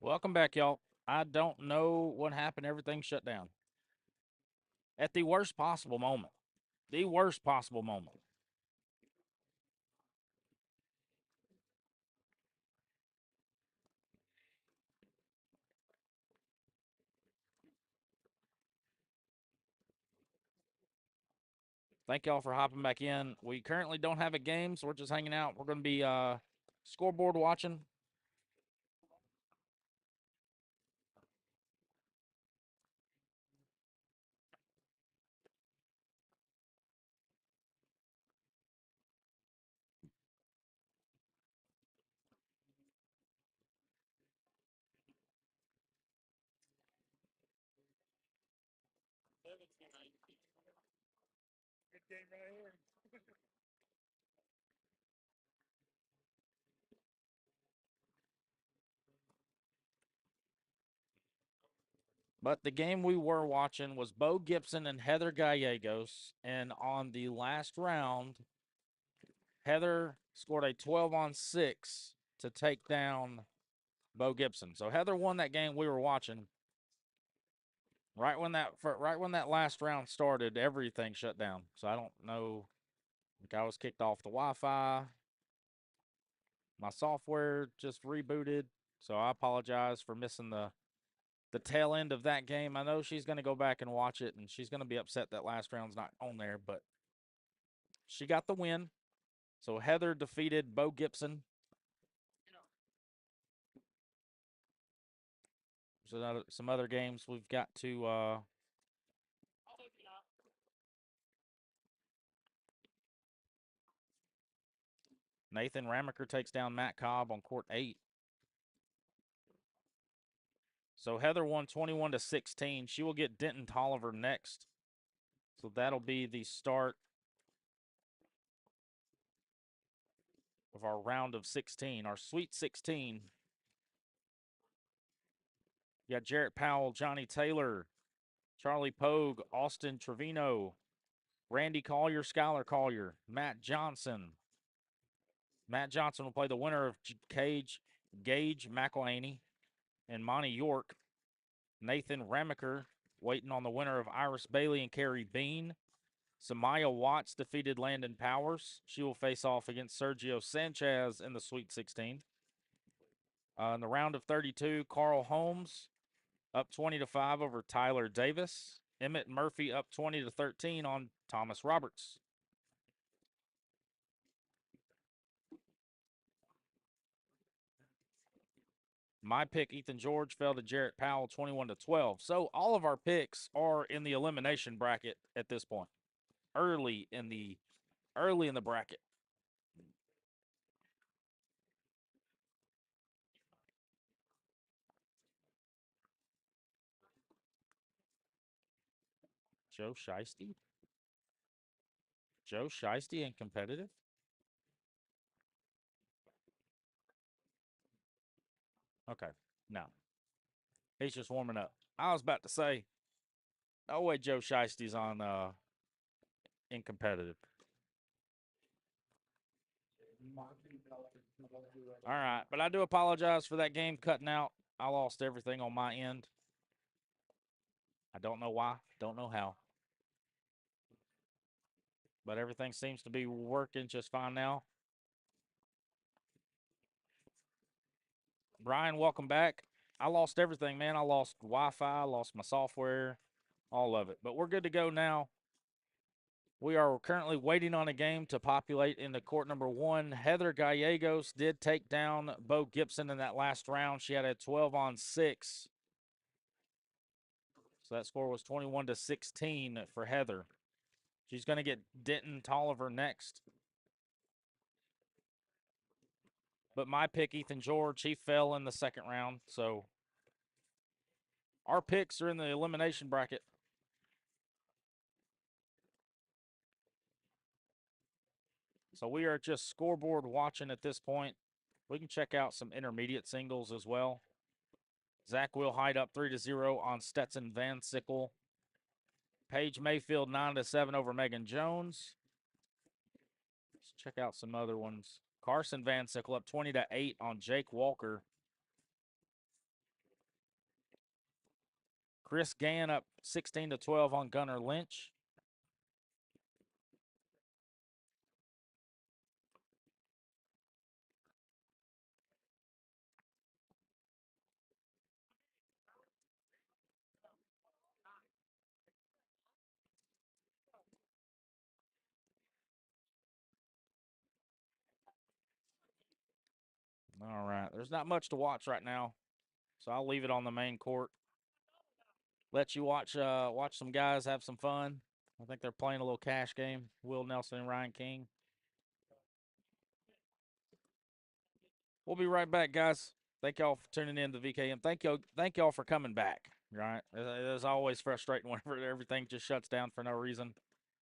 Welcome back, y'all. I don't know what happened. Everything shut down at the worst possible moment. The worst possible moment. Thank y'all for hopping back in. We currently don't have a game, so we're just hanging out. We're going to be scoreboard watching. But the game we were watching was Bo Gibson and Heather Gallegos. And on the last round, Heather scored a 12 on 6 to take down Bo Gibson. So Heather won that game we were watching. Right when that last round started, everything shut down. So I don't know. Like I was kicked off the Wi-Fi. My software just rebooted. So I apologize for missing the tail end of that game. I know she's going to go back and watch it, and she's going to be upset that last round's not on there, but she got the win. So Heather defeated Bo Gibson. So some other games we've got to Nathan Ramaker takes down Matt Cobb on court 8. So Heather won 21 to 16. She will get Denton Tolliver next. So that'll be the start of our round of 16, our Sweet 16. You got Jarrett Powell, Johnny Taylor, Charlie Pogue, Austin Trevino, Randy Collier, Skylar Collier, Matt Johnson. Matt Johnson will play the winner of Gage McElhaney and Monty York. Nathan Ramaker waiting on the winner of Iris Bailey and Carrie Bean. Samaya Watts defeated Landon Powers. She will face off against Sergio Sanchez in the Sweet 16. In the round of 32, Carl Holmes up 20 to 5 over Tyler Davis. Emmett Murphy up 20 to 13 on Thomas Roberts. My pick, Ethan George, fell to Jarrett Powell 21 to 12. So all of our picks are in the elimination bracket at this point. Early in the bracket. Joe Shiesty. Joe Shiesty and competitive. Okay. No. He's just warming up. I was about to say, no way Joe Shiesty's on in competitive. All right, but I do apologize for that game cutting out. I lost everything on my end. I don't know why, don't know how, but everything seems to be working just fine now. Brian, welcome back. I lost everything, man. I lost Wi-Fi, I lost my software, all of it. But we're good to go now. We are currently waiting on a game to populate in the court number 1. Heather Gallegos did take down Bo Gibson in that last round. She had a 12 on 6. So that score was 21 to 16 for Heather. She's going to get Denton Tolliver next. But my pick, Ethan George, he fell in the second round. So our picks are in the elimination bracket. So we are just scoreboard watching at this point. We can check out some intermediate singles as well. Zach Wilhite up 3-0 on Stetson Van Sickle. Paige Mayfield 9-7 over Megan Jones. Let's check out some other ones. Carson Van Sickle up 20-8 on Jake Walker. Chris Gann up 16-12 on Gunnar Lynch. All right. There's not much to watch right now, so I'll leave it on the main court. Let you watch some guys have some fun. I think they're playing a little cash game. Will Nelson and Ryan King. We'll be right back, guys. Thank y'all for tuning in to VKM. Thank y'all for coming back. Right, it is always frustrating whenever everything just shuts down for no reason.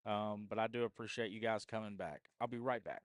But I do appreciate you guys coming back. I'll be right back.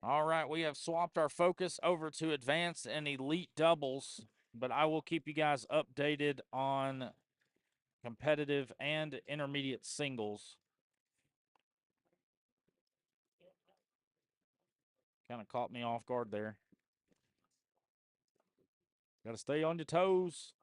All right, we have swapped our focus over to advanced and elite doubles, but I will keep you guys updated on competitive and intermediate singles. Kind of caught me off guard there. Got to stay on your toes.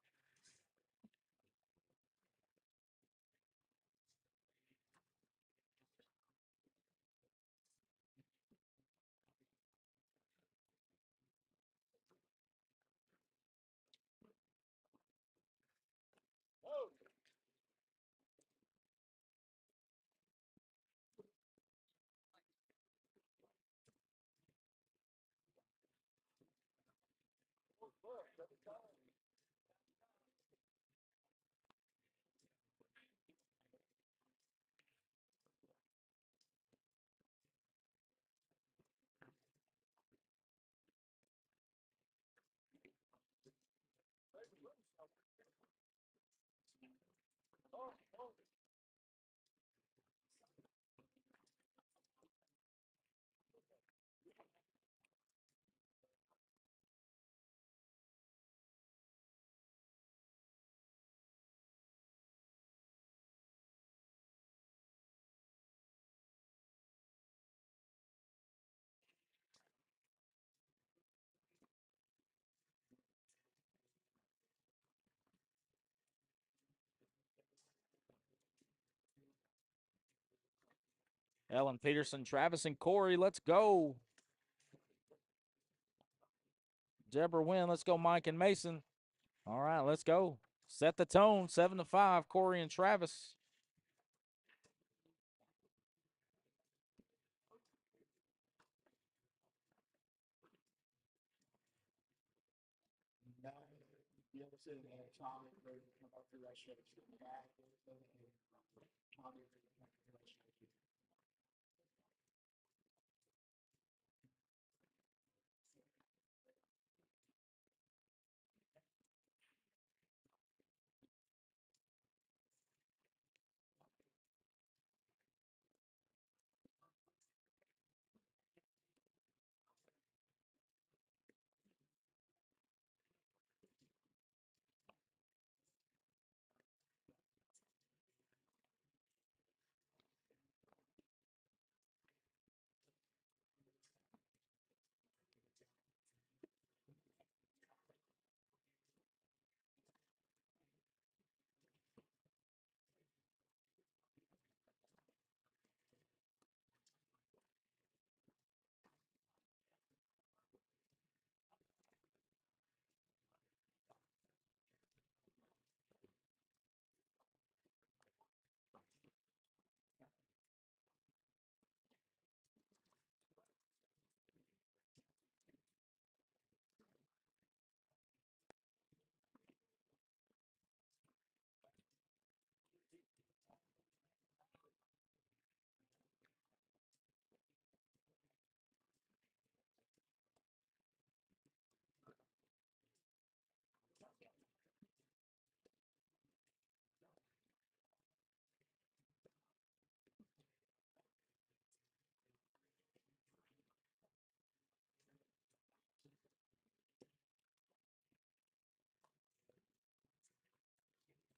Ellen Peterson, Travis, and Corey, let's go. Deborah Wynn, let's go. Mike and Mason. All right, let's go. Set the tone, 7-5, Corey and Travis.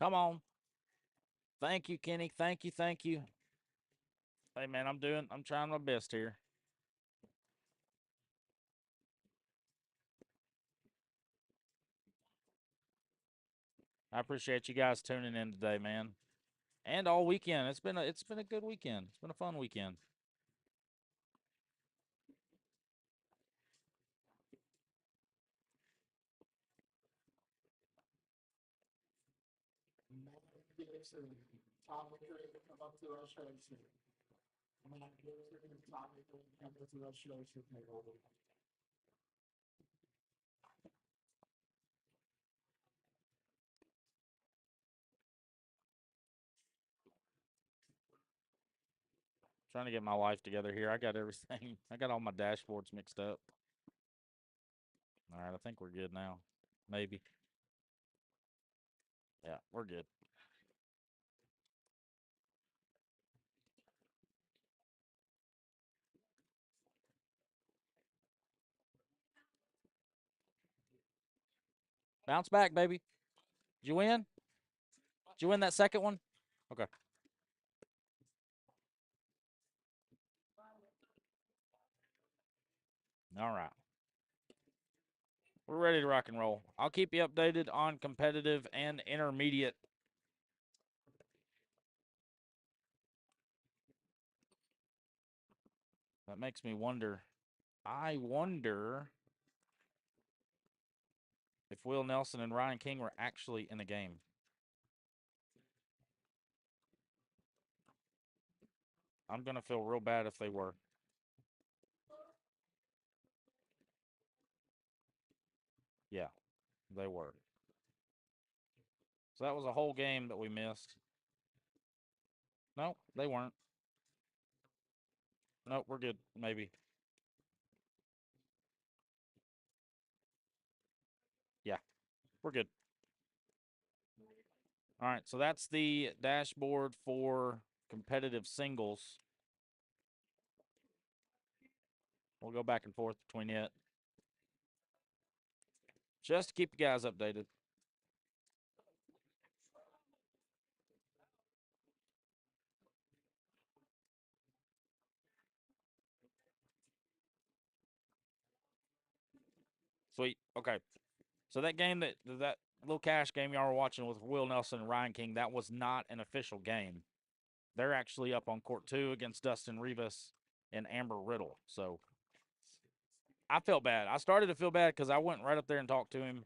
Come on. Thank you, Kenny. Thank you. Thank you. Hey, man, I'm trying my best here. I appreciate you guys tuning in today, man. And all weekend. It's been a good weekend. It's been a fun weekend. Trying to get my life together here. I got everything. I got all my dashboards mixed up. All right, I think we're good now. Maybe. Yeah, we're good. Bounce back, baby. Did you win? Did you win that second one? Okay. All right. We're ready to rock and roll. I'll keep you updated on competitive and intermediate. That makes me wonder. I wonder if Will Nelson and Ryan King were actually in the game. I'm going to feel real bad if they were. Yeah, they were. So that was a whole game that we missed. No, they weren't. No, we're good. Maybe. Yeah, we're good. All right, so that's the dashboard for competitive singles. We'll go back and forth between it. Just to keep you guys updated. Sweet. Okay. So that game that little cash game y'all were watching with Will Nelson and Ryan King, that was not an official game. They're actually up on court 2 against Dustin Rivas and Amber Riddle. So I felt bad. I started to feel bad because I went right up there and talked to him.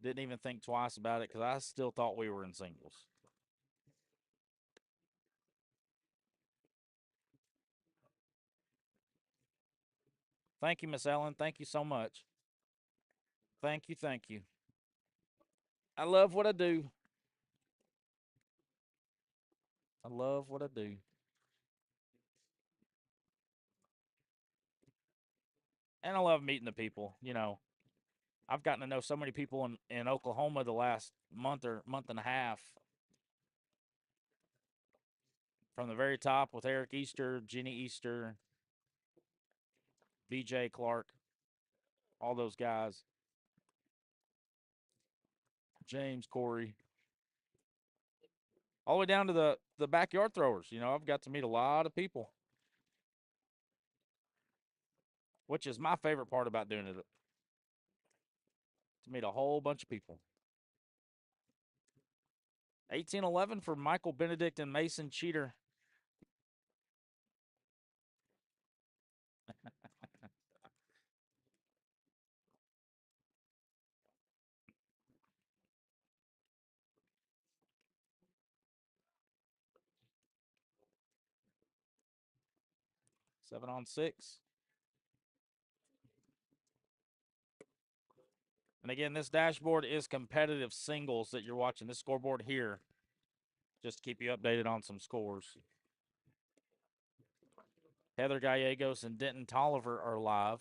Didn't even think twice about it because I still thought we were in singles. Thank you, Miss Ellen. Thank you so much. Thank you. Thank you. I love what I do. I love what I do. And I love meeting the people. You know, I've gotten to know so many people in Oklahoma the last month or month and a half. From the very top with Eric Easter, Jenny Easter, BJ Clark, all those guys. James, Corey. All the way down to the backyard throwers. You know, I've got to meet a lot of people. Which is my favorite part about doing it. To meet a whole bunch of people. 1811 for Michael Benedict and Mason Cheater. Seven on six. And again, this dashboard is competitive singles that you're watching. This scoreboard here, just to keep you updated on some scores. Heather Gallegos and Denton Tolliver are live.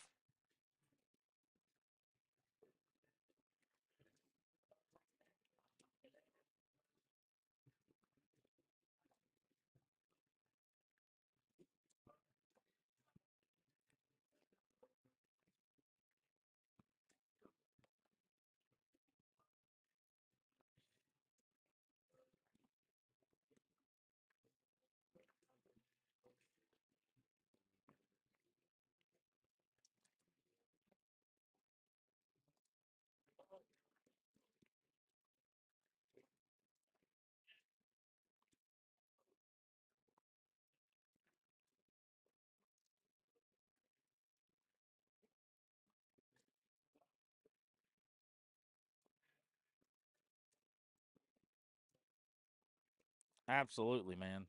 Absolutely, man.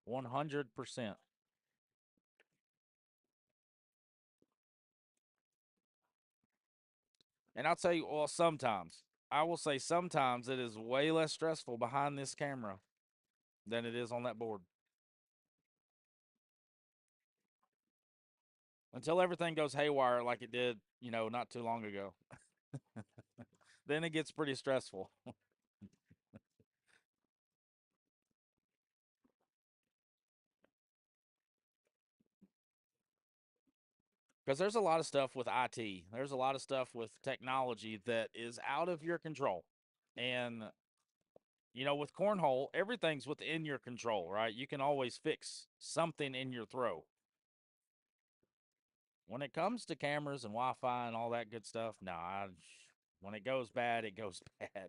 100%. And I'll tell you, well, sometimes, I will say sometimes it is way less stressful behind this camera than it is on that board. Until everything goes haywire like it did, you know, not too long ago. Then it gets pretty stressful. Because there's a lot of stuff with IT. There's a lot of stuff with technology that is out of your control. And, you know, with cornhole, everything's within your control, right? You can always fix something in your throw. When it comes to cameras and Wi-Fi and all that good stuff, nah, when it goes bad, it goes bad.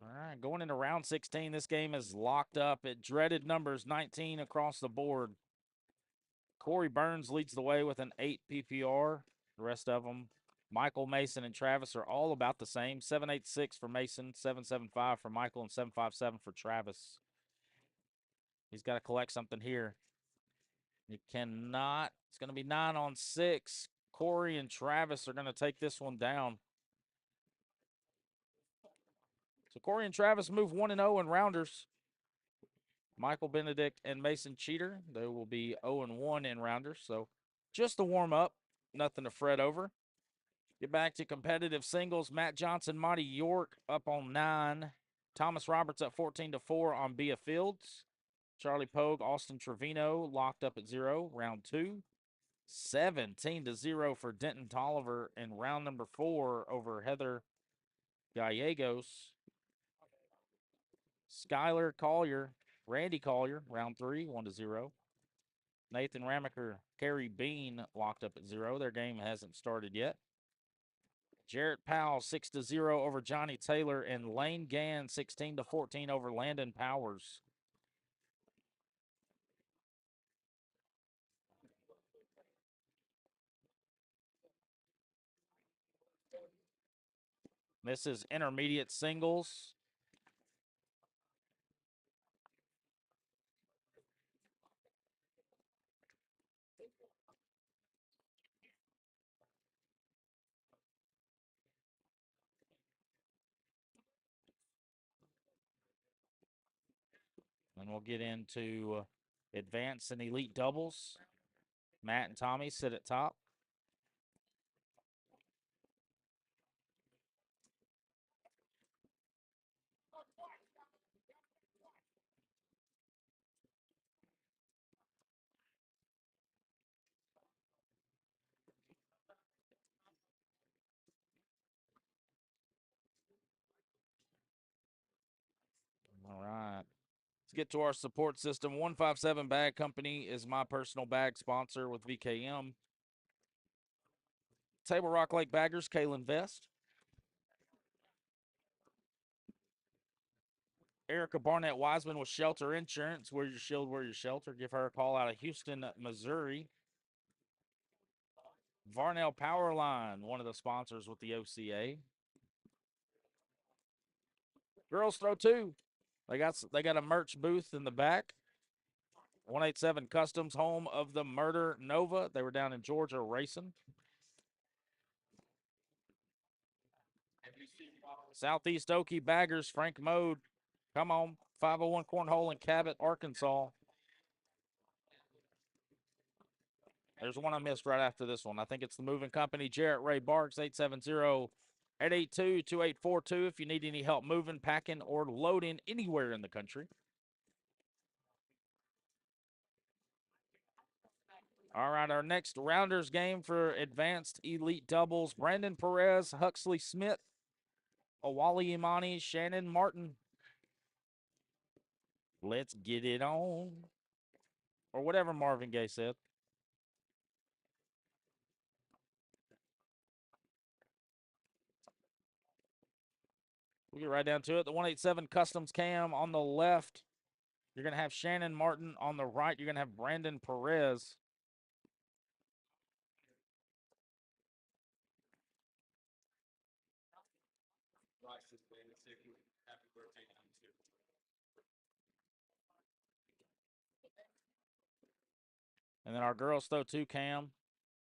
All right, going into round 16, this game is locked up at dreaded numbers 19 across the board. Corey Burns leads the way with an 8 PPR. The rest of them, Michael, Mason, and Travis, are all about the same. 786 for Mason, 775 for Michael, and 757 for Travis. He's got to collect something here. He cannot. It's going to be 9 on 6. Corey and Travis are going to take this one down. So Corey and Travis move 1-0 in rounders. Michael Benedict and Mason Cheater, they will be 0-1 in rounders. So just a warm up, nothing to fret over. Get back to competitive singles. Matt Johnson, Monty York up on 9. Thomas Roberts up 14-4 on Bia Fields. Charlie Pogue, Austin Trevino locked up at 0, round 2. 17-0 for Denton Tolliver in round number 4 over Heather Gallegos. Skylar Collier Randy Collier, round 3, 1-0. Nathan Ramaker, Kerry Bean locked up at 0. Their game hasn't started yet. Jarrett Powell, 6-0 over Johnny Taylor, and Lane Gann, 16-14 over Landon Powers. This is intermediate singles. And we'll get into advanced and elite doubles. Matt and Tommy sit at top. All right. Let's get to our support system. 157 Bag Company is my personal bag sponsor with VKM. Table Rock Lake Baggers, Kaylin Vest. Erica Barnett Wiseman with Shelter Insurance. Wear your shield, wear your shelter. Give her a call out of Houston, Missouri. Varnell Powerline, one of the sponsors with the OCA. Girls throw 2. They got a merch booth in the back. 187 Customs, home of the Murder Nova. They were down in Georgia racing. Southeast Okie Baggers, Frank Mode. Come on, 501 Cornhole in Cabot, Arkansas. There's one I missed right after this one. I think it's the moving company, Jarrett Ray Barks, 870-882-2842 if you need any help moving, packing, or loading anywhere in the country. All right, our next rounders game for advanced elite doubles, Brandon Perez, Huxley Smith, Awali Imani, Shannon Martin. Let's get it on. Or whatever Marvin Gaye said. We'll get right down to it. The 187 Customs Cam on the left. You're going to have Shannon Martin on the right. You're going to have Brandon Perez. And then our girls throw 2 cam.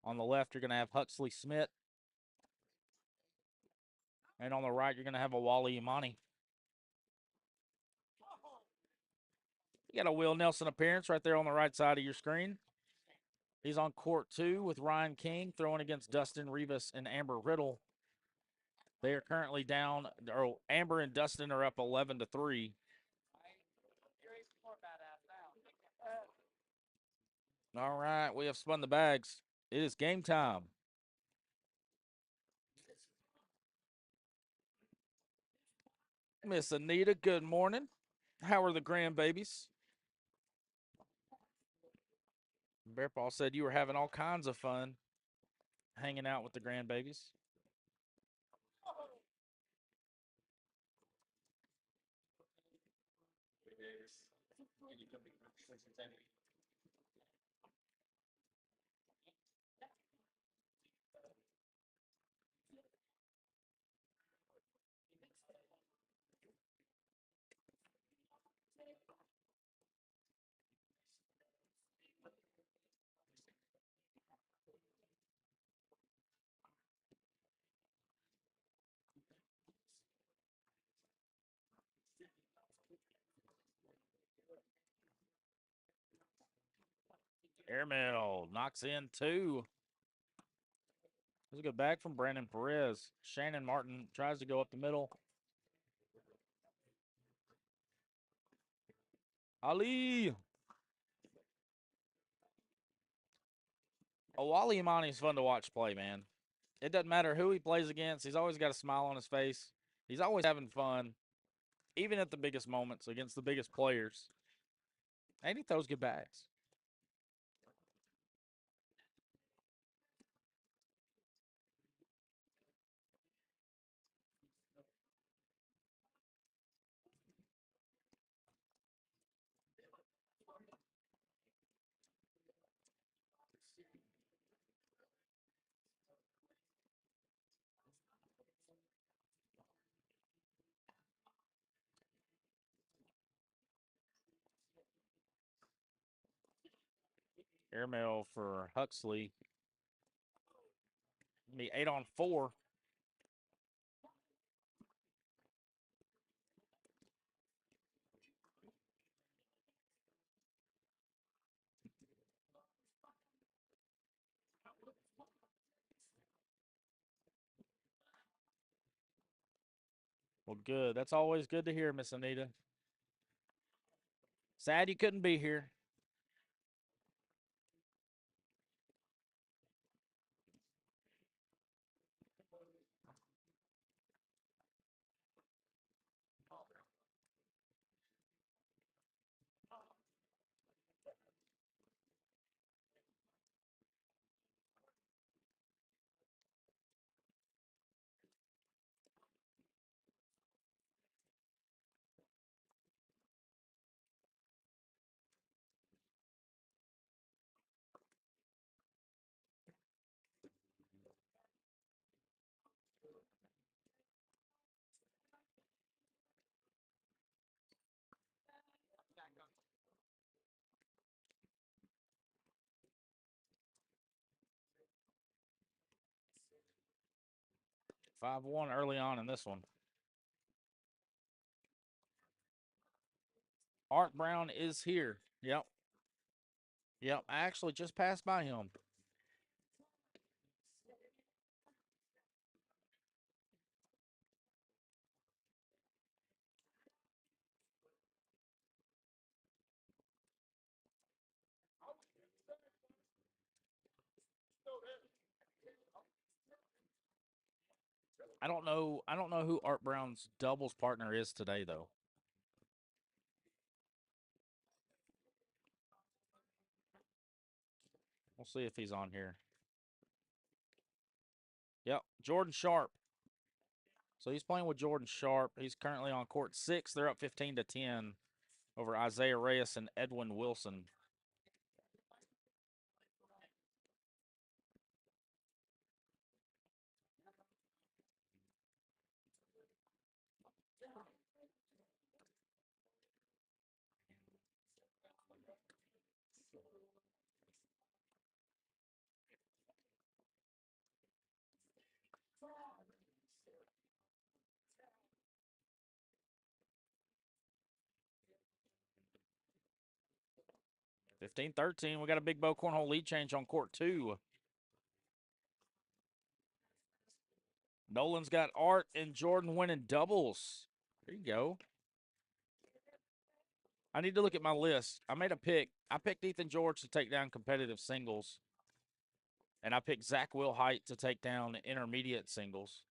On the left, you're going to have Huxley Smith. And on the right, you're going to have Awali Imani. You got a Will Nelson appearance right there on the right side of your screen. He's on court 2 with Ryan King, throwing against Dustin Rivas and Amber Riddle. They are currently down, or Amber and Dustin are up 11-3. All right, we have spun the bags. It is game time. Miss Anita, good morning. How are the grandbabies? Bear Paw said you were having all kinds of fun hanging out with the grandbabies. Airmail knocks in 2. There's a good bag from Brandon Perez. Shannon Martin tries to go up the middle. Ali. Awali Imani is fun to watch play, man. It doesn't matter who he plays against. He's always got a smile on his face. He's always having fun, even at the biggest moments against the biggest players. And he throws good bags. Airmail for Huxley. Be 8 on 4. Well, good. That's always good to hear, Miss Anita. Sad you couldn't be here. Five one early on in this one. Art Brown is here. Yep. Yep. I actually just passed by him. I don't know. I don't know who Art Brown's doubles partner is today, though. We'll see if he's on here. Yep, Jordan Sharp. So he's playing with Jordan Sharp. He's currently on court 6. They're up 15-10 over Isaiah Reyes and Edwin Wilson. Fifteen 13. We got a big bow cornhole lead change on court 2. Nolan's got Art and Jordan winning doubles. There you go. I need to look at my list. I made a pick. I picked Ethan George to take down competitive singles. And I picked Zach Wilhite to take down intermediate singles.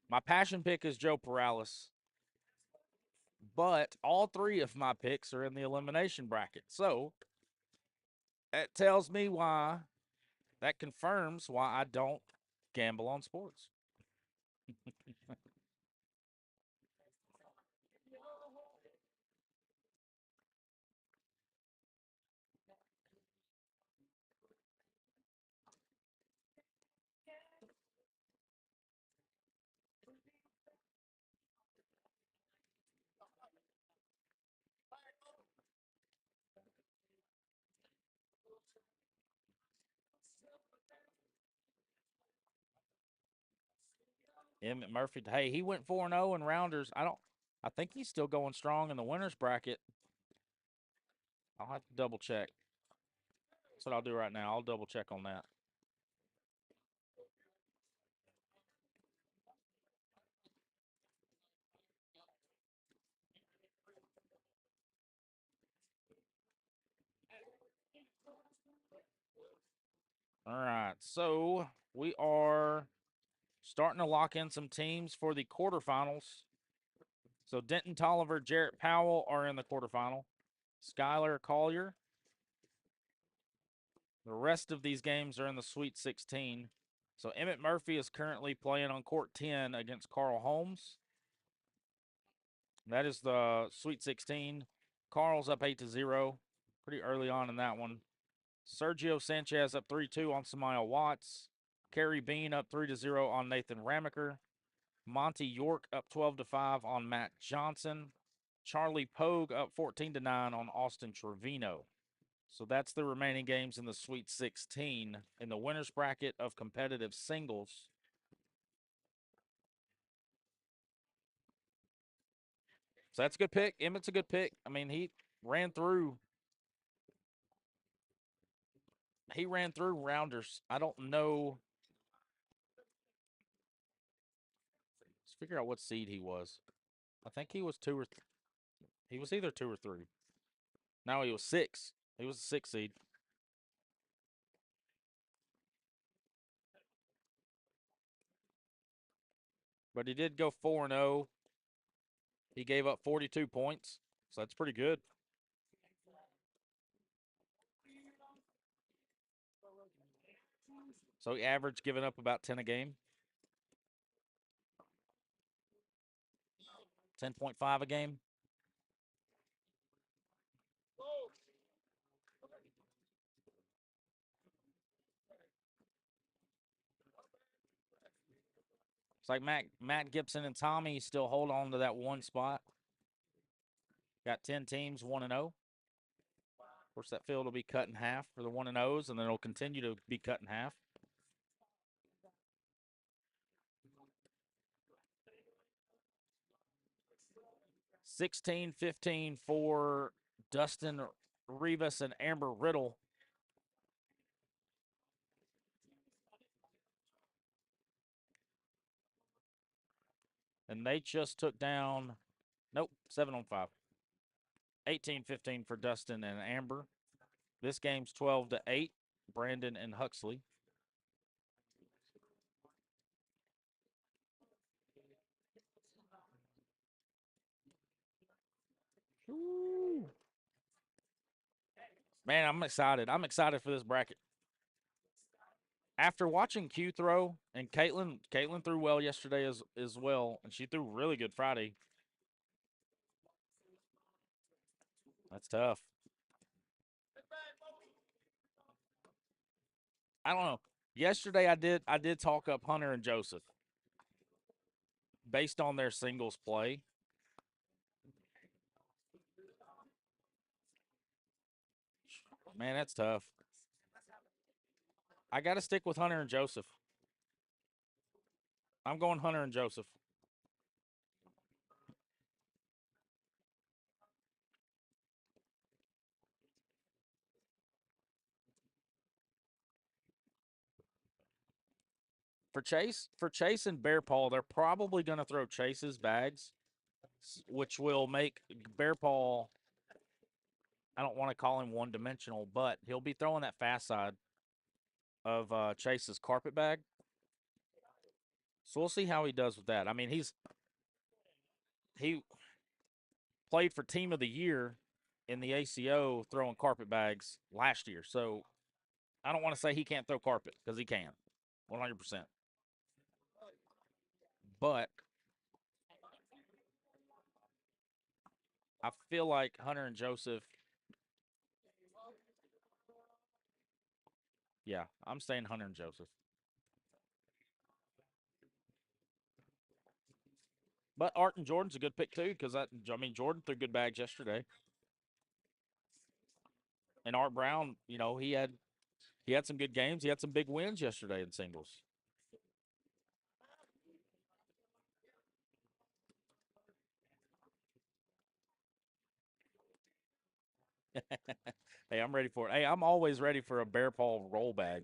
My passion pick is Joe Perales. But all 3 of my picks are in the elimination bracket. So that tells me why, that confirms why I don't gamble on sports. Emmett Murphy, hey, he went 4-0 in rounders. I think he's still going strong in the winners bracket. I'll have to double check. That's what I'll do right now. I'll double check on that. All right, so we are starting to lock in some teams for the quarterfinals. So Denton Tolliver, Jarrett Powell are in the quarterfinal. Skylar Collier. The rest of these games are in the Sweet 16. So Emmett Murphy is currently playing on court 10 against Carl Holmes. That is the Sweet 16. Carl's up 8-0. Pretty early on in that one. Sergio Sanchez up 3-2 on Samaya Watts. Kerry Bean up 3-0 on Nathan Ramaker. Monty York up 12-5 on Matt Johnson. Charlie Pogue up 14-9 on Austin Trevino. So that's the remaining games in the Sweet 16 in the winner's bracket of competitive singles. So that's a good pick. Emmett's a good pick. I mean, he ran through rounders. I don't know. Let's figure out what seed he was. I think he was he was either 2 or 3. No, he was 6. He was a 6 seed. But he did go 4-0. He gave up 42 points. So that's pretty good. So he averaged giving up about 10 a game. 10.5 a game. It's like Matt Gibson and Tommy still hold on to that one spot. Got 10 teams, 1-0. Of course, that field will be cut in half for the 1-0s, and then it'll continue to be cut in half. 16-15 for Dustin Rivas and Amber Riddle. And they just took down, 7-5. 18-15 for Dustin and Amber. This game's 12-8, Brandon and Huxley. Ooh. Man, I'm excited. I'm excited for this bracket. After watching Q throw, and Caitlin threw well yesterday as well, and she threw really good Friday. That's tough. I don't know. Yesterday I did talk up Hunter and Joseph based on their singles play. Man, that's tough. I got to stick with Hunter and Joseph. I'm going Hunter and Joseph. For Chase and Bear Paul, they're probably going to throw Chase's bags, which will make Bear Paul, I don't want to call him one-dimensional, but he'll be throwing that fast side of Chase's carpet bag. So we'll see how he does with that. I mean, he played for Team of the Year in the ACO throwing carpet bags last year. So I don't want to say he can't throw carpet because he can, 100%. But I feel like Hunter and Joseph. Yeah, I'm saying Hunter and Joseph. But Art and Jordan's a good pick too, because Jordan threw good bags yesterday. And Art Brown, he had some good games. He had some big wins yesterday in singles. Hey, I'm ready for it. Hey, I'm always ready for a Bear Paw roll bag.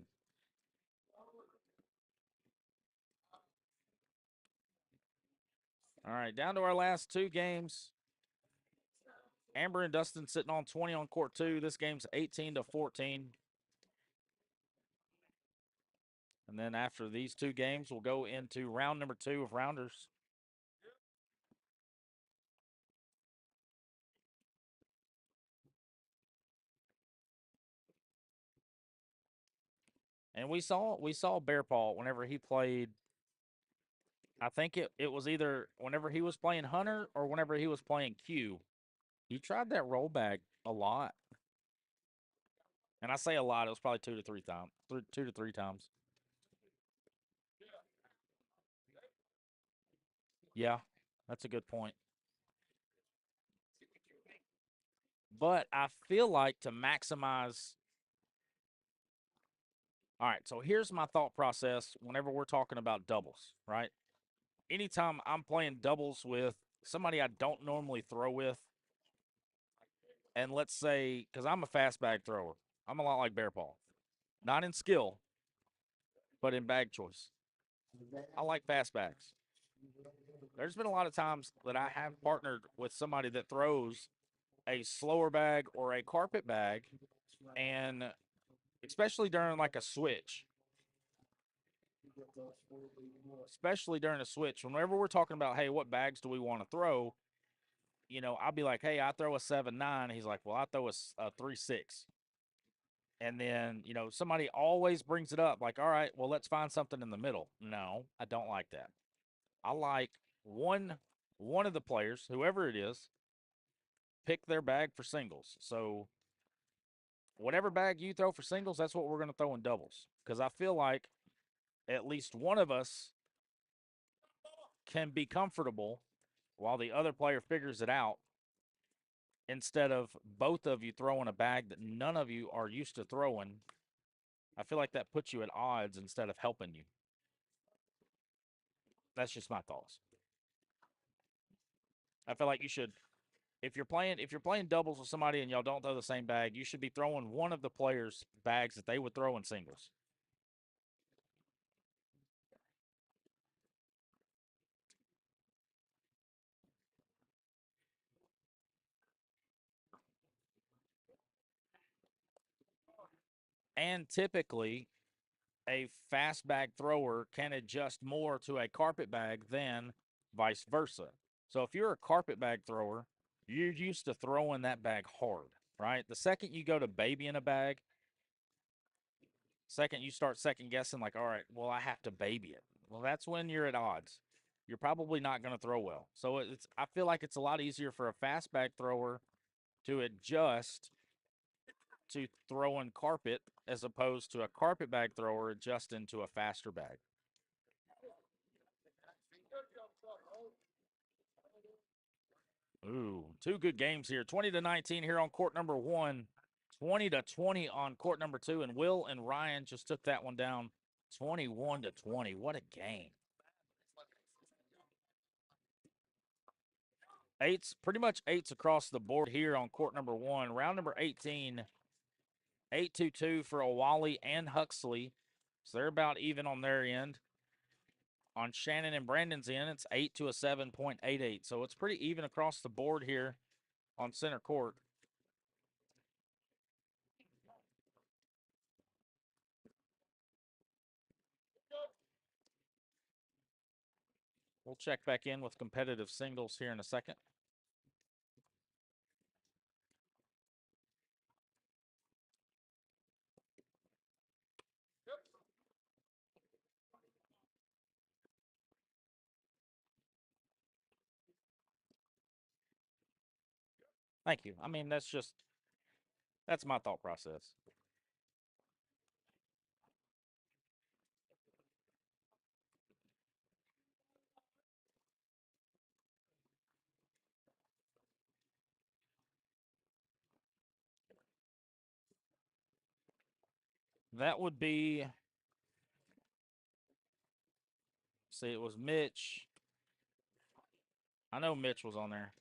All right, down to our last two games. Amber and Dustin sitting on 20 on court 2. This game's 18-14. And then after these two games, we'll go into round number 2 of rounders. And we saw Bear Paw whenever he played. I think it was either whenever he was playing Hunter or whenever he was playing Q. He tried that roll bag a lot. And I say a lot, it was probably 2 to 3 times. 2 to 3 times. Yeah, that's a good point. But I feel like to maximize. All right, so here's my thought process whenever we're talking about doubles, right? Anytime I'm playing doubles with somebody I don't normally throw with, and let's say, because I'm a fast bag thrower, I'm a lot like Bear Paw. Not in skill, but in bag choice. I like fast bags. There's been a lot of times that I have partnered with somebody that throws a slower bag or a carpet bag, and especially during like a switch, especially during a switch, whenever we're talking about, hey, what bags do we want to throw? I'll be like, hey, I throw a 7-9. He's like, well, I throw a 3-6. And then, somebody always brings it up like, all right, well, let's find something in the middle. No, I don't like that. I like one of the players, whoever it is, pick their bag for singles. So whatever bag you throw for singles, that's what we're going to throw in doubles. Because I feel like at least one of us can be comfortable while the other player figures it out instead of both of you throwing a bag that none of you are used to throwing. I feel like that puts you at odds instead of helping you. That's just my thoughts. I feel like you should, if you're playing doubles with somebody and y'all don't throw the same bag, you should be throwing one of the players' bags that they would throw in singles. And typically, a fast bag thrower can adjust more to a carpet bag than vice versa. So if you're a carpet bag thrower, you're used to throwing that bag hard, right? The second you go to babying a bag, second you start second guessing, like, all right, well, I have to baby it. Well, that's when you're at odds. You're probably not going to throw well. So I feel like it's a lot easier for a fast bag thrower to adjust to throwing carpet as opposed to a carpet bag thrower adjusting to a faster bag. Ooh, two good games here. 20-19 here on court number one. 20-20 on court number two. And Will and Ryan just took that one down 21-20. What a game. Pretty much eights across the board here on court number one. Round number 18, 8-2 for Owali and Huxley. So they're about even on their end. On Shannon and Brandon's end, it's 8 to a 7.88. So it's pretty even across the board here on center court. We'll check back in with competitive singles here in a second. Thank you. I mean, that's my thought process. That would be, see, it was Mitch. I know Mitch was on there.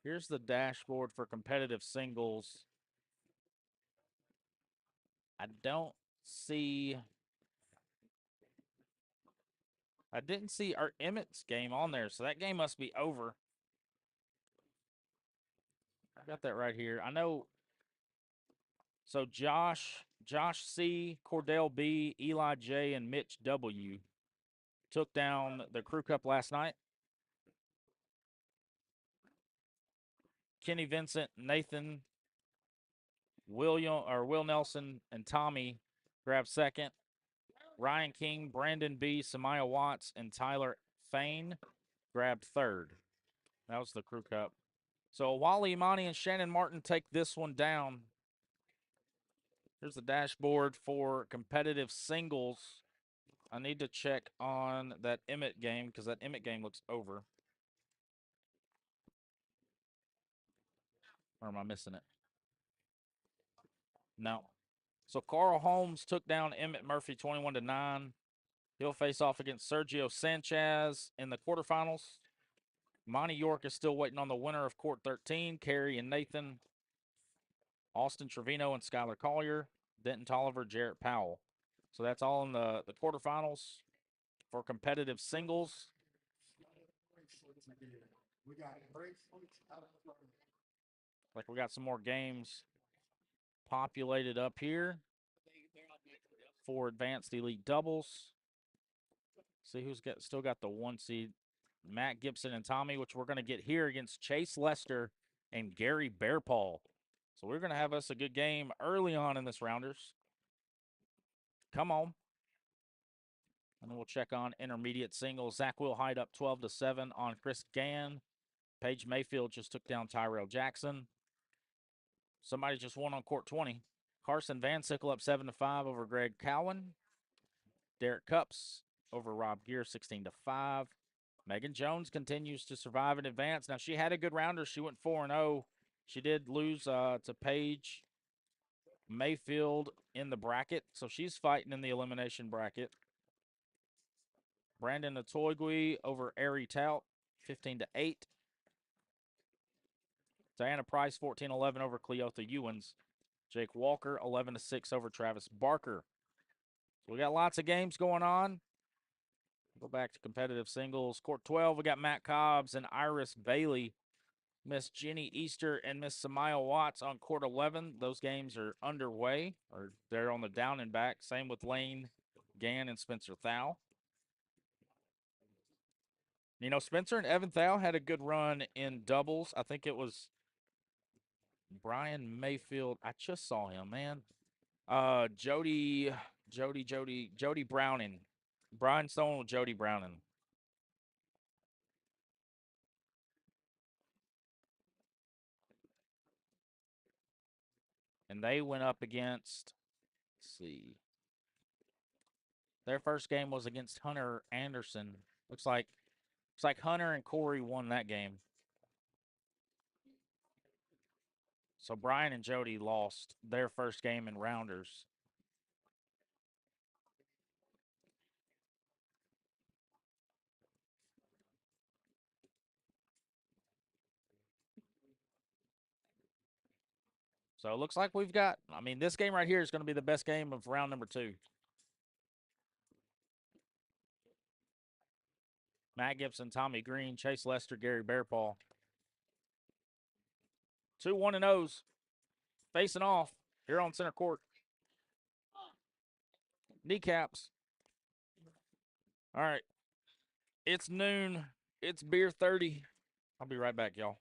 Here's the dashboard for competitive singles. I don't see, I didn't see our Emmett's game on there, so that game must be over. I got that right here. I know. So Josh C, Cordell B, Eli J, and Mitch W took down the Crew Cup last night. Kenny Vincent, Nathan, Will Nelson, and Tommy grabbed second. Ryan King, Brandon B., Samaya Watts, and Tyler Fain grabbed third. That was the Crew Cup. So Wally Imani and Shannon Martin take this one down. Here's the dashboard for competitive singles. I need to check on that Emmett game because that Emmett game looks over. Or am I missing it? No. So Carl Holmes took down Emmett Murphy 21-9. He'll face off against Sergio Sanchez in the quarterfinals. Monty York is still waiting on the winner of Court 13, Carrie and Nathan. Austin Trevino and Skylar Collier. Denton Tolliver, Jarrett Powell. So that's all in the quarterfinals for competitive singles. Like we got some more games populated up here for advanced elite doubles. See who's still got the 1 seed. Matt Gibson and Tommy, which we're going to get here against Chase Lester and Gary Bearpaw. So we're going to have us a good game early on in this rounders. Come on. And then we'll check on intermediate singles. Zach Wilhite up 12-7 on Chris Gann. Paige Mayfield just took down Tyrell Jackson. Somebody just won on Court 20. Carson Van Sickle up 7-5 over Greg Cowan. Derek Cups over Rob Gear 16-5. Megan Jones continues to survive and advance. Now, she had a good rounder. She went 4-0. She did lose to Paige Mayfield in the bracket, so she's fighting in the elimination bracket. Brandon Atoigui over Ari Tout, 15-8. Diana Price, 14-11 over Cleotha Ewens. Jake Walker, 11-6 over Travis Barker. So we got lots of games going on. Go back to competitive singles. Court 12, we got Matt Cobbs and Iris Bailey. Miss Jenny Easter and Miss Samaya Watts on Court 11. Those games are underway, or they're on the down and back. Same with Lane Gann and Spencer Thau. You know, Spencer and Evan Thau had a good run in doubles. I think it was Brian Mayfield. I just saw him, man. Jody Browning. Brian Stone with Jody Browning. And they went up against, let's see. Their first game was against Hunter Anderson. Looks like Hunter and Corey won that game. So Brian and Jody lost their first game in rounders. So it looks like we've got, I mean, this game right here is going to be the best game of round number 2. Matt Gibson, Tommy Green, Chase Lester, Gary Bearpaw. 2 1-0s facing off here on center court. Kneecaps. All right. It's noon. It's beer 30. I'll be right back, y'all.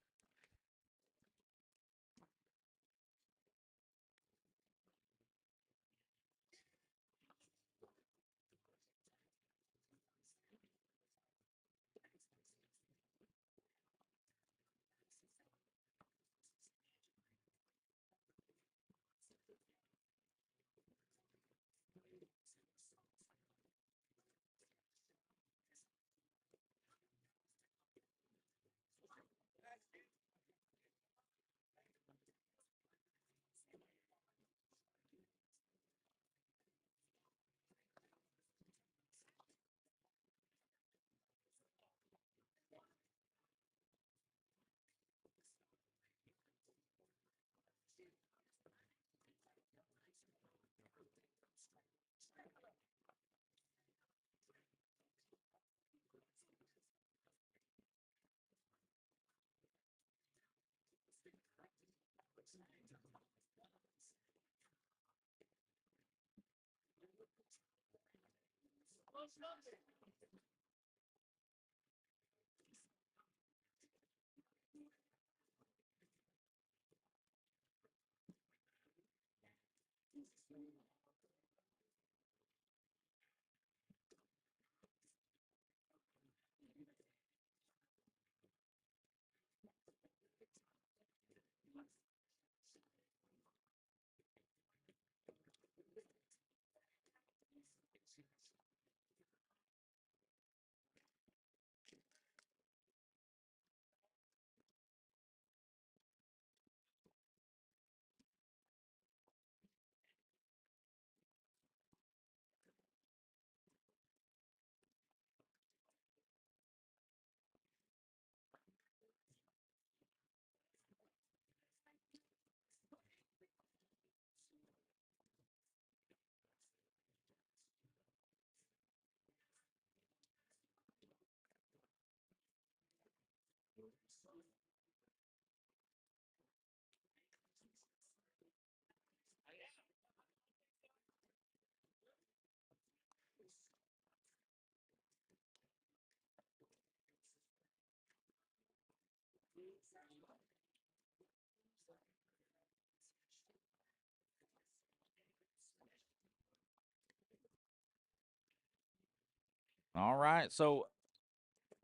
All right, so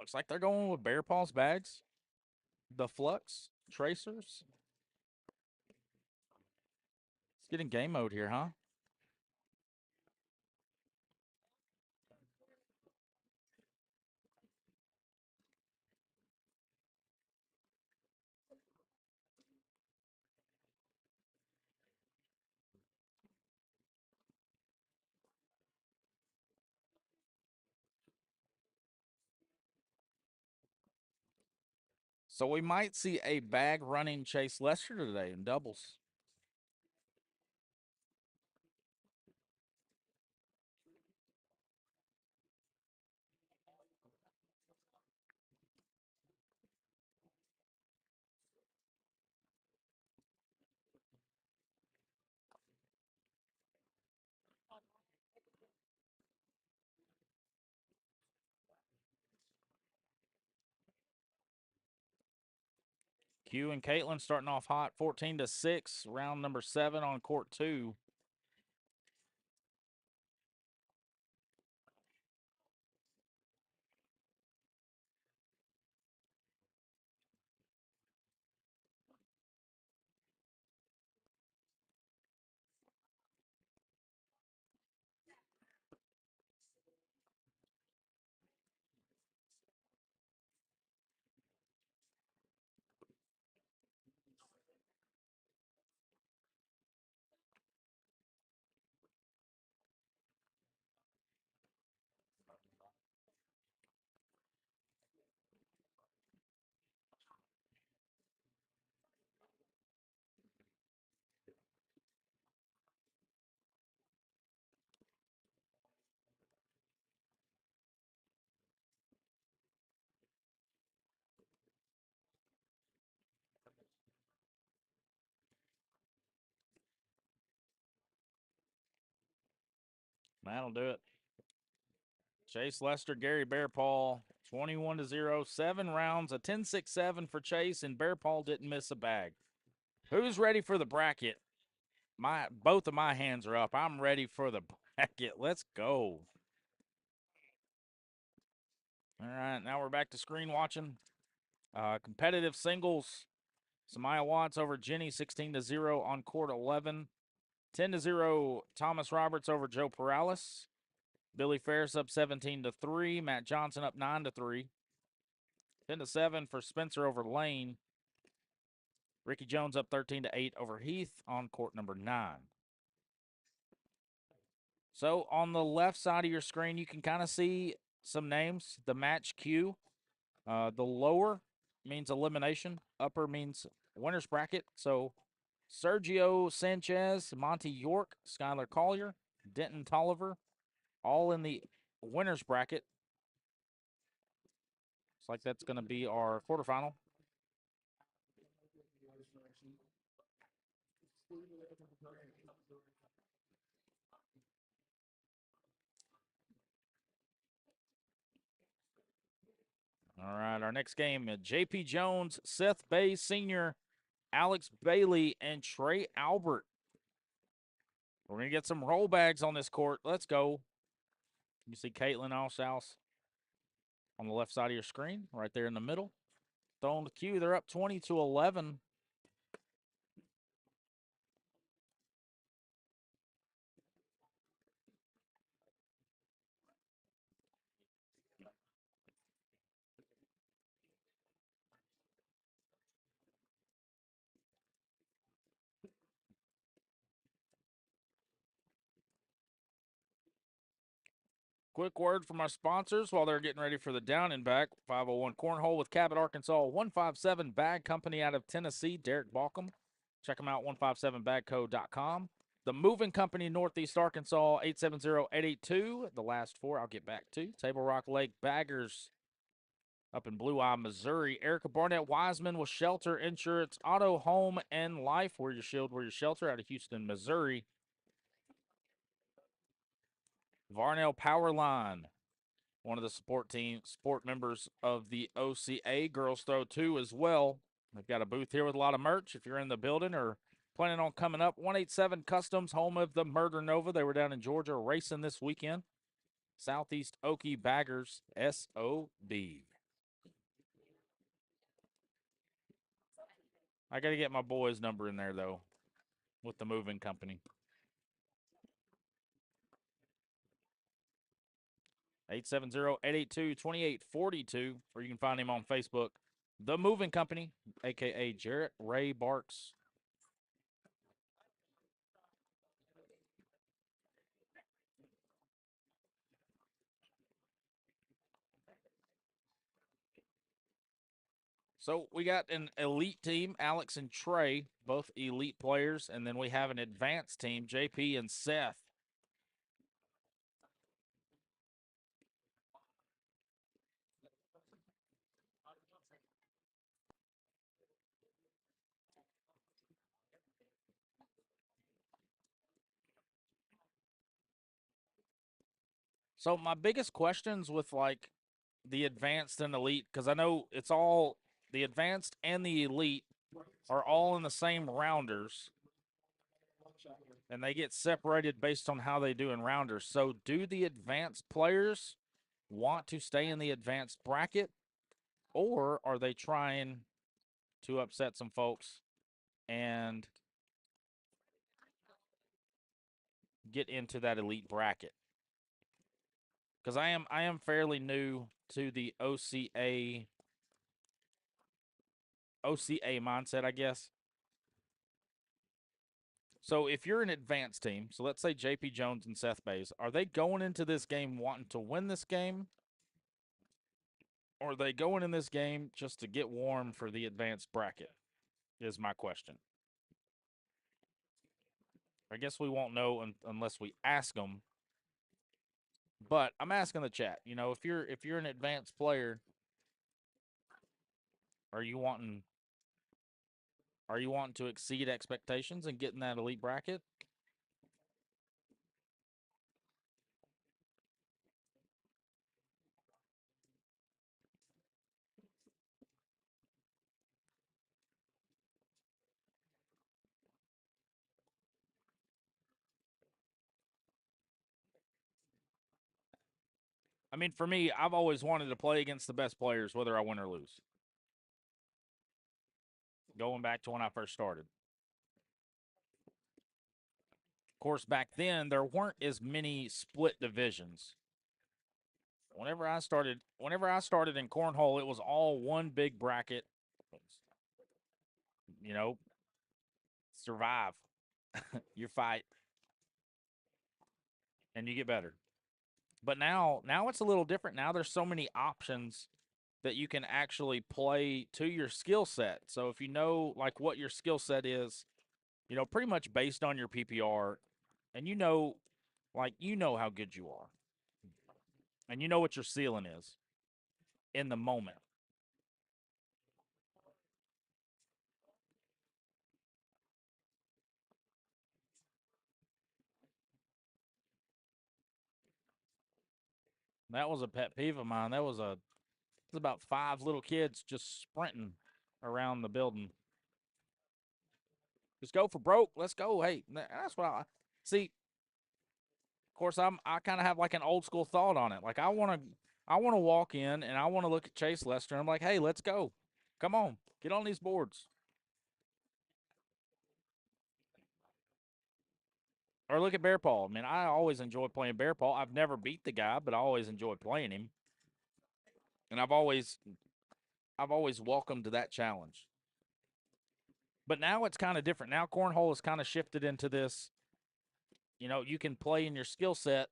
looks like they're going with Bear Paws bags, the Flux Tracers. Let's get in game mode here, huh? So we might see a bag running Chase Lester today in doubles. Q and Caitlin starting off hot, 14-6, round number 7 on court 2. That'll do it. Chase Lester, Gary Bear Paul, 21-0, 7 rounds, a 10-6-7 for Chase, and Bear Paul didn't miss a bag. Who's ready for the bracket? Both of my hands are up. I'm ready for the bracket. Let's go. All right, now we're back to screen watching. Competitive singles. Samaya Watts over Jenny, 16-0 on court 11. 10-0, Thomas Roberts over Joe Perales. Billy Ferris up 17-3. Matt Johnson up 9-3. 10-7 for Spencer over Lane. Ricky Jones up 13-8 over Heath on court number 9. So on the left side of your screen, you can kind of see some names. The match queue. The lower means elimination. Upper means winner's bracket. So Sergio Sanchez, Monty York, Skylar Collier, Denton Tolliver, all in the winner's bracket. Looks like that's going to be our quarterfinal. All right, our next game, J.P. Jones, Seth Bay Sr., Alex Bailey, and Trey Albert. We're going to get some roll bags on this court. Let's go. You see Caitlin Allshouse on the left side of your screen, right there in the middle. Throwing the cue. They're up 20-11. Quick word from our sponsors while they're getting ready for the down and back. 501 Cornhole with Cabot, Arkansas. 157 Bag Company out of Tennessee, Derek Balcom. Check them out, 157bagco.com. The Moving Company, Northeast Arkansas, 870-882. The last 4 I'll get back to. Table Rock Lake Baggers up in Blue Eye, Missouri. Erica Barnett Wiseman with Shelter Insurance, Auto, Home, and Life. Where your shield, where your shelter, out of Houston, Missouri. Varnell Powerline, one of the support members of the OCA. Girls Throw 2 as well. They've got a booth here with a lot of merch. If you're in the building or planning on coming up, 187 Customs, home of the Murder Nova. They were down in Georgia racing this weekend. Southeast Okie Baggers SOB. I got to get my boy's number in there, though, with the moving company. 870-882-2842, or you can find him on Facebook. The Moving Company, a.k.a. Jarrett Ray Barks. So we got an elite team, Alex and Trey, both elite players, and then we have an advanced team, JP and Seth. So my biggest questions with like the advanced and elite, because I know it's all the advanced and the elite are all in the same rounders, and they get separated based on how they do in rounders. So do the advanced players want to stay in the advanced bracket, or are they trying to upset some folks and get into that elite bracket? Because I am fairly new to the OCA mindset, I guess. So if you're an advanced team, so let's say JP Jones and Seth Bays, are they going into this game wanting to win this game? Or are they going in this game just to get warm for the advanced bracket? Is my question. I guess we won't know unless we ask them. But I'm asking the chat. You know, if you're an advanced player, are you wanting to exceed expectations and get in that elite bracket? I mean, for me, I've always wanted to play against the best players, whether I win or lose. Going back to when I first started. Of course, back then there weren't as many split divisions. Whenever I started in cornhole, it was all one big bracket. You know, survive. You fight and you get better. But now it's a little different. Now there's so many options that you can actually play to your skill set. So if you know like what your skill set is, you know, pretty much based on your PPR, and you know how good you are. And you know what your ceiling is in the moment. That was a pet peeve of mine. That was about 5 little kids just sprinting around the building. Just go for broke. Let's go. Hey, that's what I see. Of course, I kind of have like an old school thought on it. Like I want to walk in and I want to look at Chase Lester. And I'm like, hey, let's go. Come on, get on these boards. Or look at Bear Paul. I mean, I always enjoy playing Bear Paul. I've never beat the guy, but I always enjoy playing him. And I've always welcomed that challenge. But now it's kind of different. Now cornhole has kind of shifted into this. You know, you can play in your skill set.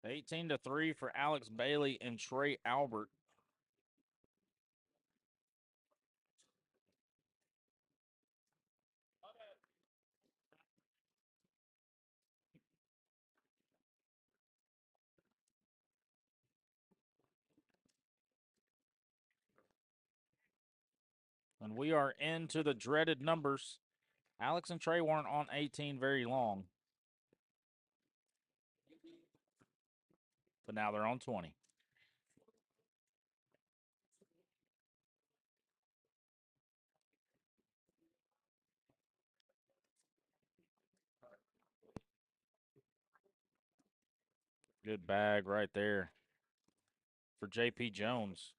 18-3 for Alex Bailey and Trey Albert. And we are into the dreaded numbers. Alex and Trey weren't on 18 very long, but now they're on 20. Good bag right there for J.P. Jones.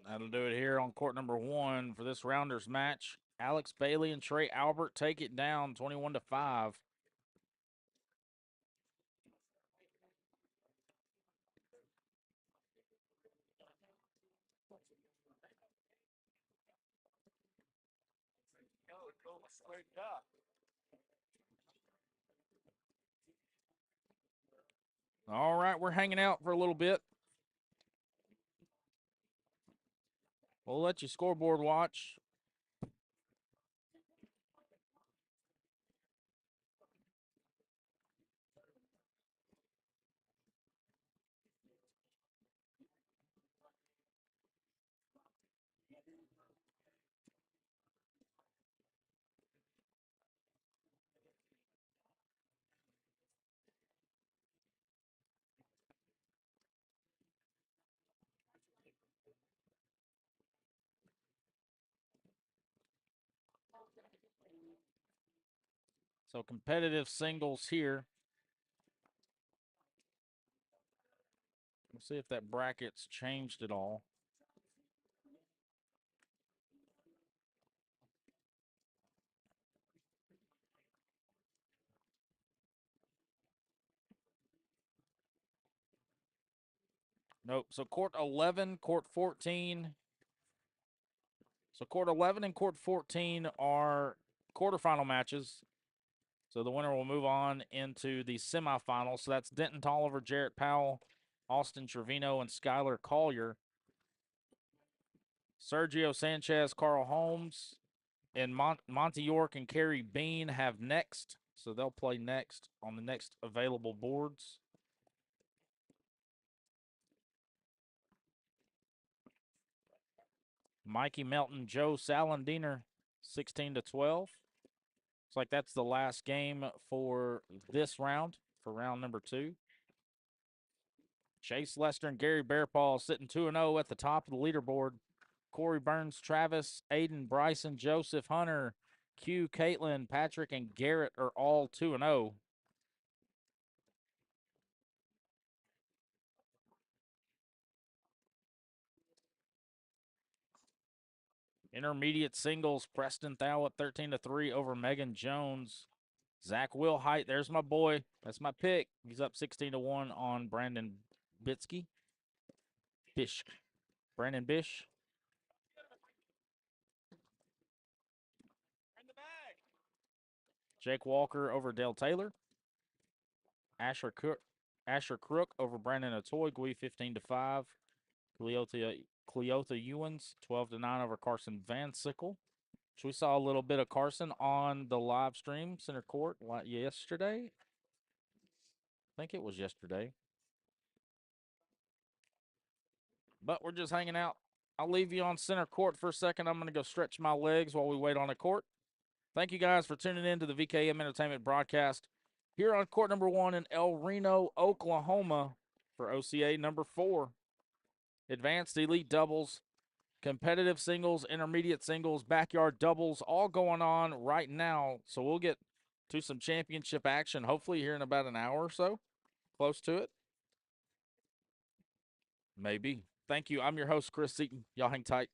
That'll do it here on court number 1 for this rounders match. Alex Bailey and Trey Albert take it down 21-5. All right, we're hanging out for a little bit. We'll let you scoreboard watch. So competitive singles here. We'll see if that bracket's changed at all. Nope. So court 11, court 14. So court 11 and court 14 are quarterfinal matches. So the winner will move on into the semifinals. So that's Denton Tolliver, Jarrett Powell, Austin Trevino, and Skylar Collier. Sergio Sanchez, Carl Holmes, and Monty York and Kerry Bean have next. So they'll play next on the next available boards. Mikey Melton, Joe Salandiner, 16-12. Looks like that's the last game for this round, for round number 2. Chase Lester and Gary Bearpaw sitting 2-0 at the top of the leaderboard. Corey Burns, Travis, Aiden, Bryson, Joseph, Hunter, Q, Caitlin, Patrick, and Garrett are all 2-0. Intermediate singles, Preston Thowett 13-3 over Megan Jones. Zach Wilhite, there's my boy. That's my pick. He's up 16-1 on Brandon Bitsky. Bish. Brandon Bish. Jake Walker over Dale Taylor. Asher Crook over Brandon Otoigui, 15-5. Cleota Ewans, 12-9 over Carson Van Sickle. So we saw a little bit of Carson on the live stream, center court, yesterday. I think it was yesterday. But we're just hanging out. I'll leave you on center court for a second. I'm going to go stretch my legs while we wait on the court. Thank you guys for tuning in to the VKM Entertainment broadcast here on court number 1 in El Reno, Oklahoma for OCA number 4. Advanced elite doubles, competitive singles, intermediate singles, backyard doubles, all going on right now. So we'll get to some championship action hopefully here in about an hour or so, close to it. Maybe. Thank you. I'm your host, Chris Seaton. Y'all hang tight.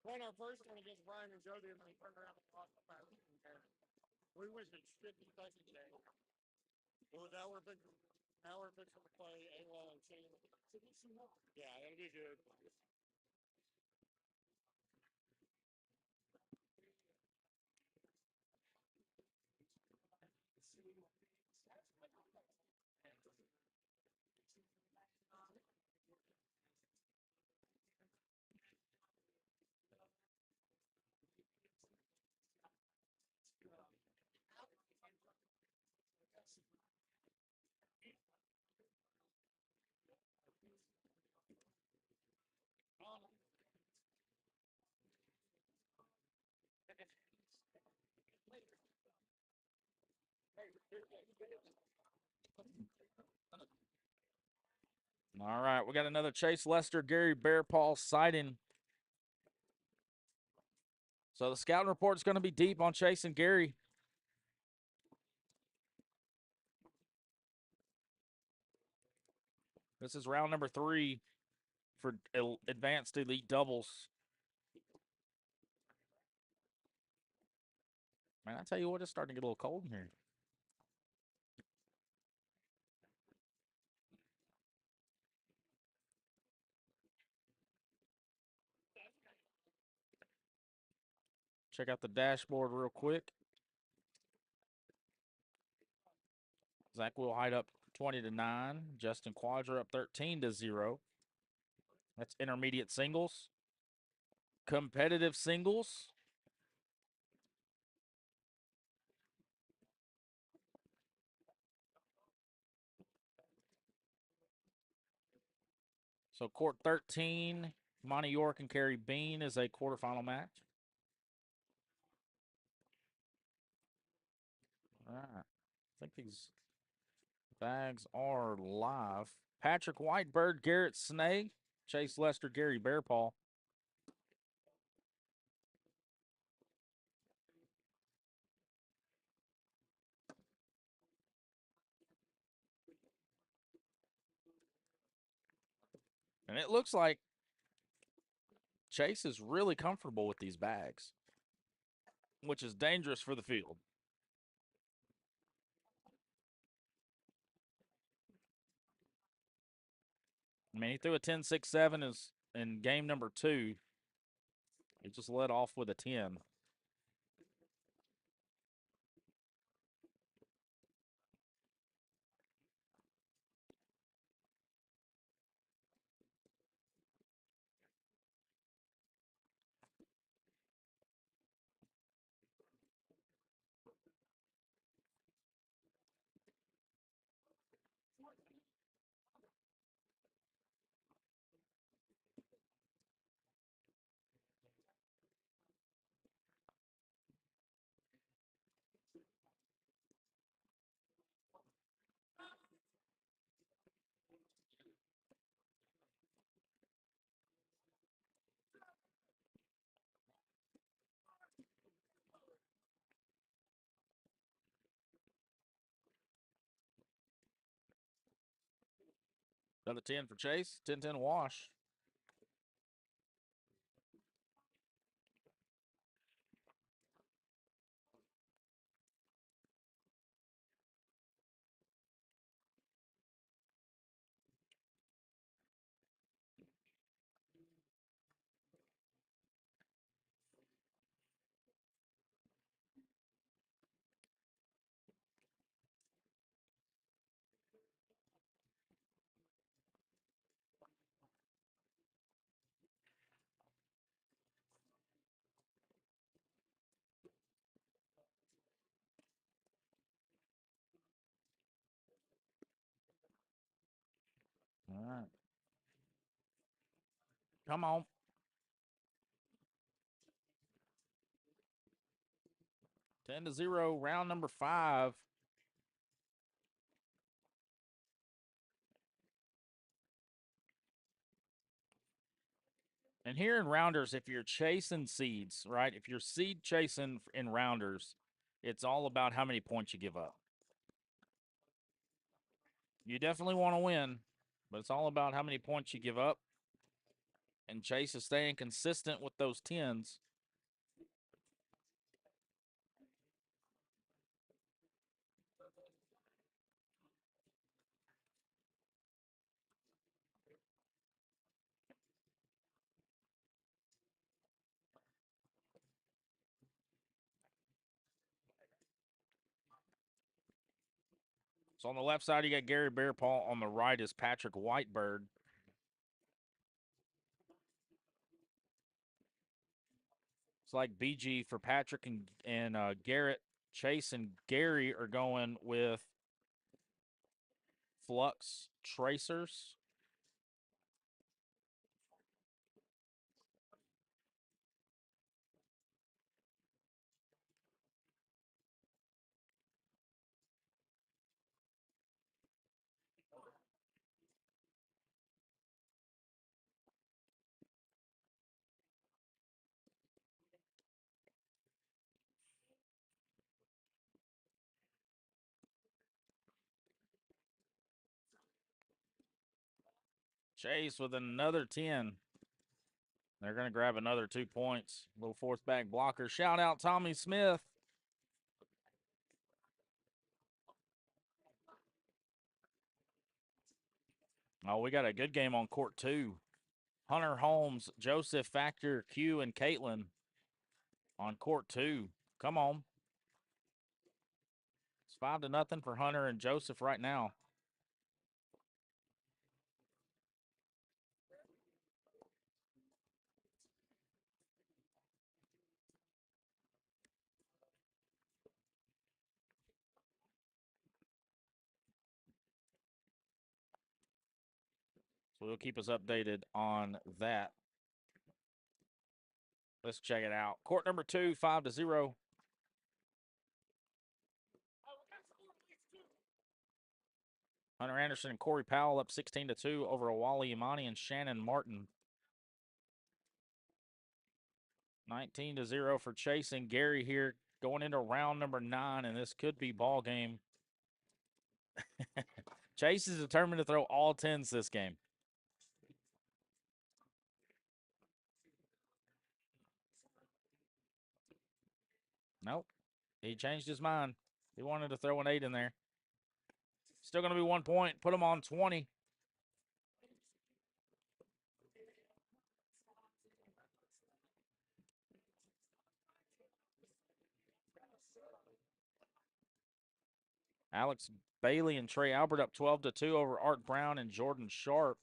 Won our first one against Brian and Jody, and then we turned around and lost the last one. We was in 50-second day. Well, now we're fixing to play A-Wall and Team. Yeah, that'll be good. All right, we got another Chase Lester, Gary Bear Paul sighting. So the scouting report is going to be deep on Chase and Gary. This is round number 3 for advanced elite doubles. Man, I tell you what, it's starting to get a little cold in here. Check out the dashboard real quick. Zach Wilhite up 20-9. Justin Quadra up 13-0. That's intermediate singles. competitive singles. So court 13, Monty York and Kerry Bean is a quarterfinal match. All right. I think these bags are live. Patrick Whitebird, Garrett Snay, Chase Lester, Gary Bearpaw. And it looks like Chase is really comfortable with these bags, which is dangerous for the field. I mean, he threw a 10-6-7 is in game number 2. He just led off with a 10. Another 10 for Chase. 10-10 wash. All right. Come on. 10-0, round number 5. And here in rounders, if you're chasing seeds, right? If you're seed chasing in rounders, it's all about how many points you give up. You definitely want to win, but it's all about how many points you give up. And Chase is staying consistent with those 10s. So on the left side, you got Gary Bearpaw. On the right is Patrick Whitebird. It's like BG for Patrick and Garrett. Chase and Gary are going with Flux Tracers. Chase with another 10. They're going to grab another 2 points. Little fourth back blocker. Shout out Tommy Smith. Oh, we got a good game on court 2. Hunter Holmes, Joseph Factor, Q, and Caitlin on court 2. Come on. It's 5-0 for Hunter and Joseph right now. So we'll keep us updated on that. Let's check it out. Court number 2, 5-0. Hunter Anderson and Corey Powell up 16-2 over Awali Imani and Shannon Martin. 19-0 for Chase and Gary here going into round number 9, and this could be ball game. Chase is determined to throw all 10s this game. Nope. He changed his mind. He wanted to throw an 8 in there. Still going to be 1 point. Put him on 20. Alex Bailey and Trey Albert up 12-2 over Art Brown and Jordan Sharp.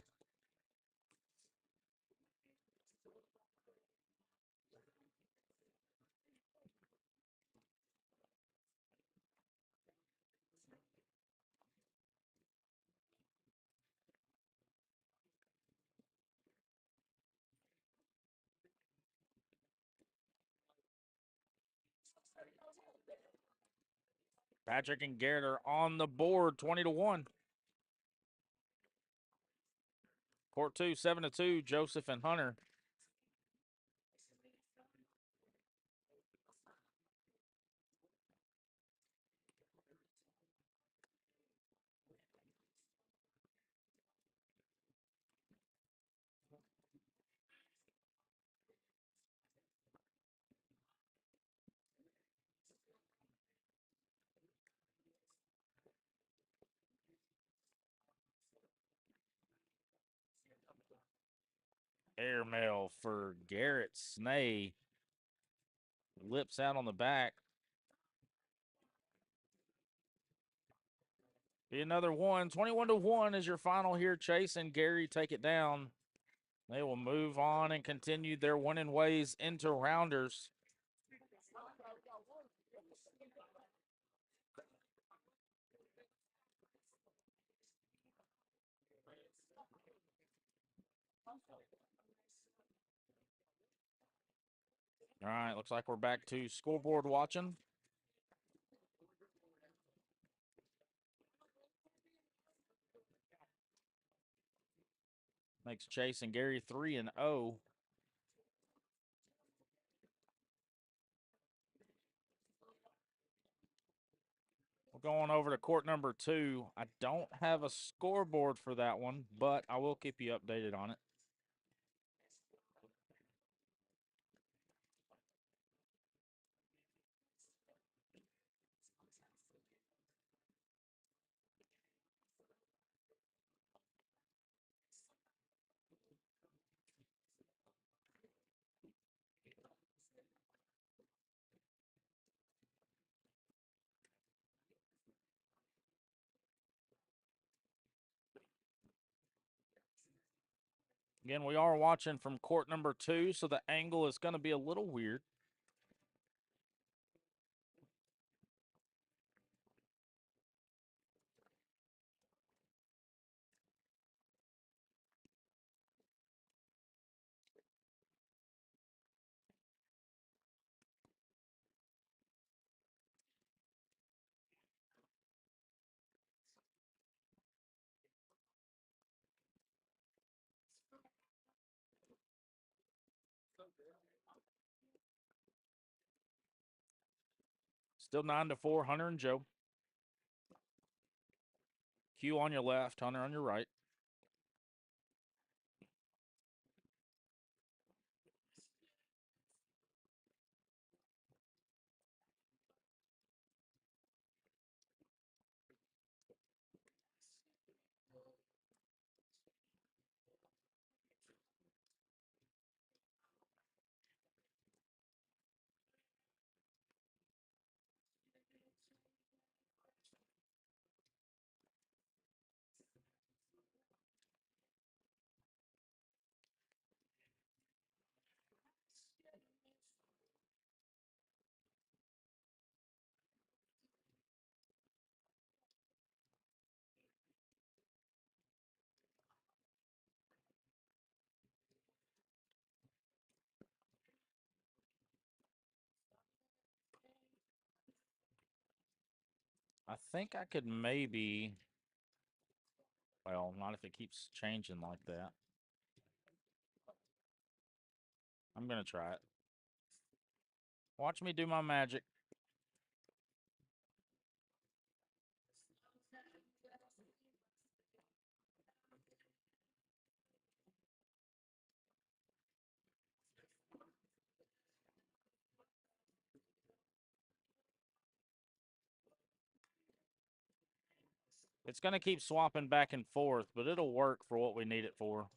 Patrick and Garrett are on the board, 20-1. Court 2, 7-2, Joseph and Hunter. Airmail for Garrett Snay. Lips out on the back. Be another one. 21-1 is your final here. Chase and Gary take it down. They will move on and continue their winning ways into rounders. All right, looks like we're back to scoreboard watching. Makes Chase and Gary 3-0. We're going over to court number 2. I don't have a scoreboard for that one, but I will keep you updated on it. Again, we are watching from court number 2, so the angle is going to be a little weird. Still 9-4, Hunter and Joe. Q on your left, Hunter on your right. I think I could maybe. Well, not if it keeps changing like that. I'm gonna try it. Watch me do my magic. It's going to keep swapping back and forth, but it'll work for what we need it for.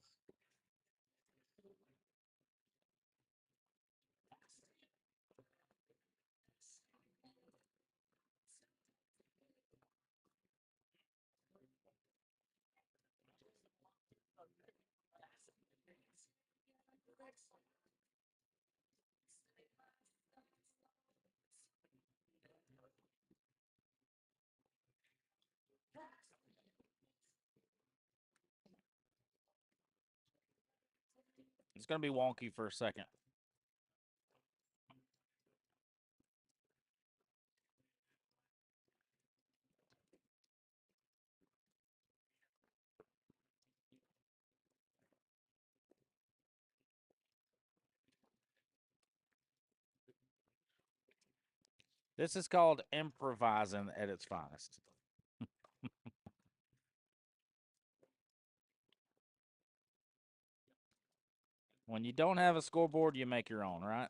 It's going to be wonky for a second. This is called improvising at its finest. When you don't have a scoreboard, you make your own, right?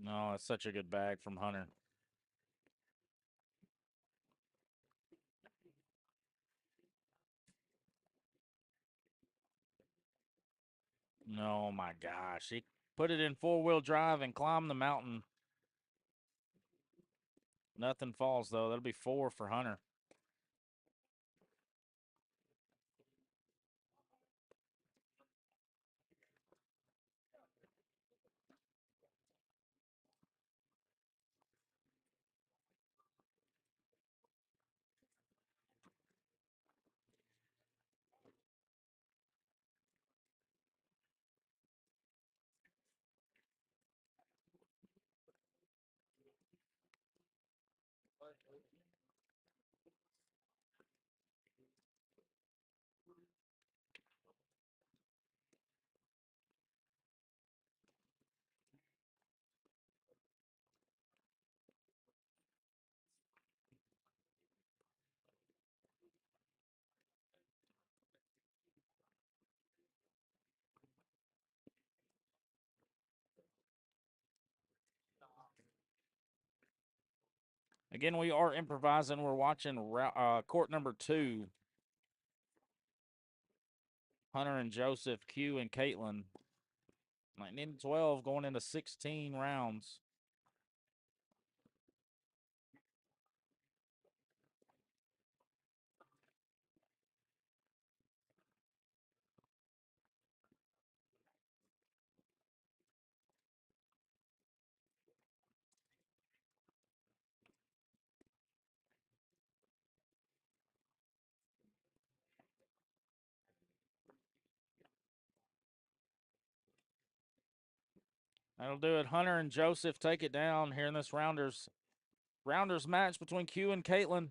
No, it's such a good bag from Hunter. No, my gosh. He put it in four-wheel drive and climbed the mountain. Nothing falls, though. That'll be 4 for Hunter. Again, we are improvising. We're watching court number 2. Hunter and Joseph, Q and Caitlin. 19-12 going into 16 rounds. That'll do it. Hunter and Joseph take it down here in this rounders match between Q and Caitlin.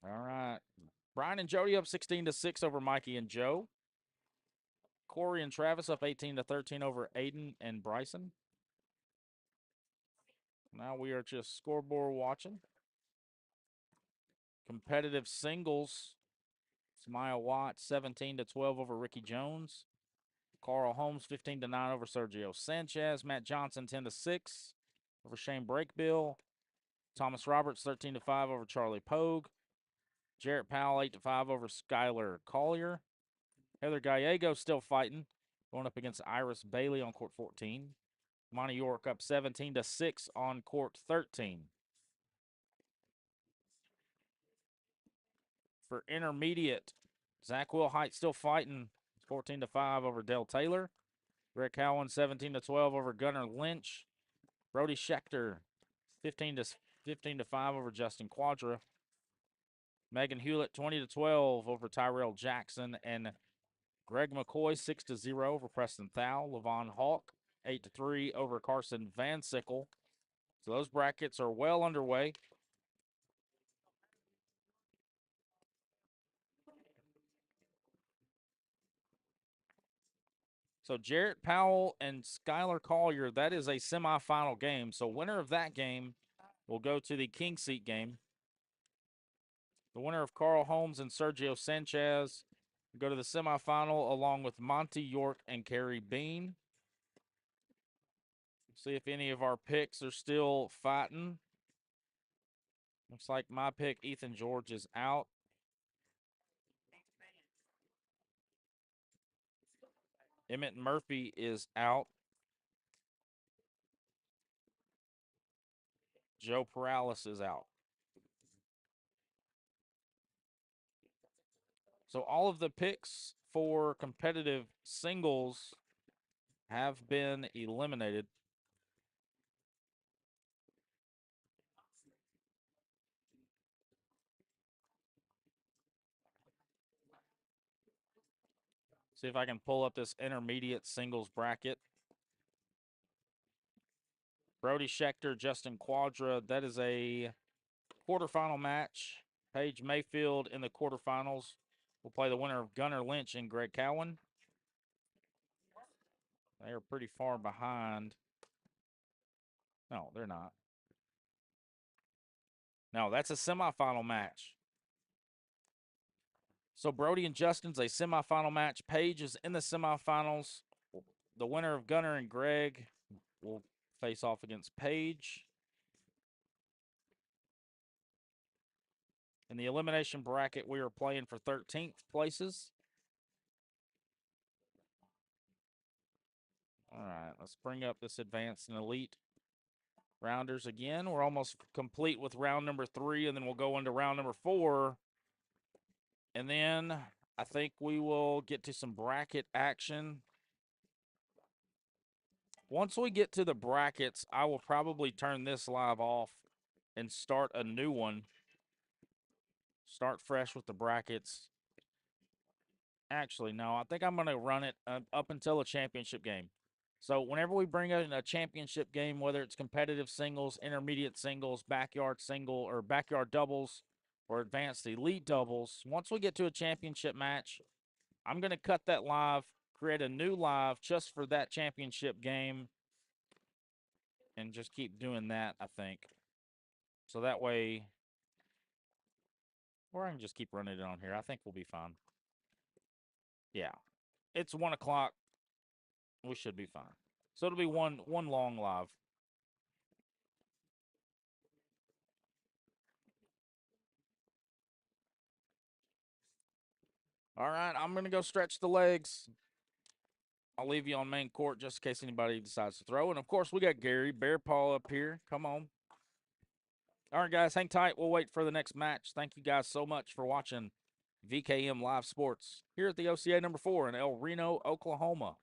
All right. Brian and Jody up 16-6 over Mikey and Joe. Corey and Travis up 18-13 over Aiden and Bryson. Now we are just scoreboard watching. Competitive singles. Smile Watt 17-12 over Ricky Jones. Carl Holmes 15-9 over Sergio Sanchez. Matt Johnson 10-6 over Shane Brakebill. Thomas Roberts 13-5 over Charlie Pogue. Jarrett Powell 8-5 over Skylar Collier. Heather Gallego still fighting, going up against Iris Bailey on court 14. Monty York up 17-6 on court 13. For intermediate, Zach Wilhite still fighting, 14-5 over Dale Taylor. Greg Cowan 17-12 over Gunnar Lynch. Brody Schechter 15-5 over Justin Quadra. Megan Hewlett 20-12 over Tyrell Jackson, and Greg McCoy 6-0 over Preston Thau. Levon Hawk 8-3 over Carson Van Sickle. So those brackets are well underway. So Jarrett Powell and Skylar Collier, that is a semifinal game. So winner of that game will go to the King Seat game. The winner of Carl Holmes and Sergio Sanchez will go to the semifinal along with Monty York and Carrie Bean. See if any of our picks are still fighting. Looks like my pick, Ethan George, is out. Emmett Murphy is out. Joe Perales is out. So all of the picks for competitive singles have been eliminated. See if I can pull up this intermediate singles bracket. Brody Schechter, Justin Quadra, that is a quarterfinal match. Paige Mayfield in the quarterfinals will play the winner of Gunnar Lynch and Greg Cowan. They are pretty far behind. No, they're not. No, that's a semifinal match. So Brody and Justin's a semifinal match. Paige is in the semifinals. The winner of Gunnar and Greg will face off against Paige. In the elimination bracket, we are playing for 13th places. All right, let's bring up this advanced and elite rounders again. We're almost complete with round number 3, and then we'll go into round number 4. And then I think we will get to some bracket action. Once we get to the brackets, I will probably turn this live off and start a new one. Start fresh with the brackets. Actually, no, I think I'm going to run it up until a championship game. So whenever we bring in a championship game, whether it's competitive singles, intermediate singles, backyard single, or backyard doubles, or advanced elite doubles, once we get to a championship match, I'm going to cut that live, create a new live just for that championship game, and just keep doing that, I think. So that way, or I can just keep running it on here. I think we'll be fine. Yeah. It's 1 o'clock. We should be fine. So it'll be one long live. All right, I'm going to go stretch the legs. I'll leave you on main court just in case anybody decides to throw. And, of course, we got Gary Bear Paw up here. Come on. All right, guys, hang tight. We'll wait for the next match. Thank you guys so much for watching VKM Live Sports here at the OCA number 4 in El Reno, Oklahoma.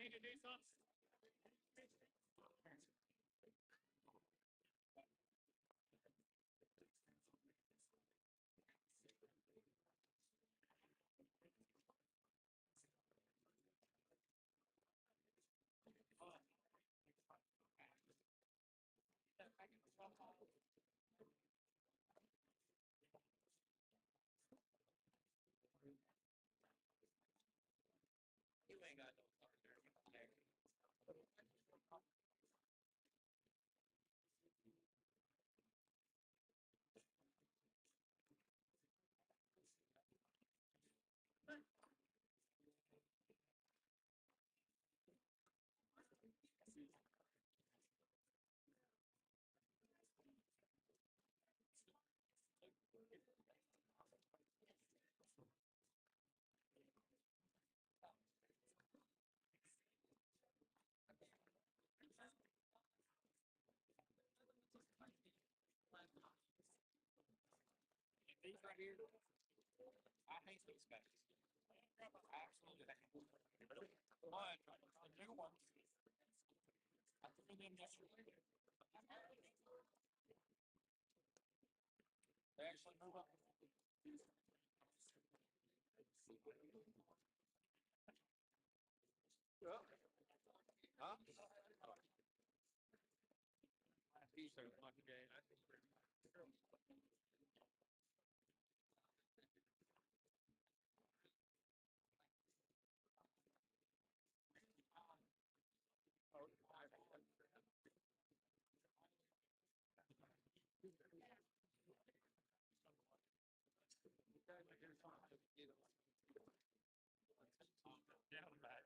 need to do something? You ain't got no partner. These right here, I hate these guys. I absolutely hate them. But the new ones, I threw them yesterday. They actually move up. Yeah. Huh? He's so lucky day. I think down back.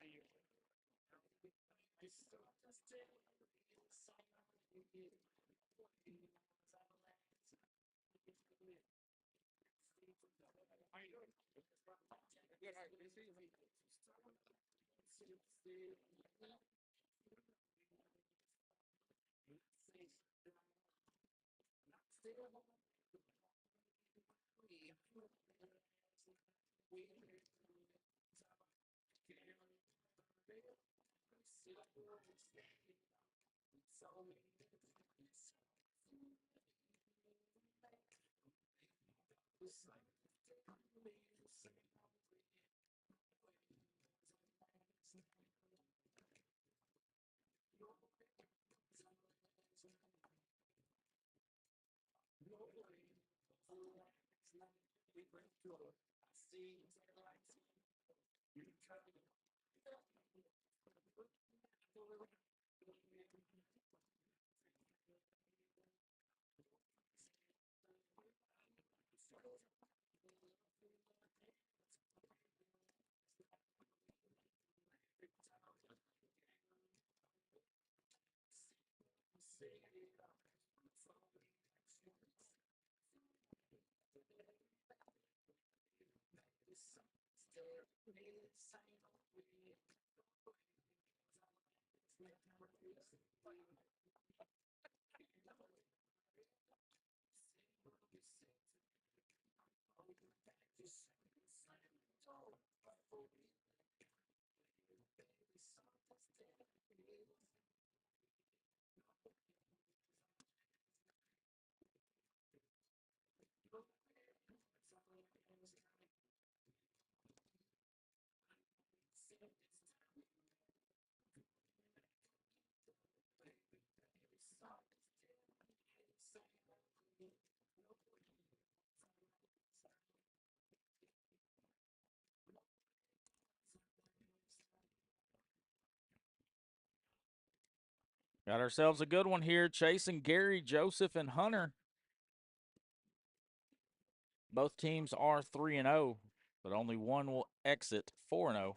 See you. How you doing? Good. How you see you? Got ourselves a good one here. Chase and Gary, Joseph and Hunter. Both teams are 3-0, but only one will exit 4-0.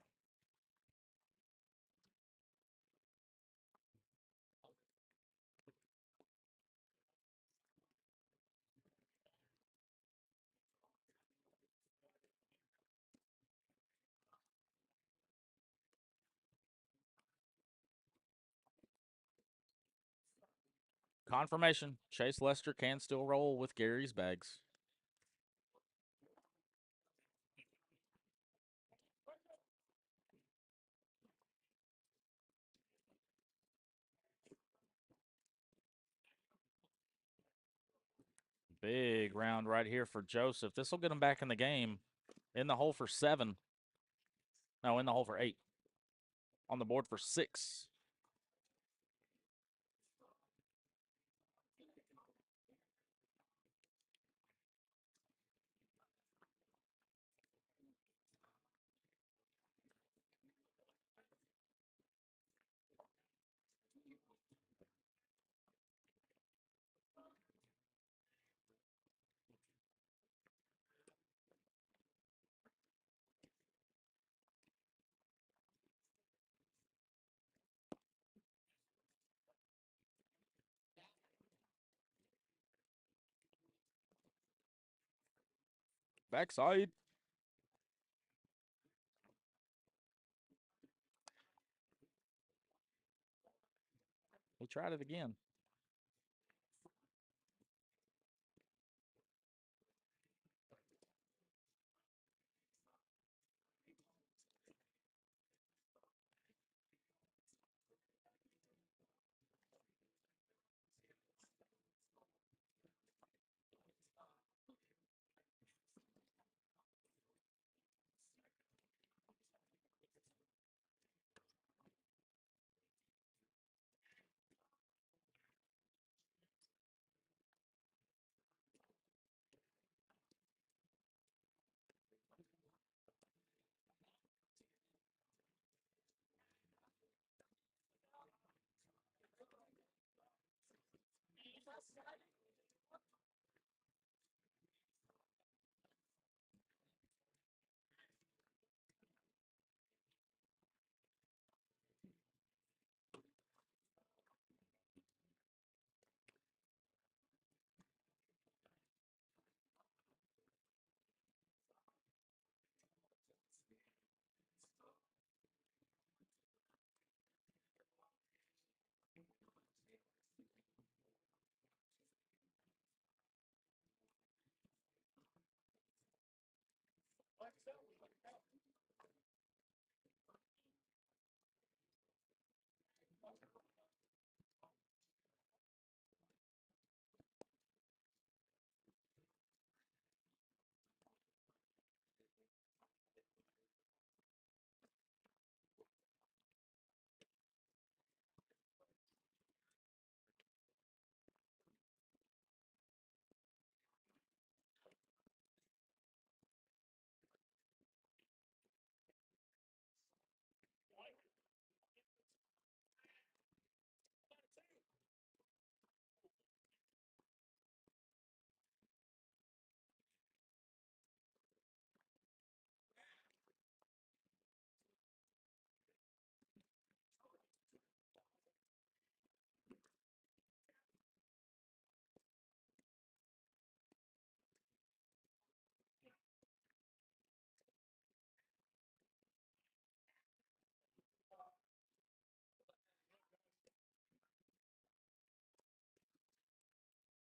Confirmation, Chase Lester can still roll with Gary's bags. Big round right here for Joseph. This will get him back in the game. In the hole for 7. No, in the hole for 8. On the board for 6. Backside. He tried it again.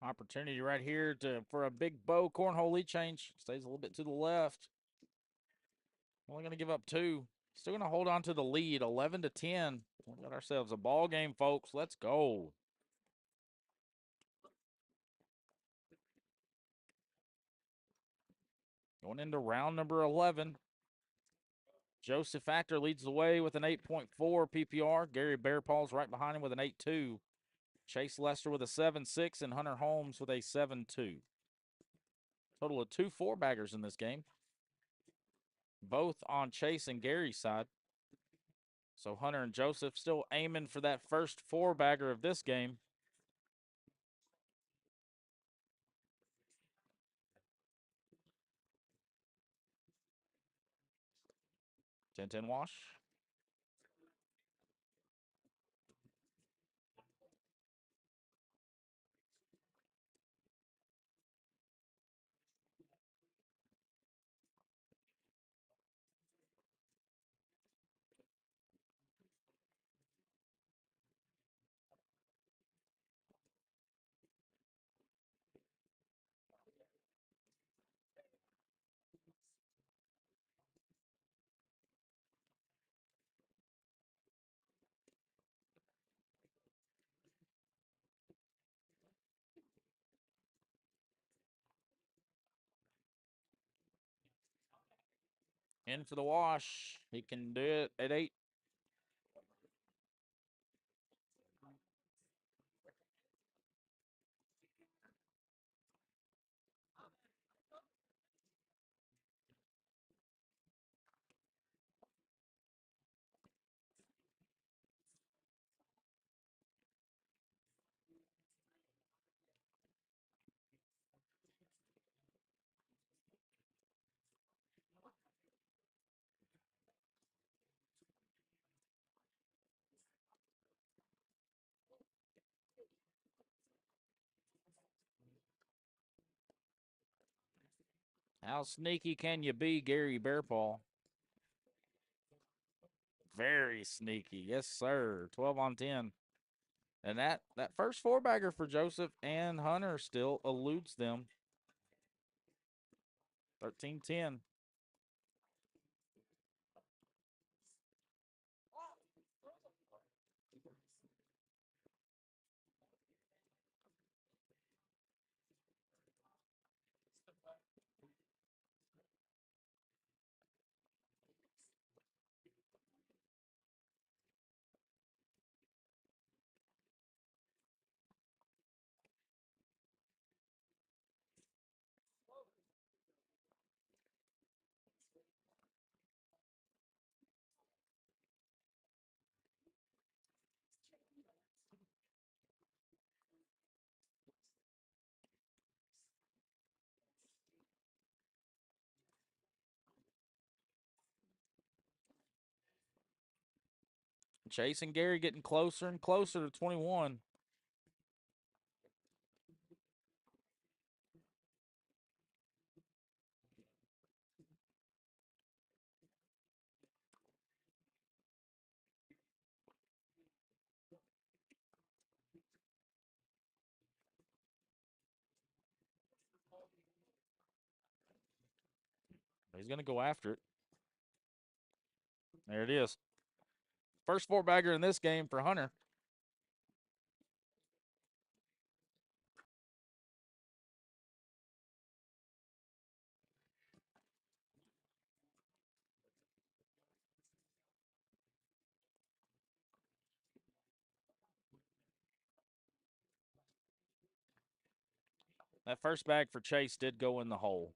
Opportunity right here for a big bow cornhole lead change. Stays a little bit to the left. Only going to give up 2. Still going to hold on to the lead, 11-10. We got ourselves a ball game, folks. Let's go. Going into round number 11. Joseph Factor leads the way with an 8.4 PPR. Gary Bearpaws right behind him with an 8.2. Chase Lester with a 7.6 and Hunter Holmes with a 7.2. Total of 2 4-baggers in this game. Both on Chase and Gary's side. So Hunter and Joseph still aiming for that first 4-bagger of this game. 10-10 wash. In for the wash. He can do it at 8. How sneaky can you be, Gary Bearpaw? Very sneaky. Yes, sir. 12 on 10. And that first 4-bagger for Joseph and Hunter still eludes them. 13-10. Chase and Gary getting closer and closer to 21. He's going to go after it. There it is. First 4-bagger in this game for Hunter. That first bag for Chase did go in the hole.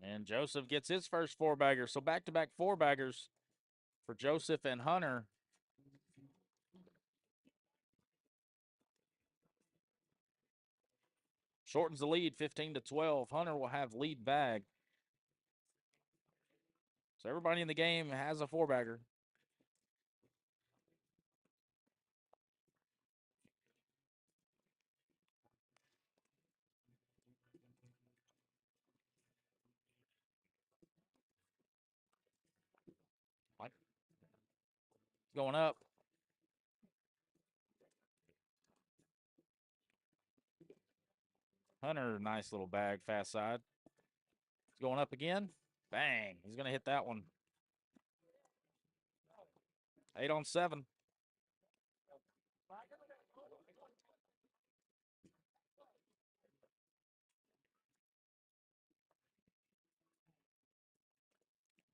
And Joseph gets his first 4-bagger. So back-to-back 4-baggers for Joseph and Hunter. Shortens the lead 15-12. Hunter will have lead bag. So everybody in the game has a 4-bagger. Going up. Hunter, nice little bag, fast side. It's going up again. Bang. He's going to hit that one. 8 on 7.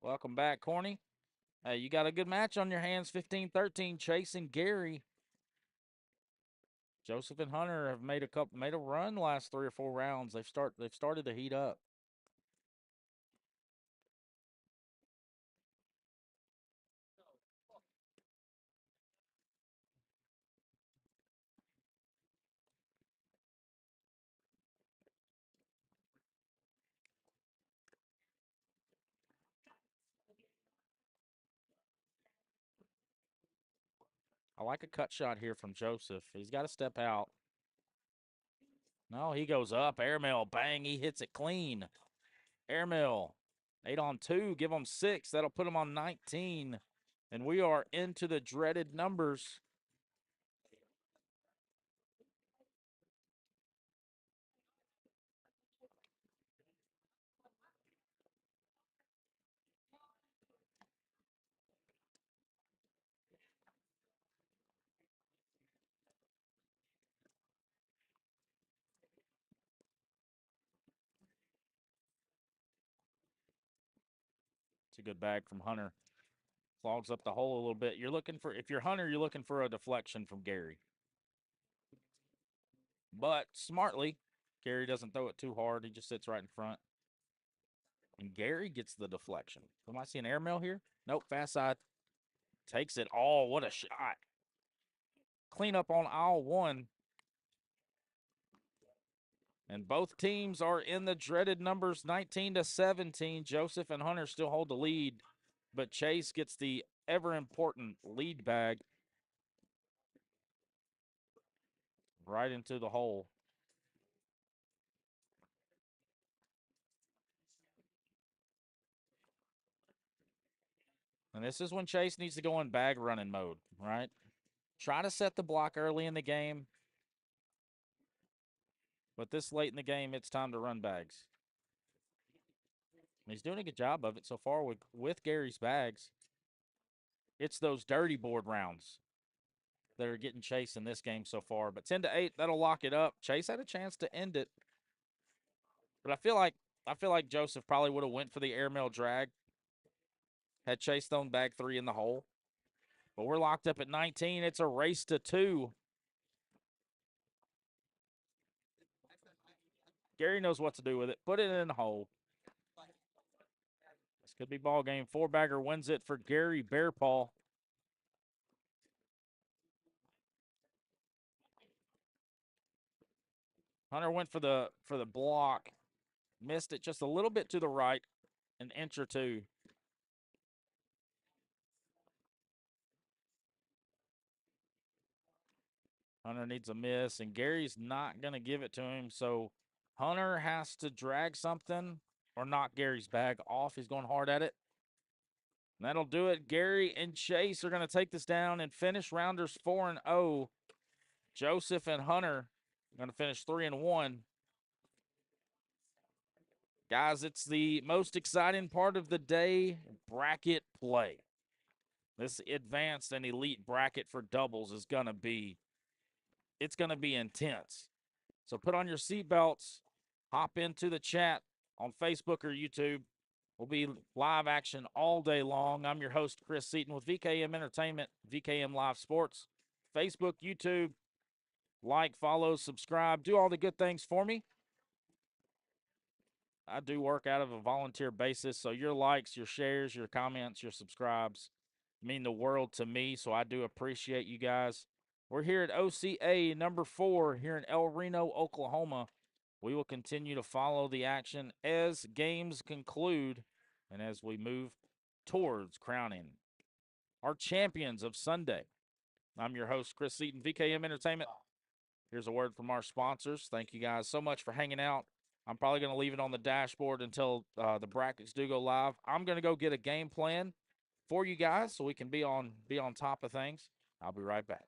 Welcome back, Corny. Hey, you got a good match on your hands, 15-13, Chase and Gary. Joseph and Hunter have made a run the last 3 or 4 rounds. They've started to heat up. I like a cut shot here from Joseph. He's got to step out. No, he goes up. Airmail, bang, he hits it clean. Airmail, 8 on 2, give him 6. That'll put him on 19. And we are into the dreaded numbers. It's a good bag from Hunter. Clogs up the hole a little bit. If you're Hunter, you're looking for a deflection from Gary. But smartly, Gary doesn't throw it too hard. He just sits right in front. And Gary gets the deflection. Am I seeing airmail here? Nope, fast side. Takes it all. What a shot. Clean up on aisle 1. And both teams are in the dreaded numbers, 19-17. Joseph and Hunter still hold the lead, but Chase gets the ever-important lead bag right into the hole. And this is when Chase needs to go in bag running mode, right? Try to set the block early in the game. But this late in the game, it's time to run bags. And he's doing a good job of it so far with Gary's bags. It's those dirty board rounds that are getting Chase in this game so far. But 10-8, that'll lock it up. Chase had a chance to end it. But I feel like Joseph probably would have went for the airmail drag had Chase thrown bag 3 in the hole. But we're locked up at 19. It's a race to 2. Gary knows what to do with it. Put it in the hole. This could be ball game. 4-bagger wins it for Gary Bearpaw. Hunter went for the block. Missed it just a little bit to the right, an inch or 2. Hunter needs a miss, and Gary's not going to give it to him. So Hunter has to drag something or knock Gary's bag off. He's going hard at it. And that'll do it. Gary and Chase are going to take this down and finish rounders 4-0. Joseph and Hunter are going to finish 3-1. Guys, it's the most exciting part of the day, bracket play. This advanced and elite bracket for doubles is going to be intense. So put on your seatbelts, hop into the chat on Facebook or YouTube. We'll be live action all day long. I'm your host, Chris Seaton with VKM Entertainment, VKM Live Sports, Facebook, YouTube. Like, follow, subscribe, do all the good things for me. I do work out of a volunteer basis, so your likes, your shares, your comments, your subscribes mean the world to me, so I do appreciate you guys. We're here at OCA number 4 here in El Reno, Oklahoma. We will continue to follow the action as games conclude and as we move towards crowning our champions of Sunday. I'm your host, Chris Seaton, VKM Entertainment. Here's a word from our sponsors. Thank you guys so much for hanging out. I'm probably going to leave it on the dashboard until the brackets do go live. I'm going to go get a game plan for you guys so we can be on top of things. I'll be right back.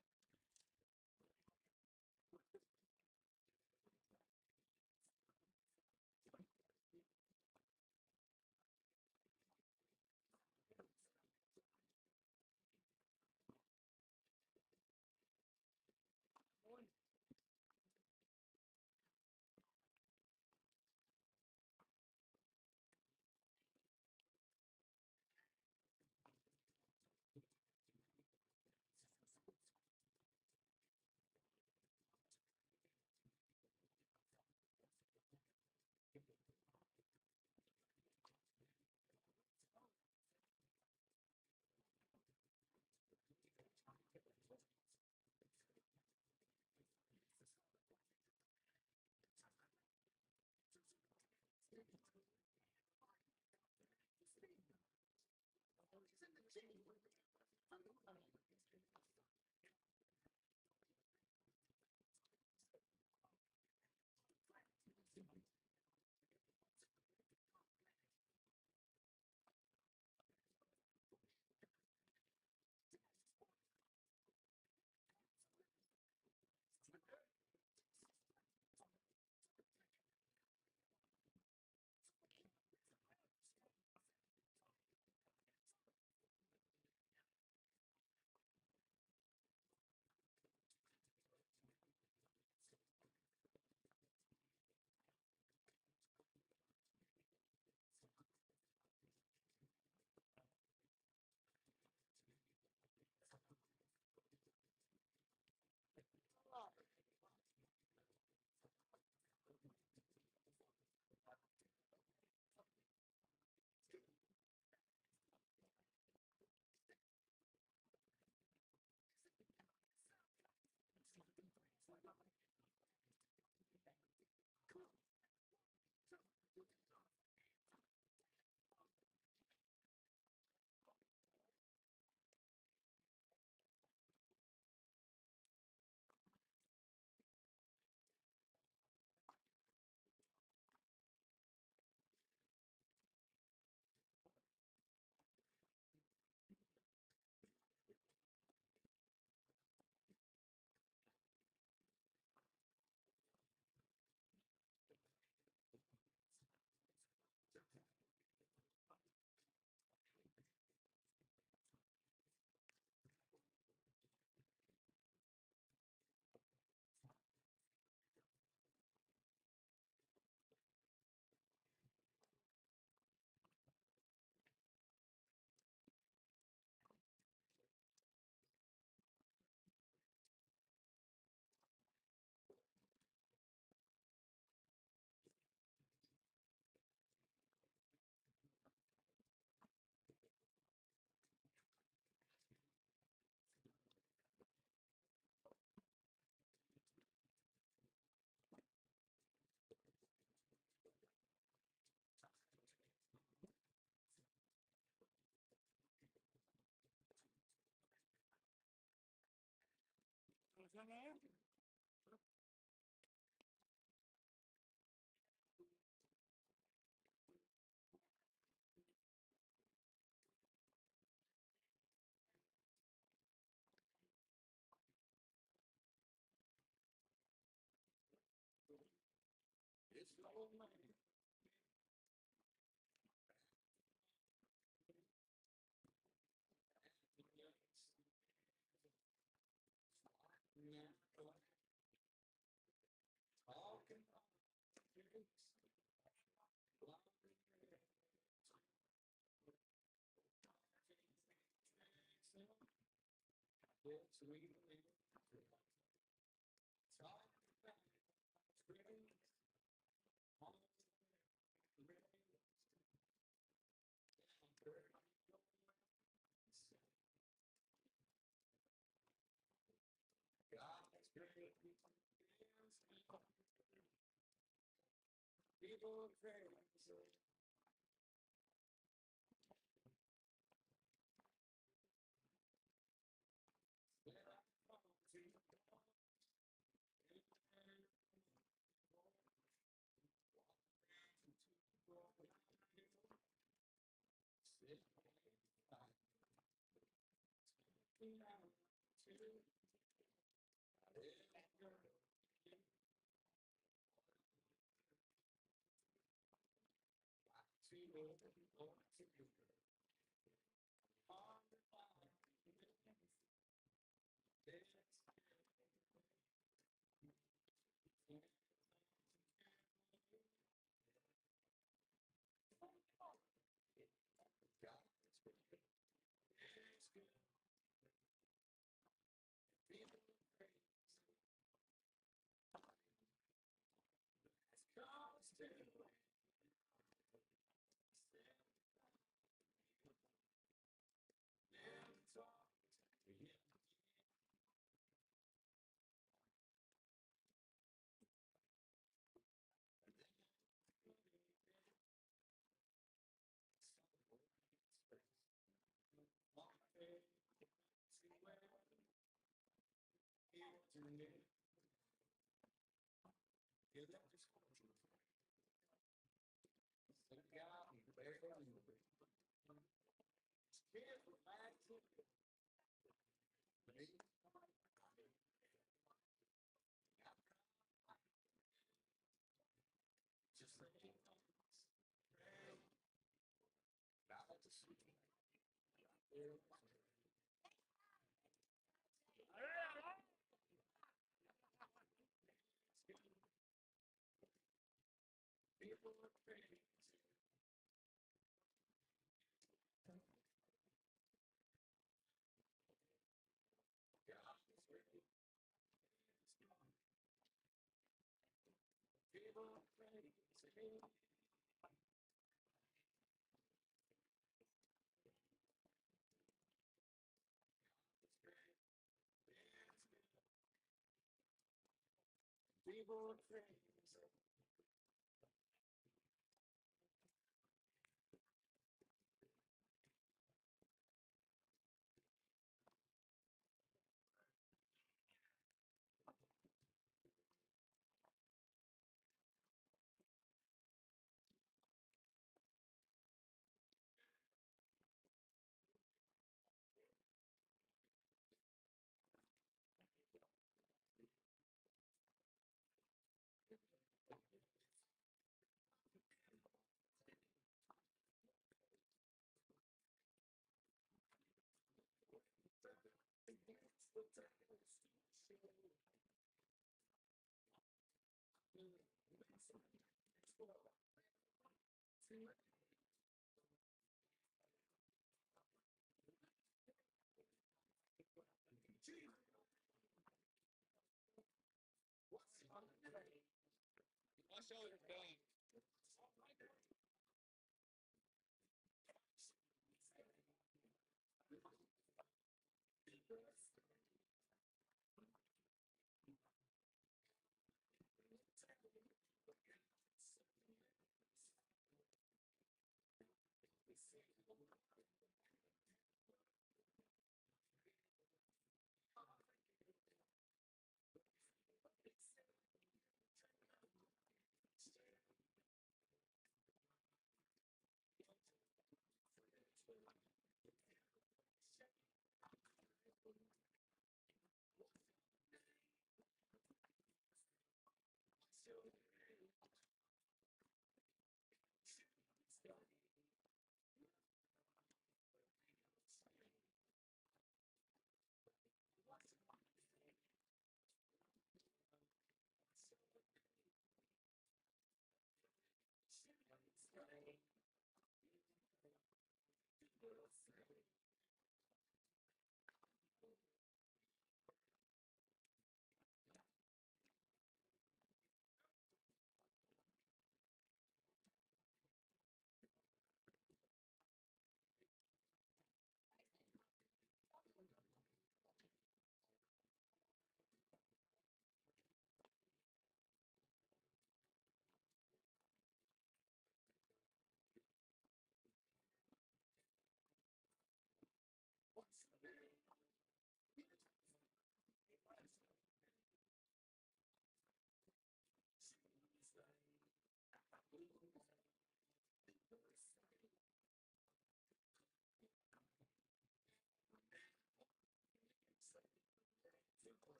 that man? It's the old man. People crazy. People crazy. My shoulder's done.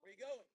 Where you going?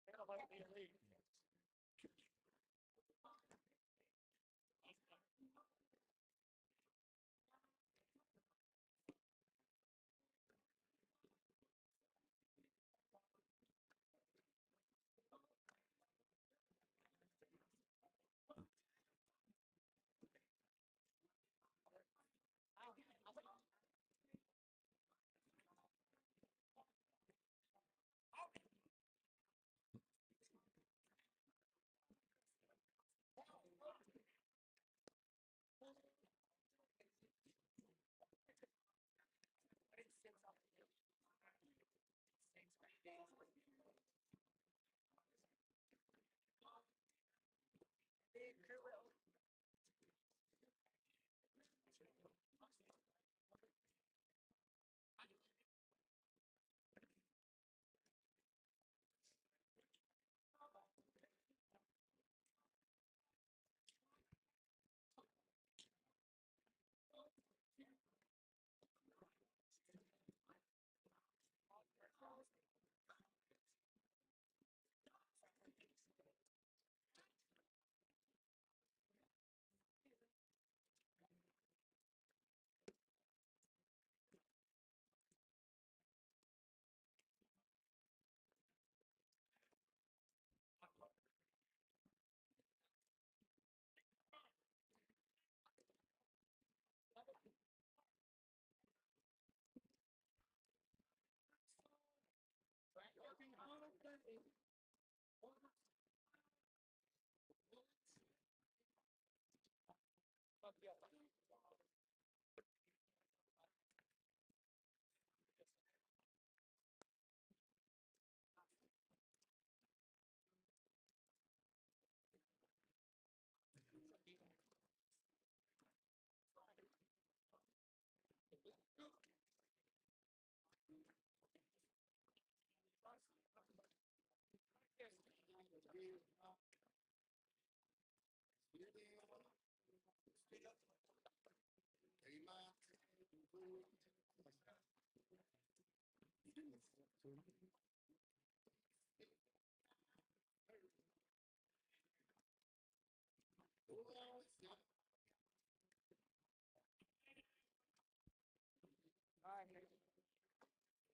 That'll might be a lead.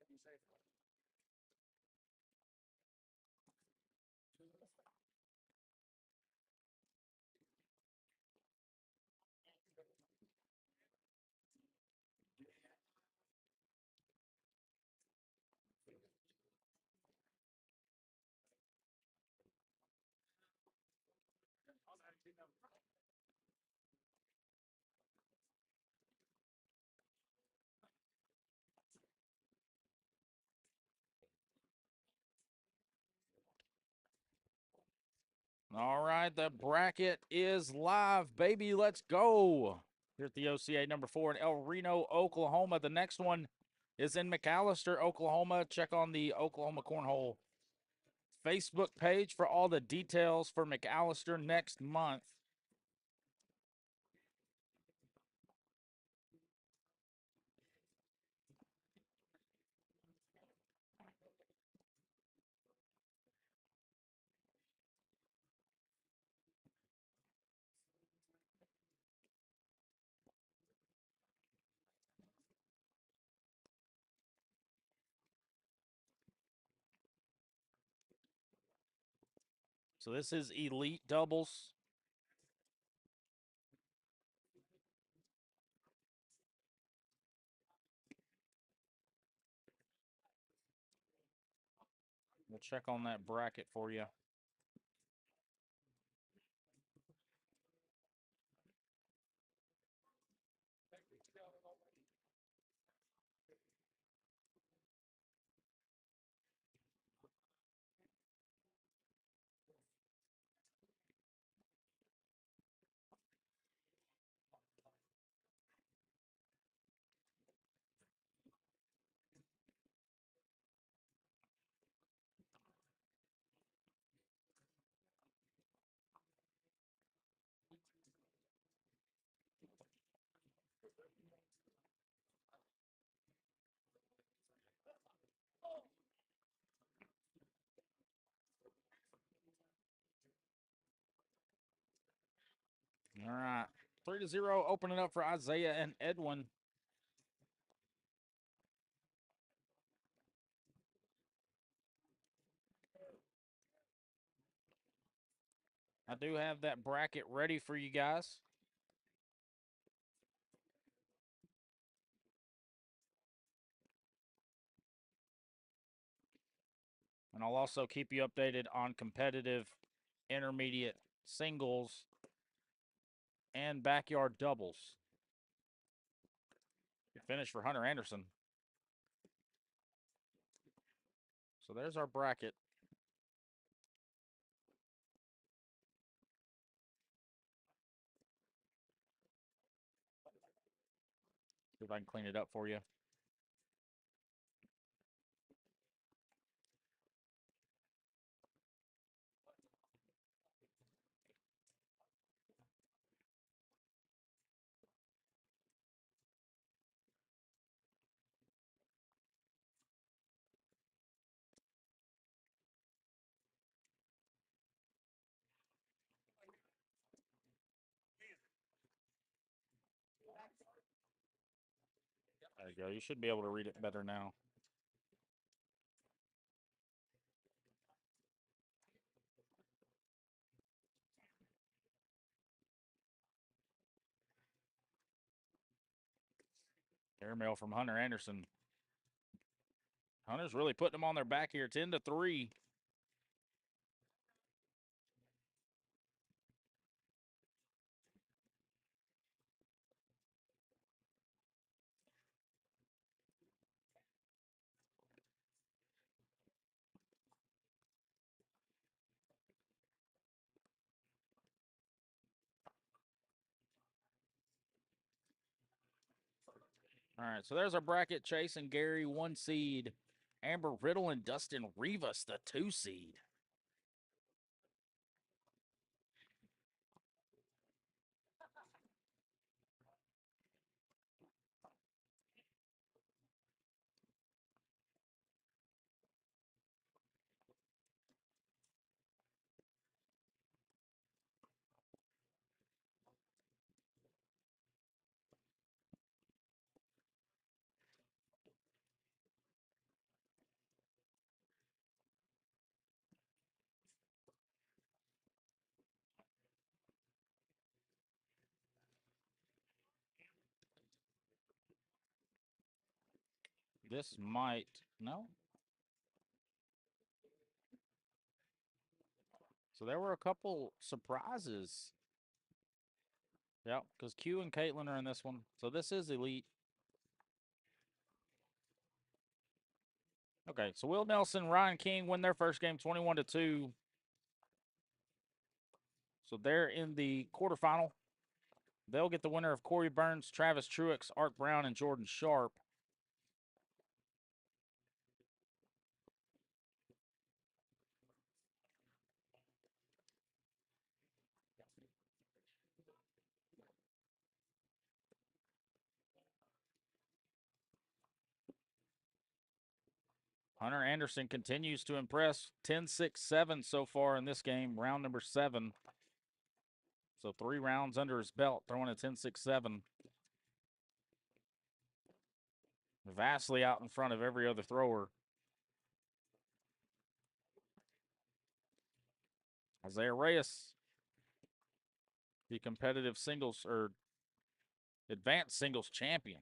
Be safe. All right, the bracket is live, baby. Let's go. Here at the OCA number 4 in El Reno, Oklahoma. The next one is in McAlester, Oklahoma. Check on the Oklahoma Cornhole Facebook page for all the details for McAlester next month. So this is elite doubles. We'll check on that bracket for you. All right. 3-0, opening up for Isaiah and Edwin. I do have that bracket ready for you guys. And I'll also keep you updated on competitive intermediate singles and backyard doubles. Good finish for Hunter Anderson. So there's our bracket. See if I can clean it up for you. There you go. You should be able to read it better now. Airmail from Hunter Anderson. Hunter's really putting them on their back here. 10-3. All right, so there's our bracket. Chase and Gary, 1 seed. Amber Riddle and Dustin Rivas, the 2 seed. This might, no? So there were a couple surprises. Yep, because Q and Caitlin are in this one. So this is elite. Okay, so Will Nelson, Ryan King win their first game 21-2. So they're in the quarterfinal. They'll get the winner of Corey Burns, Travis Truex, Art Brown, and Jordan Sharp. Hunter Anderson continues to impress. 10-6-7 so far in this game, round number 7. So 3 rounds under his belt, throwing a 10-6-7. Vastly out in front of every other thrower. Isaiah Reyes, the competitive singles or advanced singles champion.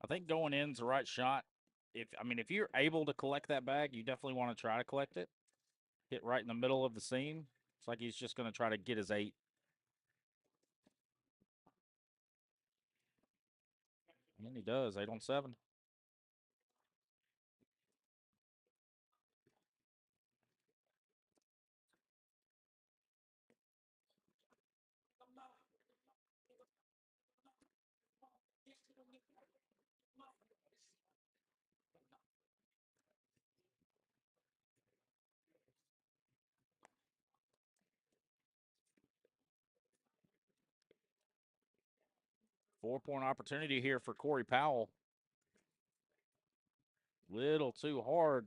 I think going in's the right shot. If you're able to collect that bag, you definitely want to try to collect it. Hit right in the middle of the seam. It's like he's just going to try to get his 8. And he does, 8 on 7. Four-point opportunity here for Corey Powell. Little too hard.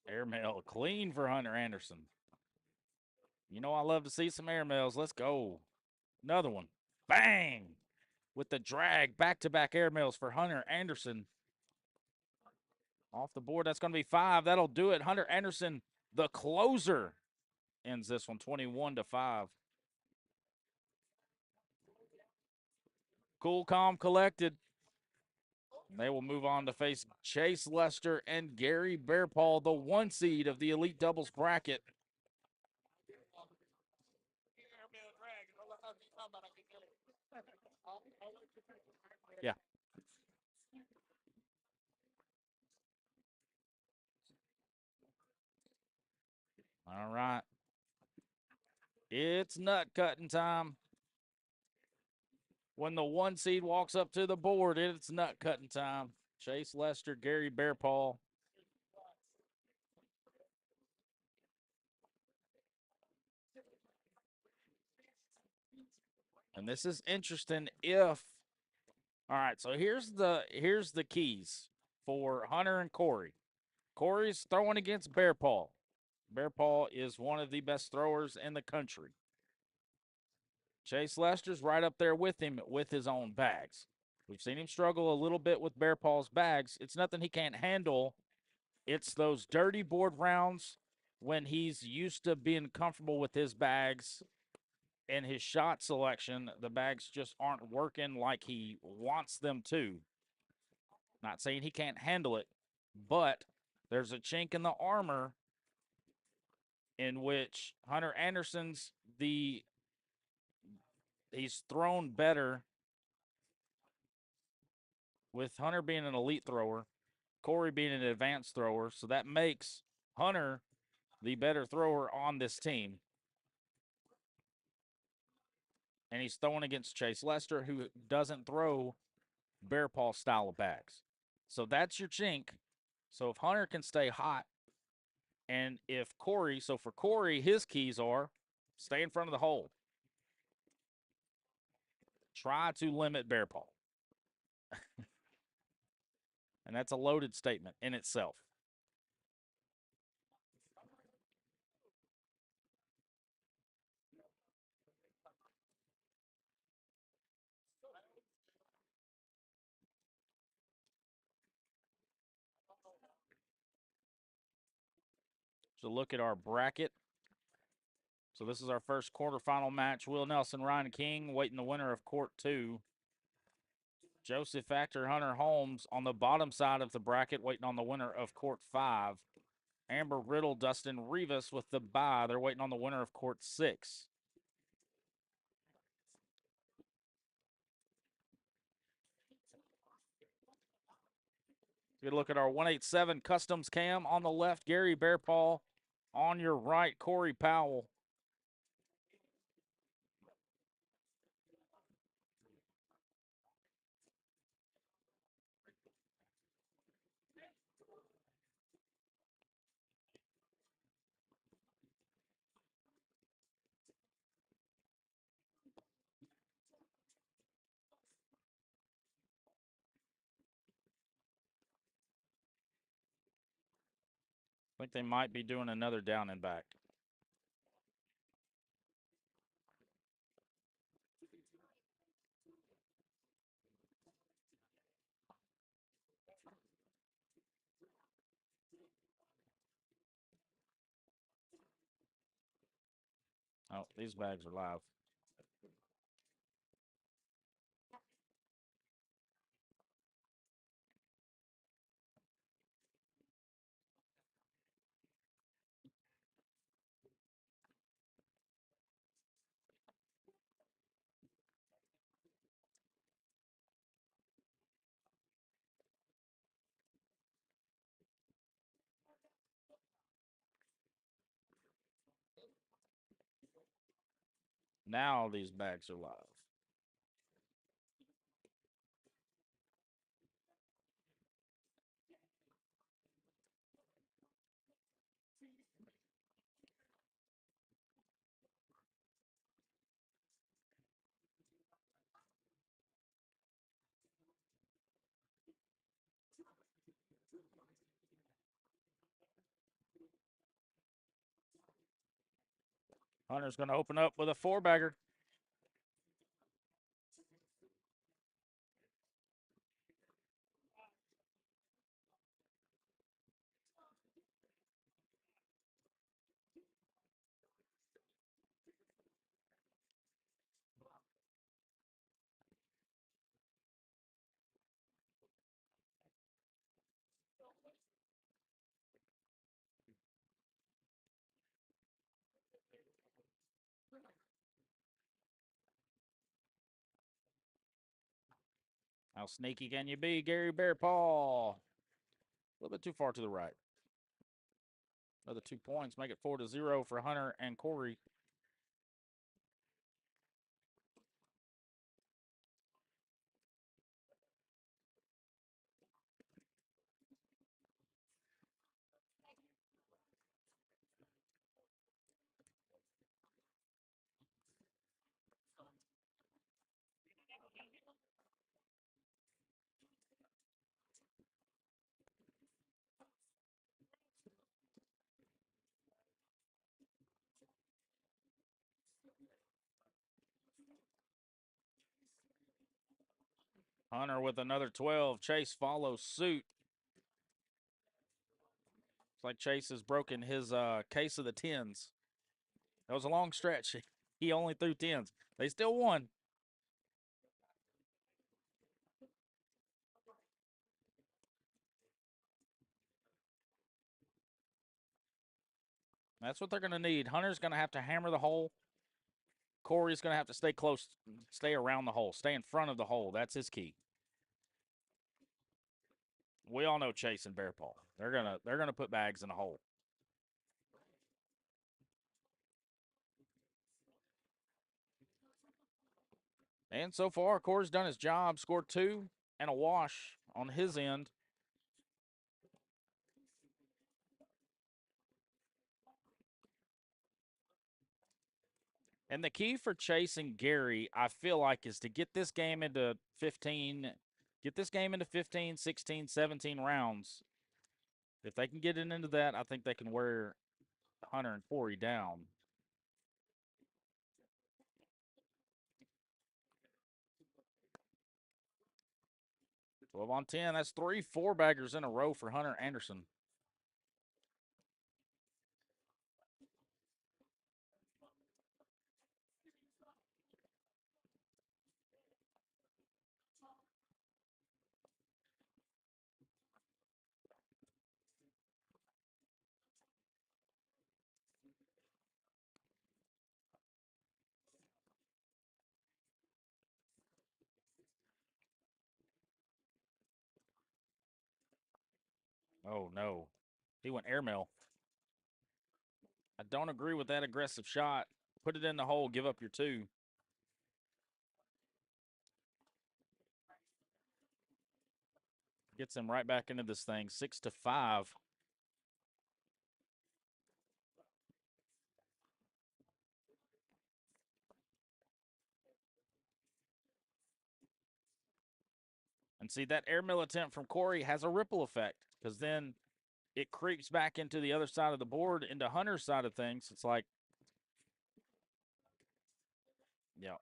Airmail clean for Hunter Anderson. You know I love to see some airmails. Let's go. Another one. Bang! With the drag, back-to-back airmails for Hunter Anderson. Off the board, that's going to be 5. That'll do it. Hunter Anderson, the closer, ends this one 21-5. Cool, calm, collected. They will move on to face Chase Lester and Gary Bearpaw, the 1 seed of the Elite Doubles bracket. Yeah. All right. It's nut cutting time. When the 1 seed walks up to the board, it's nut cutting time. Chase Lester, Gary Bearpaw. And this is interesting if all right, so here's the keys for Hunter and Corey. Corey's throwing against Bearpaw. Bearpaw is one of the best throwers in the country. Chase Lester's right up there with him with his own bags. We've seen him struggle a little bit with Bearpaw's bags. It's nothing he can't handle. It's those dirty board rounds when he's used to being comfortable with his bags and his shot selection. The bags just aren't working like he wants them to. Not saying he can't handle it, but there's a chink in the armor in which Hunter Anderson's he's thrown better with Hunter being an elite thrower, Corey being an advanced thrower. So that makes Hunter the better thrower on this team. and he's throwing against Chase Lester, who doesn't throw bear paw style of bags. So that's your chink. So if Hunter can stay hot, and if Corey, so for Corey, his keys are stay in front of the hole. Try to limit bear paw. And that's a loaded statement in itself. So look at our bracket. So this is our first quarterfinal match. Will Nelson, Ryan King waiting the winner of Court 2. Joseph Factor, Hunter Holmes on the bottom side of the bracket waiting on the winner of Court 5. Amber Riddle, Dustin Rivas with the bye. They're waiting on the winner of Court 6. Good look at our 187 Customs Cam on the left. Gary Bearpaw on your right. Corey Powell. I think they might be doing another down and back. Oh, these bags are live. Now these bags are live. Hunter's going to open up with a 4-bagger. How sneaky can you be, Gary Bearpaw? A little bit too far to the right. Another 2 points, make it 4-0 for Hunter and Corey. Hunter with another 12. Chase follows suit. It's like Chase has broken his case of the 10s. That was a long stretch. He only threw 10s. They still won. That's what they're going to need. Hunter's going to have to hammer the hole. Corey's going to have to stay close, stay around the hole, stay in front of the hole. That's his key. We all know Chase and Bearpaw. They're gonna put bags in the hole. And so far, Corey's done his job, scored 2 and a wash on his end. And the key for Chase and Gary, I feel like, is to get this game into 15, 16, 17 rounds. If they can get it into that, I think they can wear Hunter and Corey down. 12 on 10. That's 3 4-baggers in a row for Hunter Anderson. Oh, no. He went airmail. I don't agree with that aggressive shot. Put it in the hole, give up your 2. Gets him right back into this thing, 6-5. And see, that airmail attempt from Corey has a ripple effect because then it creeps back into the other side of the board, into Hunter's side of things. It's like, yeah.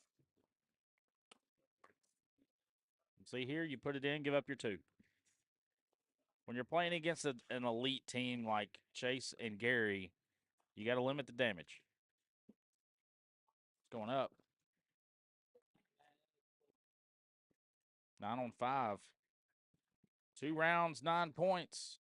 See here, you put it in, give up your 2. When you're playing against an elite team like Chase and Gary, you got to limit the damage. It's going up. 9 on 5. 2 rounds, 9 points.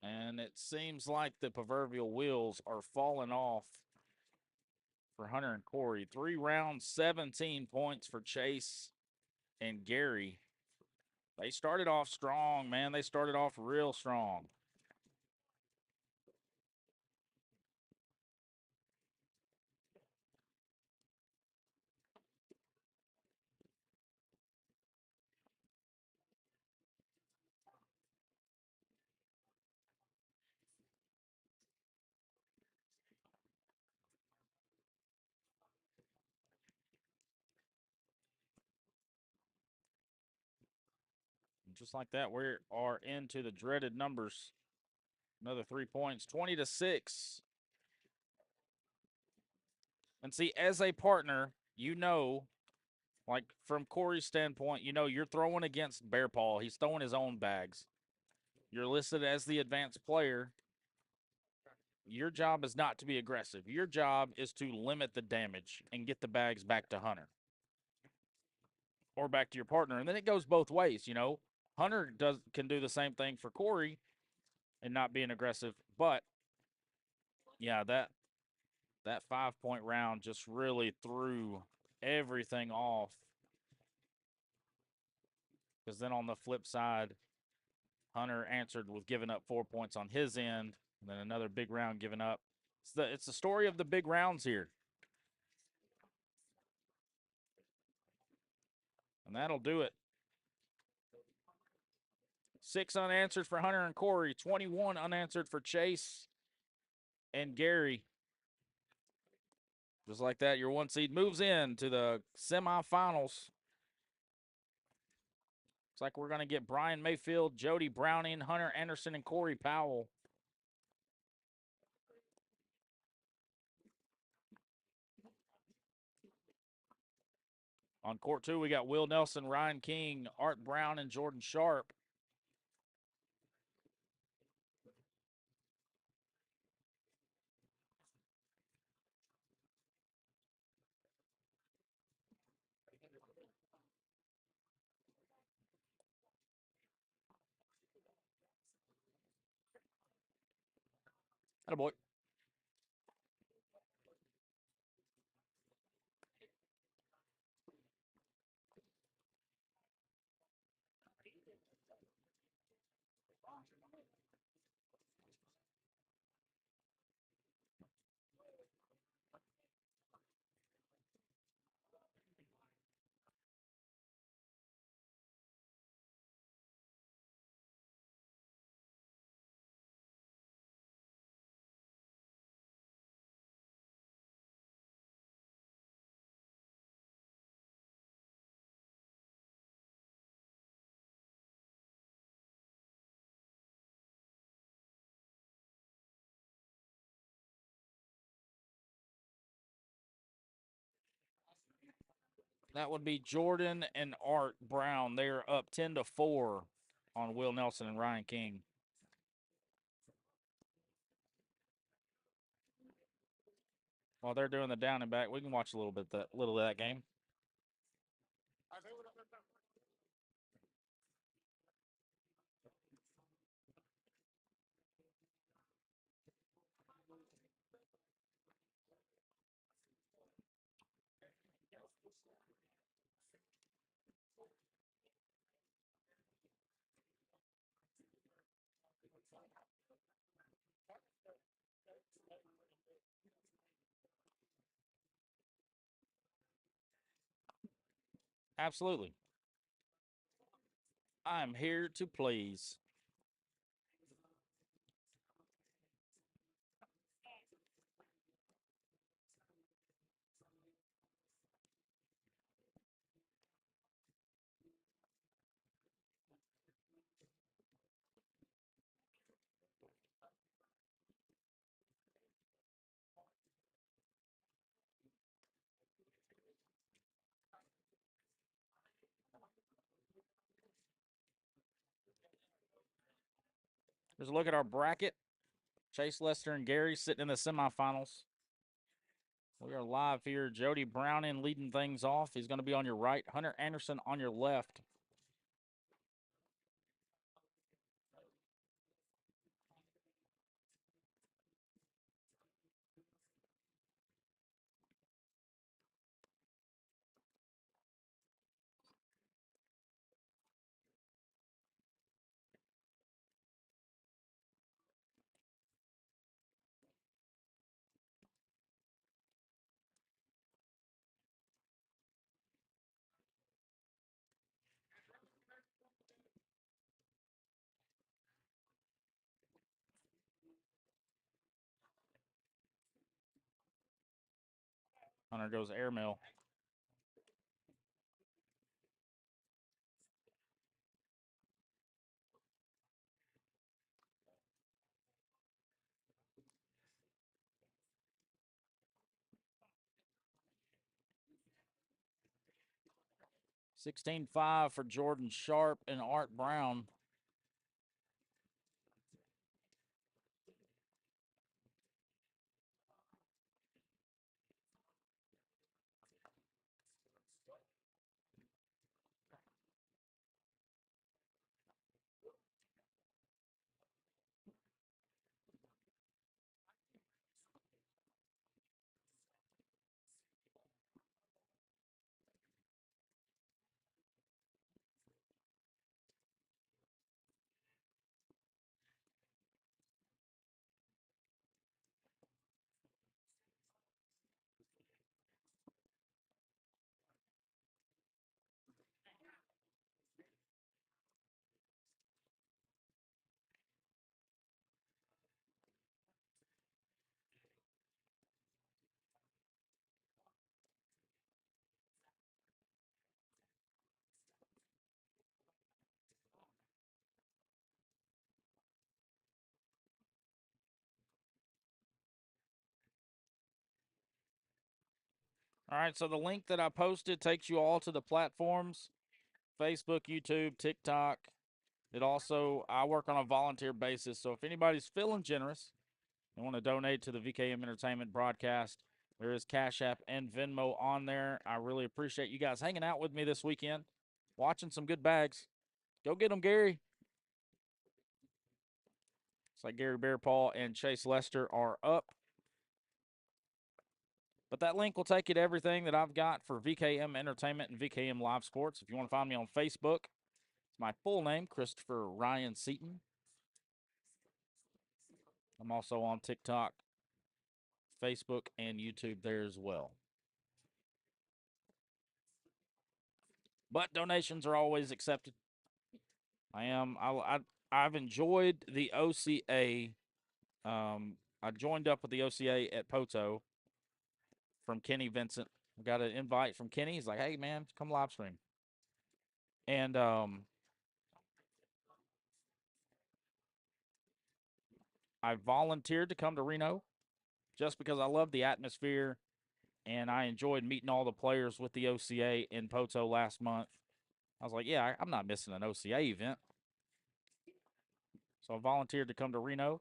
And it seems like the proverbial wheels are falling off for Hunter and Corey. 3 rounds, 17 points for Chase and Gary. They started off strong, man. They started off real strong. Just like that, we are into the dreaded numbers. Another 3 points, 20-6. And see, as a partner, you know, like from Corey's standpoint, you know, you're throwing against Bear Paw. He's throwing his own bags. You're listed as the advanced player. Your job is not to be aggressive. Your job is to limit the damage and get the bags back to Hunter or back to your partner. And then it goes both ways, you know. Hunter can do the same thing for Corey and not being aggressive. But yeah, that 5-point round just really threw everything off. Because then on the flip side, Hunter answered with giving up 4 points on his end, and then another big round given up. It's the story of the big rounds here. And that'll do it. 6 unanswered for Hunter and Corey, 21 unanswered for Chase and Gary. Just like that, your 1 seed moves in to the semifinals. Looks like we're going to get Brian Mayfield, Jody Browning, Hunter Anderson, and Corey Powell. On court 2, we got Will Nelson, Ryan King, Art Brown, and Jordan Sharp. Attaboy. That would be Jordan and Art Brown. They're up 10-4 on Will Nelson and Ryan King. While they're doing the down and back, we can watch a little of that game. Absolutely. I'm here to please. Here's a look at our bracket. Chase, Lester, and Gary sitting in the semifinals. We are live here. Jody Browning leading things off. He's going to be on your right. Hunter Anderson on your left. Hunter goes airmail. $16.5 for Jordan Sharp and Art Brown. All right, so the link that I posted takes you all to the platforms: Facebook, YouTube, TikTok. I work on a volunteer basis, so if anybody's feeling generous and want to donate to the VKM Entertainment broadcast, there is Cash App and Venmo on there. I really appreciate you guys hanging out with me this weekend, watching some good bags. Go get them, Gary. Looks like Gary Bearpaw and Chase Lester are up. But that link will take you to everything that I've got for VKM Entertainment and VKM Live Sports. If you want to find me on Facebook, it's my full name, Christopher Ryan Seaton. I'm also on TikTok, Facebook, and YouTube there as well. But donations are always accepted. I've enjoyed the OCA. I joined up with the OCA at Poto from Kenny Vincent. I got an invite from Kenny. He's like, "Hey man, come live stream." And I volunteered to come to Reno just because I love the atmosphere and I enjoyed meeting all the players with the OCA in Poto last month. I was like, yeah, I'm not missing an OCA event. So I volunteered to come to Reno.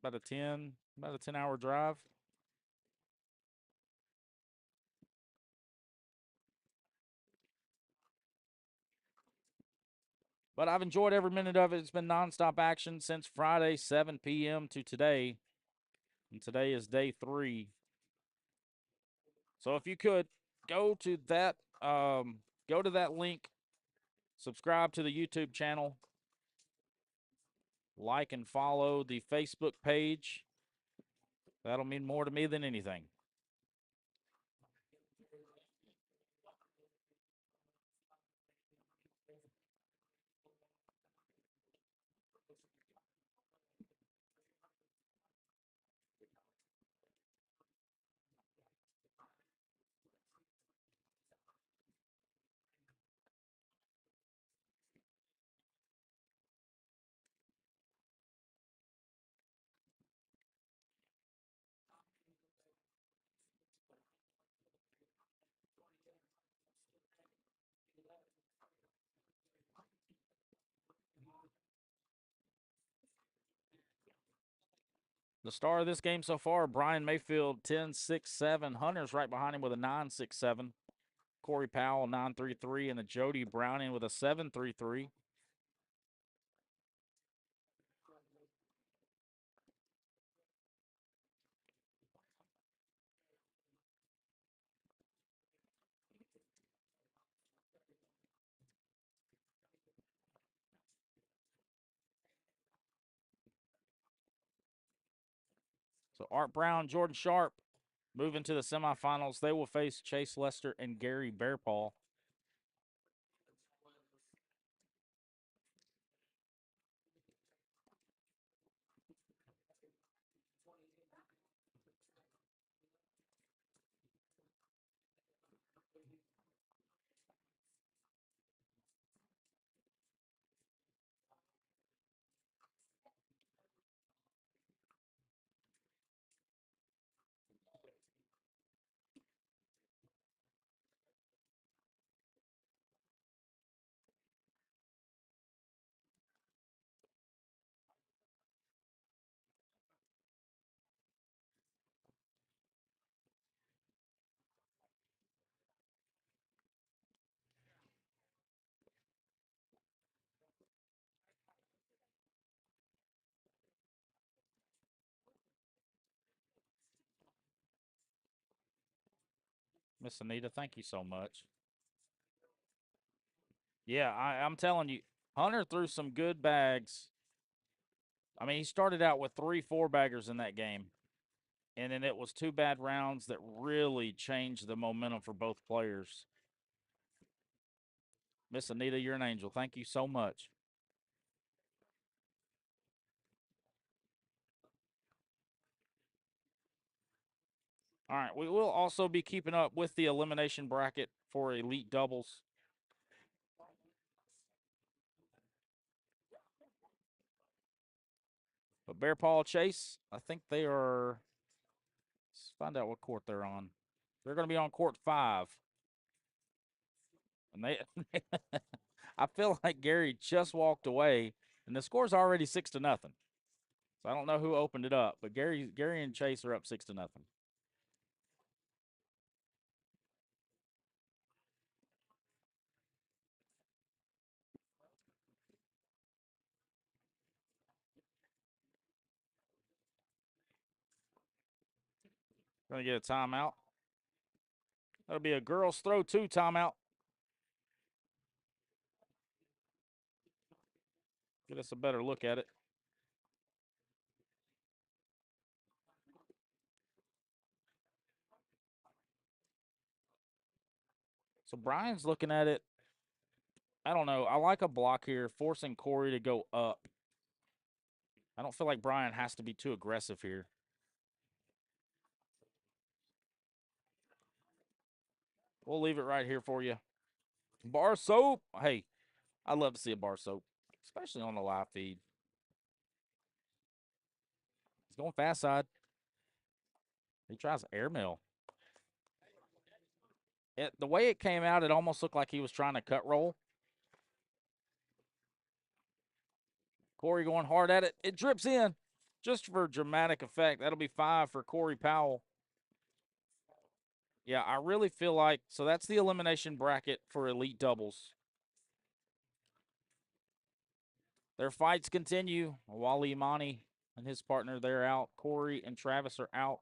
About a 10-hour drive. But I've enjoyed every minute of it. It's been nonstop action since Friday, 7 p.m. to today. And today is day 3. So if you could go to that link, subscribe to the YouTube channel, like and follow the Facebook page. That'll mean more to me than anything. The star of this game so far, Brian Mayfield, 10.67. Hunter's right behind him with a 9.67. Corey Powell, 9.33. And the Jody Browning with a 7.33. So Art Brown, Jordan Sharp moving to the semifinals. They will face Chase Lester and Gary Bearpaw. Miss Anita, thank you so much. Yeah, I'm telling you, Hunter threw some good bags. I mean, he started out with 3 4-baggers in that game. And then it was 2 bad rounds that really changed the momentum for both players. Miss Anita, you're an angel. Thank you so much. All right, we will also be keeping up with the elimination bracket for elite doubles. But Bearpaw Chase, I think they are. Let's find out what court they're on. They're going to be on court 5. And they, I feel like Gary just walked away, and the score's already 6-0. So I don't know who opened it up, but Gary and Chase are up 6-0. Going to get a timeout. That'll be a girls' throw 2 timeout. Get us a better look at it. So Brian's looking at it. I don't know. I like a block here, forcing Corey to go up. I don't feel like Brian has to be too aggressive here. We'll leave it right here for you. Bar soap. Hey, I love to see a bar soap, especially on the live feed. He's going fast side. He tries airmail. The way it came out, it almost looked like he was trying to cut roll. Corey going hard at it. It drips in just for dramatic effect. That'll be 5 for Corey Powell. Yeah, I really feel like, so that's the elimination bracket for elite doubles. Their fights continue. Wally Imani and his partner, they're out. Corey and Travis are out.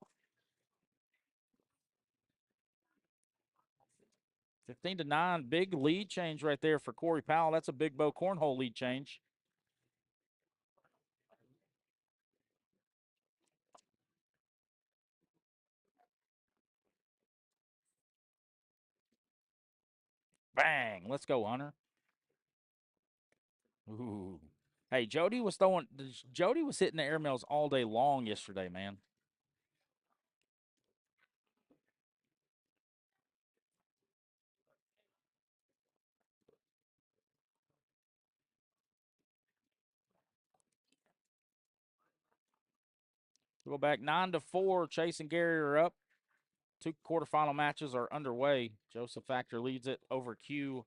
15-9, big lead change right there for Corey Powell. That's a big bow cornhole lead change. Bang! Let's go, Hunter. Ooh. Hey, Jody was hitting the airmails all day long yesterday, man. We'll go back 9-4. Chase and Gary are up. 2 quarterfinal matches are underway. Joseph Factor leads it over Q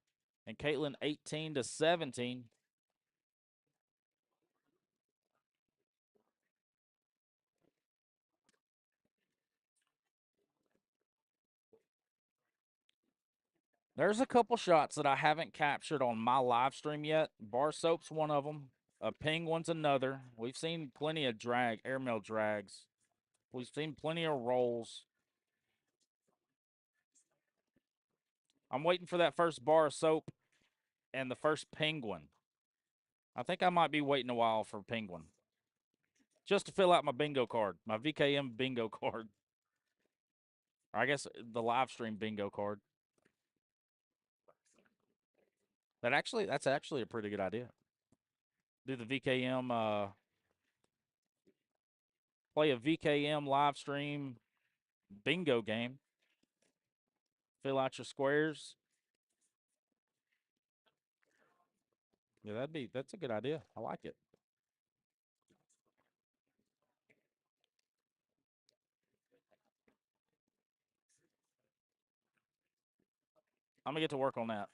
and Caitlin 18-17. There's a couple shots that I haven't captured on my live stream yet. Bar soap's one of them. A ping one's another. We've seen plenty of airmail drags. We've seen plenty of rolls. I'm waiting for that first bar of soap and the first penguin. I think I might be waiting a while for penguin. Just to fill out my bingo card, my VKM bingo card. Or I guess the live stream bingo card. That's actually a pretty good idea. Do the VKM, play a VKM live stream bingo game. Fill out your squares. Yeah, that's a good idea. I like it. I'm gonna get to work on that.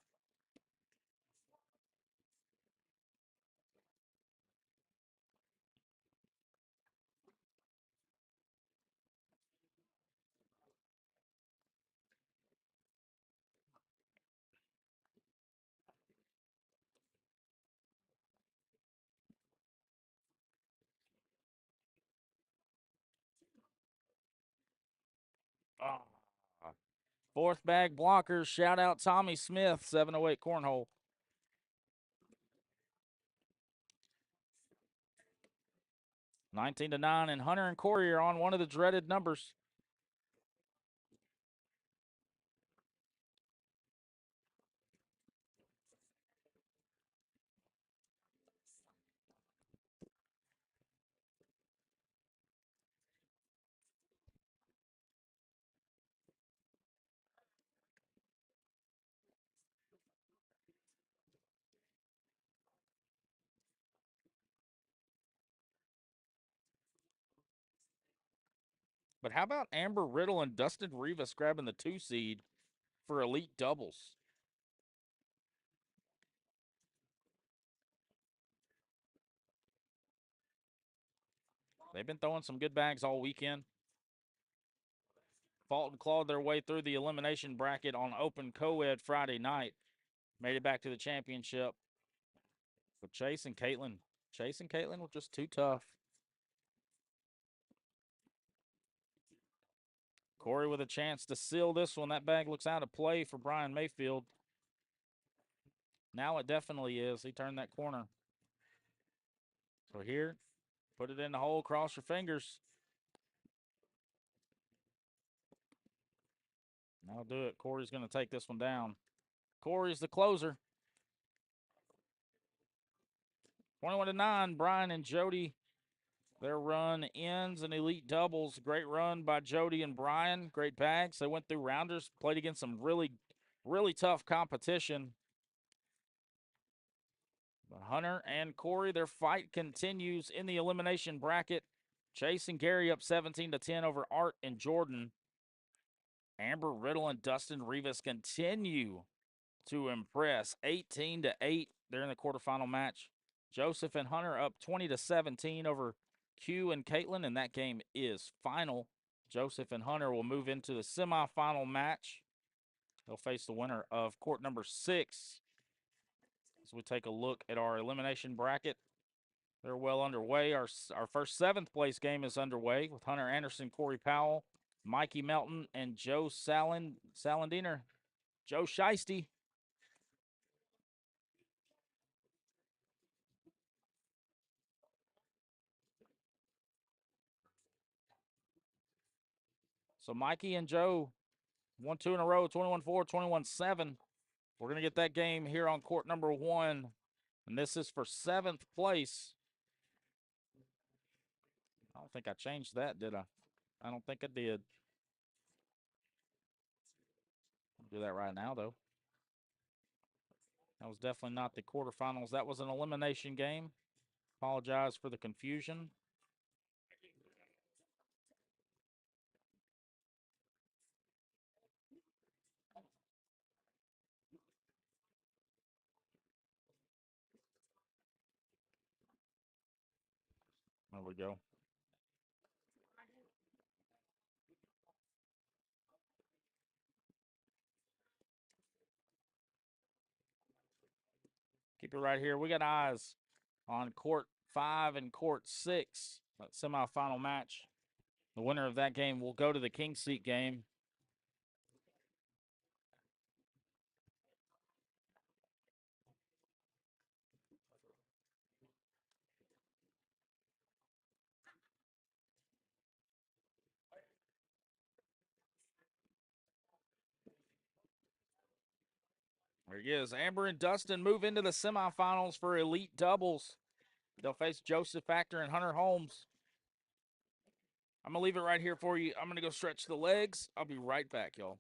Oh. 4th bag blockers. Shout out Tommy Smith, 708 cornhole. $19-9, and Hunter and Corey are on one of the dreaded numbers. But how about Amber Riddle and Dustin Rivas grabbing the 2 seed for elite doubles? They've been throwing some good bags all weekend. Fought and clawed their way through the elimination bracket on open co-ed Friday night. Made it back to the championship. But Chase and Caitlin were just too tough. Corey with a chance to seal this one. That bag looks out of play for Brian Mayfield. Now it definitely is. He turned that corner. So here, put it in the hole, cross your fingers. That'll do it. Corey's going to take this one down. Corey's the closer. 21-9, Brian and Jody. Their run ends in elite doubles. Great run by Jody and Brian. Great bags. They went through rounders, played against some really, really tough competition. But Hunter and Corey, their fight continues in the elimination bracket. Chase and Gary up 17-10 over Art and Jordan. Amber Riddle and Dustin Rivas continue to impress. 18-8. They're in the quarterfinal match. Joseph and Hunter up 20-17 over Q and Caitlin, and that game is final. Joseph and Hunter will move into the semifinal match. They'll face the winner of court number 6. As we take a look at our elimination bracket, they're well underway. Our first 7th place game is underway with Hunter Anderson, Corey Powell, Mikey Melton, and Joe Salandiner. Joe Shiesty. So Mikey and Joe, 1-2 in a row, 21-4, 21-7. We're going to get that game here on court number 1, and this is for 7th place. I don't think I changed that, did I? I don't think I did. I'll do that right now, though. That was definitely not the quarterfinals. That was an elimination game. Apologize for the confusion. There we go. Keep it right here. We got eyes on court 5 and court 6. That semifinal match. The winner of that game will go to the King Seat game. There he is. Amber and Dustin move into the semifinals for elite doubles. They'll face Joseph Factor and Hunter Holmes. I'm going to leave it right here for you. I'm going to go stretch the legs. I'll be right back, y'all.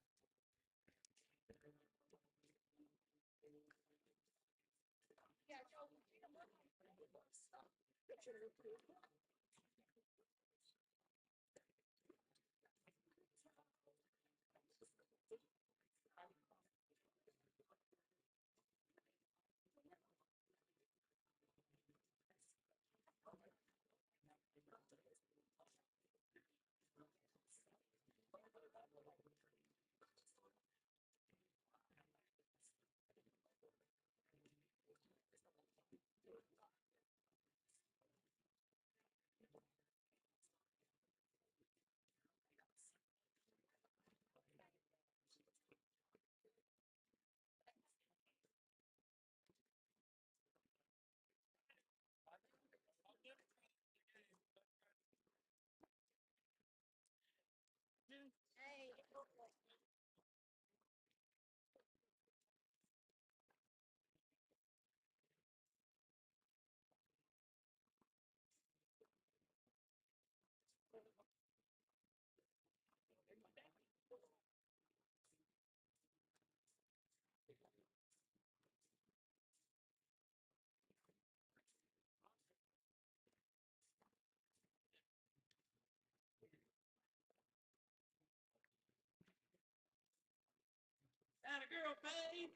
Atta girl, babe.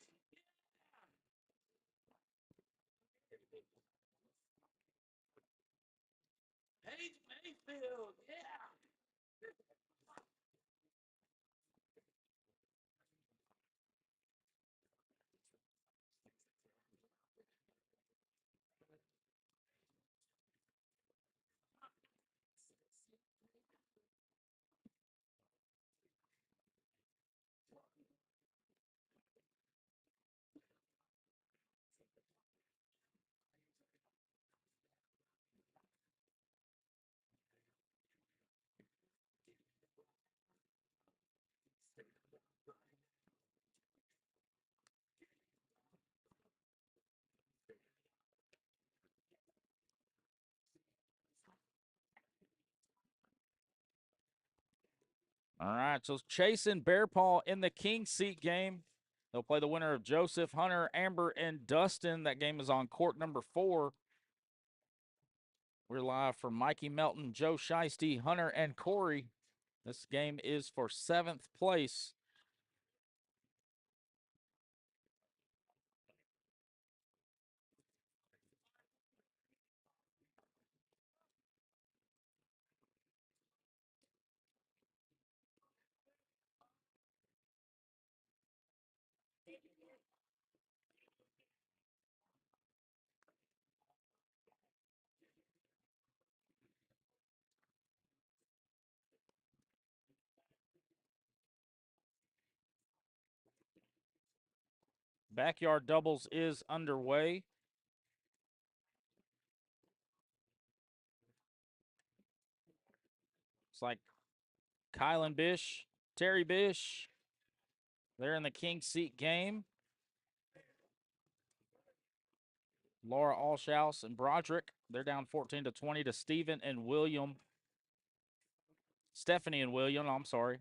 Paige Mayfield, yeah. All right, so Chase and Bear Paw in the King Seat game. They'll play the winner of Joseph, Hunter, Amber, and Dustin. That game is on court number 4. We're live from Mikey Melton, Joe Shiesty, Hunter, and Corey. This game is for 7th place. Backyard doubles is underway. It's like Kylan Bish, Terry Bish. They're in the King Seat game. Laura Allshouse and Broderick. They're down 14-20 to Stephen and William. Stephanie and William, I'm sorry.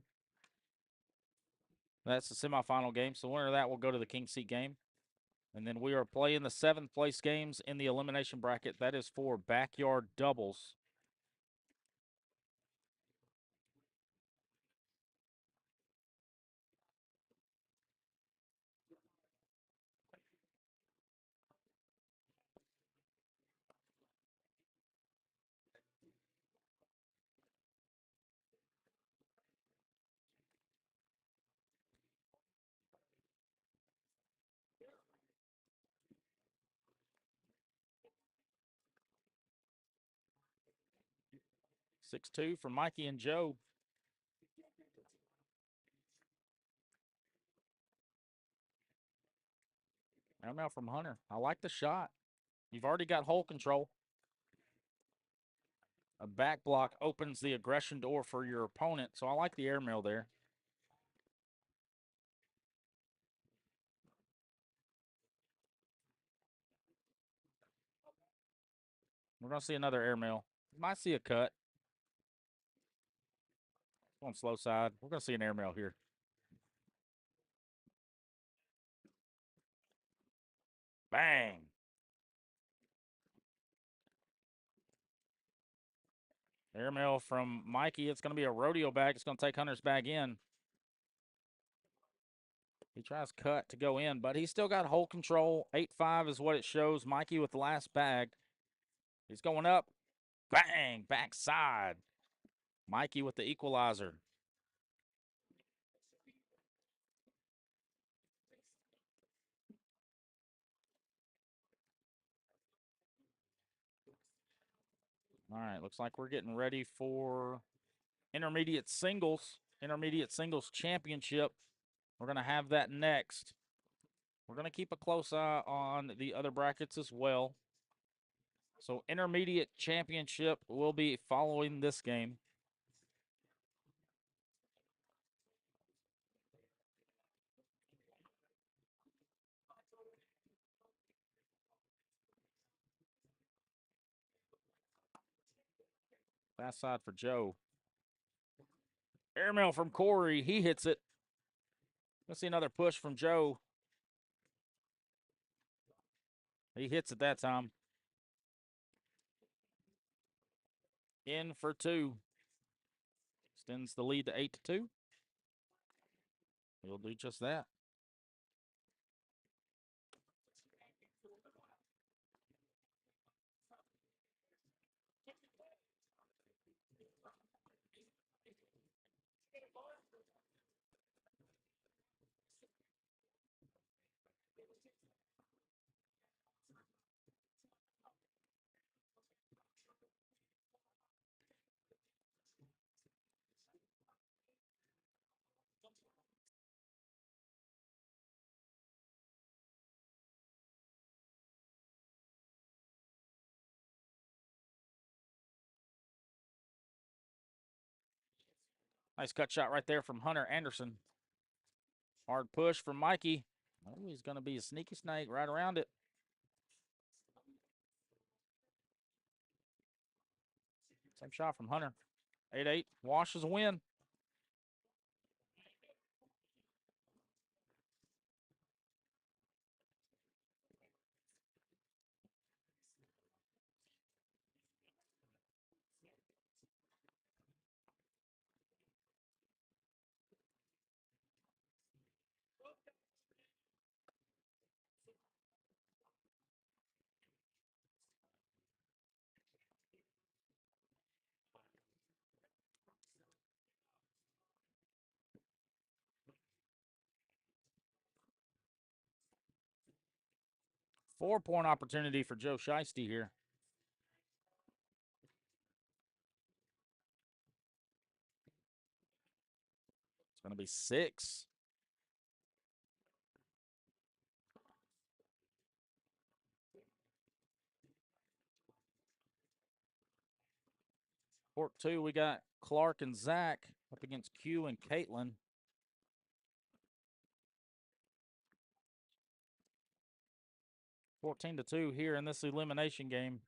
That's the semifinal game. So winner of that will go to the King Seat game. And then we are playing the 7th place games in the elimination bracket. That is for backyard doubles. Six two for Mikey and Joe. Airmail from Hunter. I like the shot. You've already got hole control. A back block opens the aggression door for your opponent, so I like the airmail there. We're going to see another airmail. Might see a cut. On slow side. We're going to see an airmail here. Bang. Airmail from Mikey. It's going to be a rodeo bag. It's going to take Hunter's bag in. He tries cut to go in, but he's still got hole control. 8-5 is what it shows. Mikey with the last bag. He's going up. Bang. Backside. Mikey with the equalizer. All right, looks like we're getting ready for intermediate singles championship. We're going to have that next. We're going to keep a close eye on the other brackets as well. So intermediate championship will be following this game. Fast side for Joe. Airmail from Corey. He hits it. Let's see another push from Joe. He hits it that time. In for 2. Extends the lead to 8-2. He'll do just that. Nice cut shot right there from Hunter Anderson. Hard push from Mikey. Oh, he's going to be a sneaky snake right around it. Same shot from Hunter. 8-8. Wash is a win. 4-point opportunity for Joe Shiesty here. It's going to be 6. Court 2, we got Clark and Zach up against Q and Caitlin. (14-2) here in this elimination game.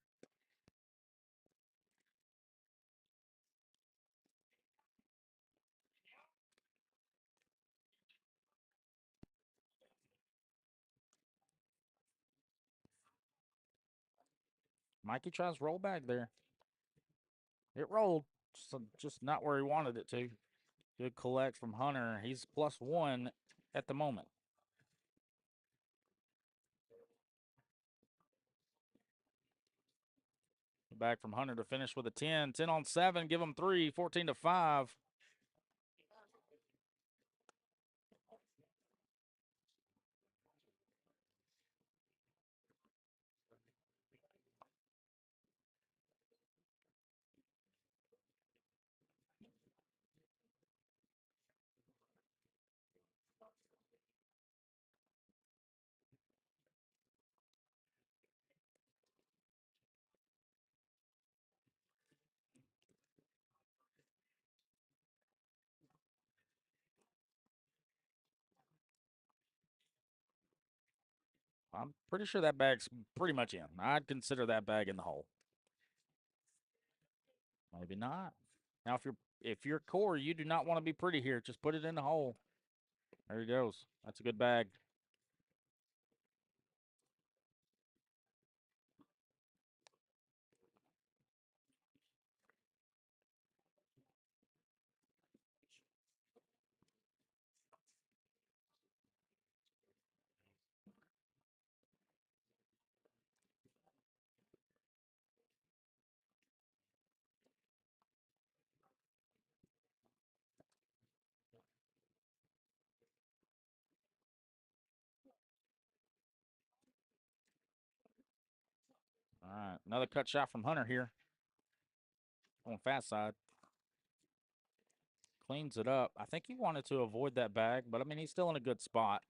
Mikey tries rollback there. It rolled, just not where he wanted it to. Good collect from Hunter. He's +1 at the moment. Back from Hunter to finish with a 10. 10 on 7. Give him 3. 14-5. I'm pretty sure that bag's pretty much in. I'd consider that bag in the hole. Maybe not. Now, if you're core, you do not want to be pretty here. Just put it in the hole. There he goes. That's a good bag. All right, another cut shot from Hunter here. On fast side. Cleans it up. I think he wanted to avoid that bag, but I mean, he's still in a good spot.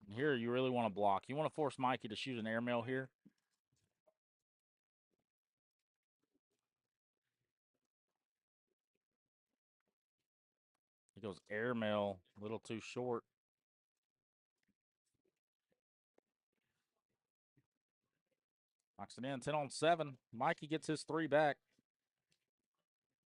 And here, you really want to block. You want to force Mikey to shoot an airmail here. He goes airmail, a little too short. Knocks it in, 10 on 7. Mikey gets his 3 back.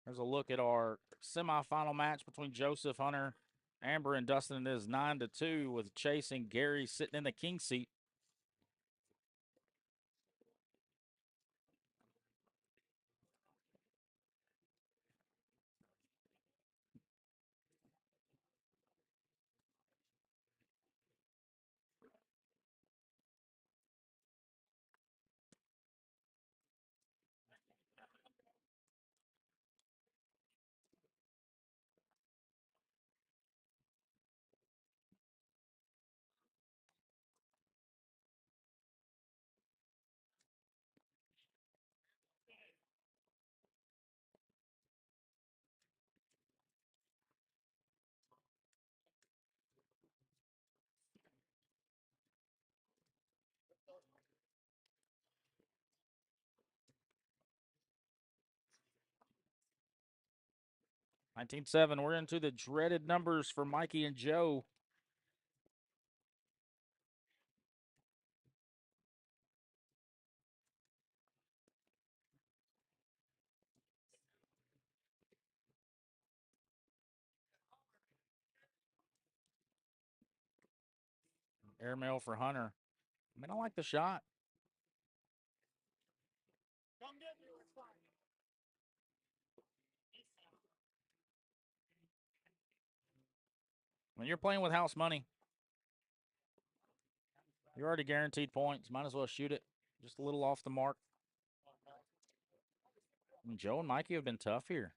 There's a look at our semifinal match between Joseph, Hunter, Amber, and Dustin. It is 9-2 with Chase and Gary sitting in the king seat. (19-7). We're into the dreaded numbers for Mikey and Joe. Airmail for Hunter. I mean, I like the shot. Come get me, it's fine. When you're playing with house money, you're already guaranteed points. Might as well shoot it just a little off the mark. I mean, Joe and Mikey have been tough here.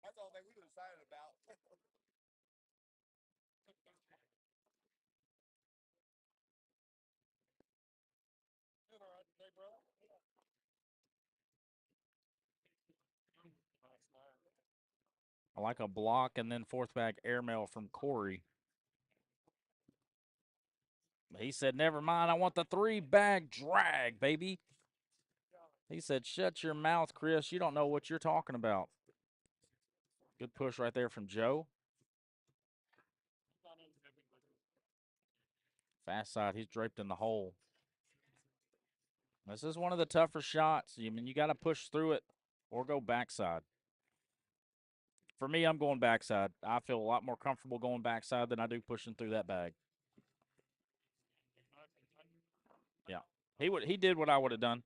That's all that we were excited about. I like a block and then fourth bag airmail from Corey. He said, never mind, I want the 3-bag drag, baby. He said, shut your mouth, Chris. You don't know what you're talking about. Good push right there from Joe. Fast side, he's draped in the hole. This is one of the tougher shots. I mean, you got to push through it or go backside. For me, I'm going backside. I feel a lot more comfortable going backside than I do pushing through that bag. Yeah, he did what I would have done.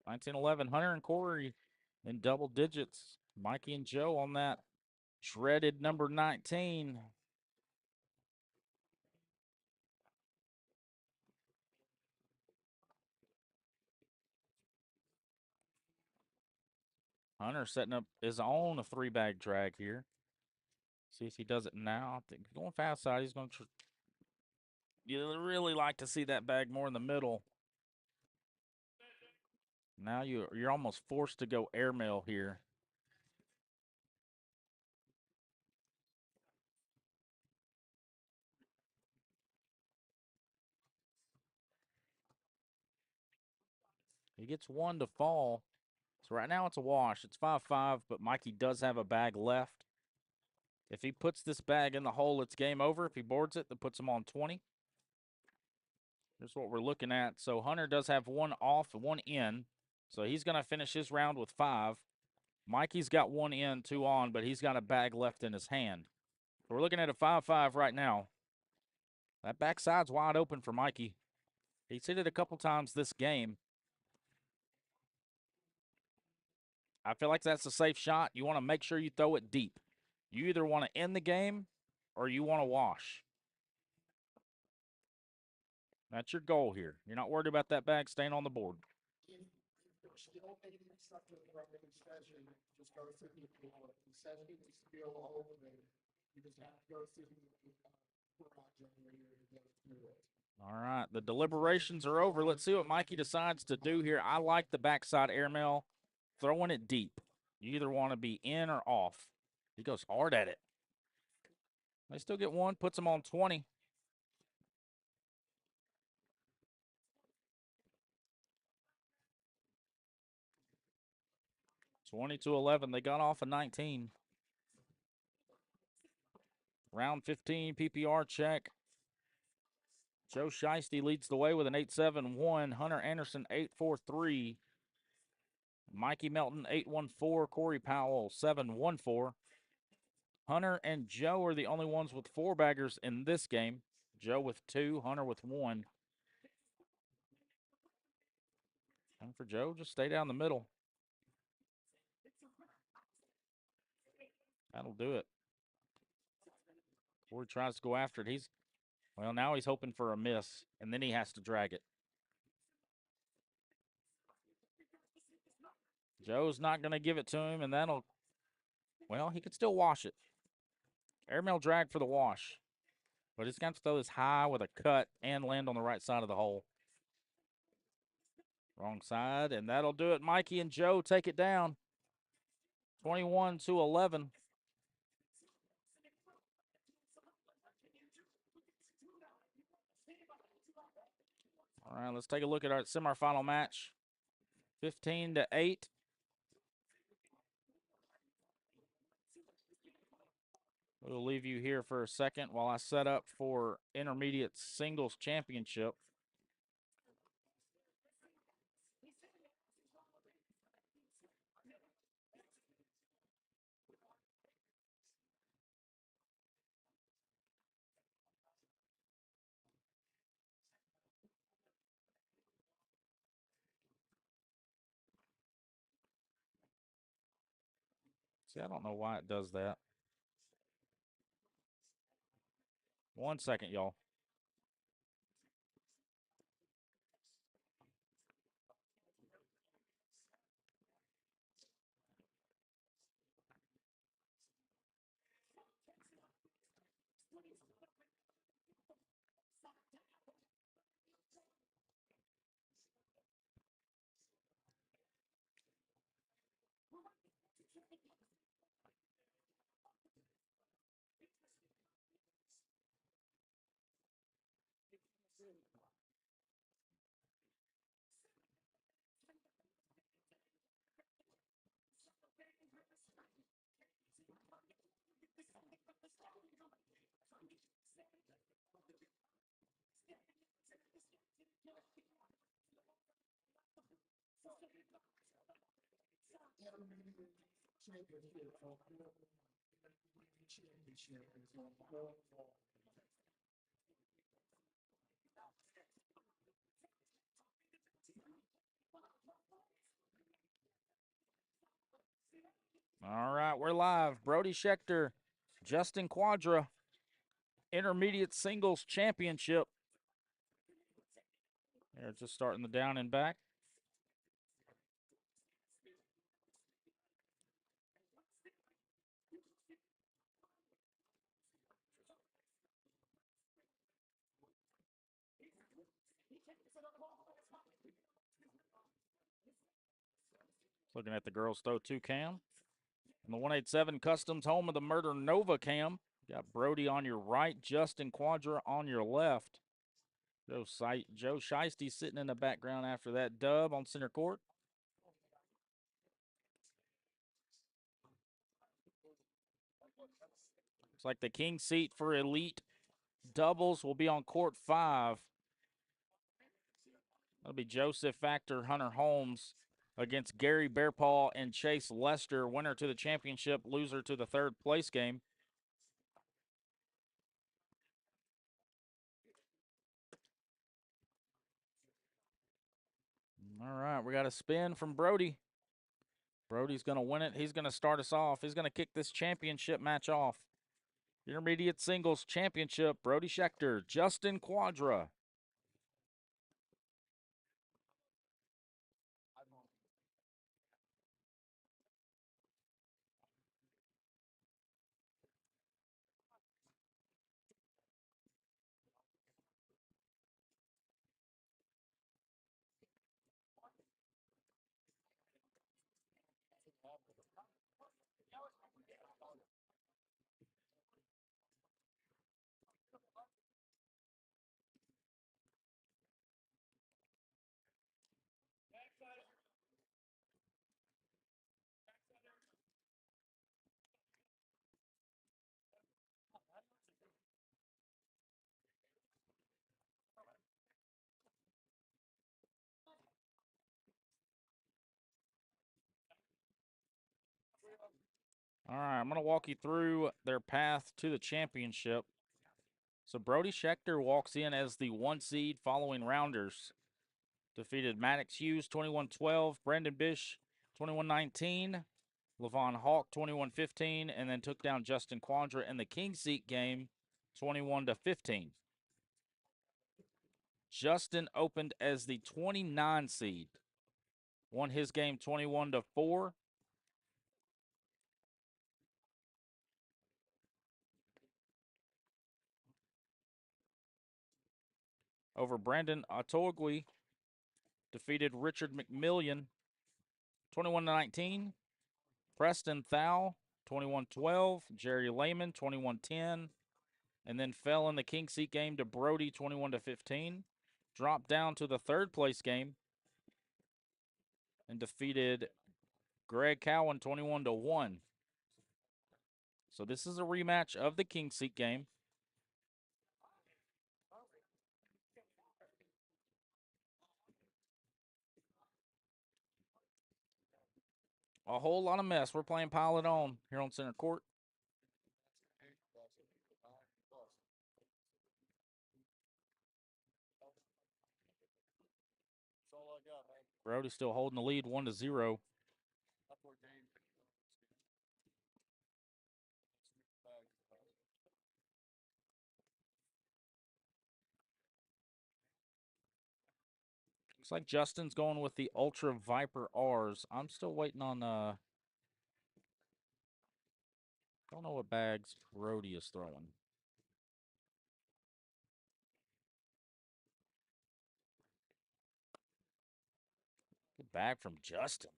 $19.11. Hunter and Corey in double digits. Mikey and Joe on that shredded number 19. Hunter setting up his own 3-bag drag here. See if he does it now. I think he's going fast side. He's going to. You really like to see that bag more in the middle. Now you're almost forced to go airmail here. He gets one to fall. So right now it's a wash. It's 5-5, but Mikey does have a bag left. If he puts this bag in the hole, it's game over. If he boards it, that puts him on 20. Here's what we're looking at. So Hunter does have one off and one in. So he's going to finish his round with 5. Mikey's got one in, 2 on, but he's got a bag left in his hand. So we're looking at a 5-5 right now. That backside's wide open for Mikey. He's hit it a couple times this game. I feel like that's a safe shot. You want to make sure you throw it deep. You either want to end the game or you want to wash. That's your goal here. You're not worried about that bag staying on the board. All right, the deliberations are over. Let's see what Mikey decides to do here. I like the backside airmail, throwing it deep. You either want to be in or off. He goes hard at it. They still get one, puts them on 20. $20-11. They got off a 19. Round 15 PPR check. Joe Shiesty leads the way with an 8.71. Hunter Anderson 8.43. Mikey Melton 8.14. Corey Powell 7.14. Hunter and Joe are the only ones with 4 baggers in this game. Joe with 2, Hunter with 1. And for Joe, just stay down the middle. That'll do it. Corey tries to go after it. Well, now he's hoping for a miss, and then he has to drag it. Joe's not going to give it to him, and well, he could still wash it. Airmail drag for the wash. But he's going to throw this high with a cut and land on the right side of the hole. Wrong side, and that'll do it. Mikey and Joe take it down. 21-11. All right, let's take a look at our semifinal match. 15-8. We'll leave you here for a second while I set up for intermediate singles championship. See, I don't know why it does that. 1 second, y'all. All right, we're live. Brody Schechter, Justin Quadra, Intermediate Singles Championship. They're just starting the down and back. Looking at the girls throw 2 cam. And the 187 Customs home of the Murder Nova cam. Got Brody on your right, Justin Quadra on your left. Joe Shiesty sitting in the background after that dub on center court. Looks like the king seat for elite doubles will be on court 5. That'll be Joseph Factor, Hunter Holmes against Gary Bearpaw and Chase Lester. Winner to the championship, loser to the 3rd place game. All right, we got a spin from Brody. Brody's going to win it. He's going to start us off. He's going to kick this championship match off. Intermediate Singles Championship, Brody Schechter, Justin Quadra. All right, I'm going to walk you through their path to the championship. So Brody Schechter walks in as the 1 seed following rounders. Defeated Maddox Hughes 21-12, Brandon Bish 21-19, Levon Hawk 21-15, and then took down Justin Quadra in the king seat game 21-15. Justin opened as the 29 seed. Won his game 21-4. Over Brandon Atogui. Defeated Richard McMillian 21-19. Preston Thau 21-12. Jerry Lehman 21-10. And then fell in the king seat game to Brody 21-15. Dropped down to the 3rd place game and defeated Greg Cowan 21-1. So this is a rematch of the king seat game. A whole lot of mess. We're playing Pile It On here on center court. Brody still holding the lead 1-0. Looks like Justin's going with the Ultra Viper R's. I'm still waiting on don't know what bags Brody is throwing. Good bag from Justin.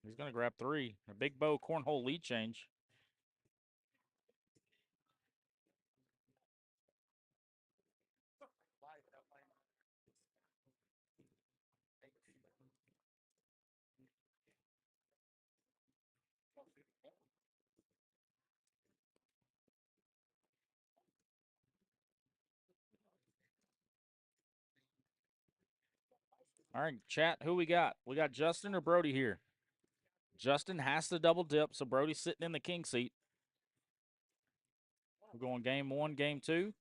He's going to grab 3. A big bow cornhole lead change. All right, chat, who we got? We got Justin or Brody here? Justin has to double dip, so Brody's sitting in the king seat. We're going game 1, game 2.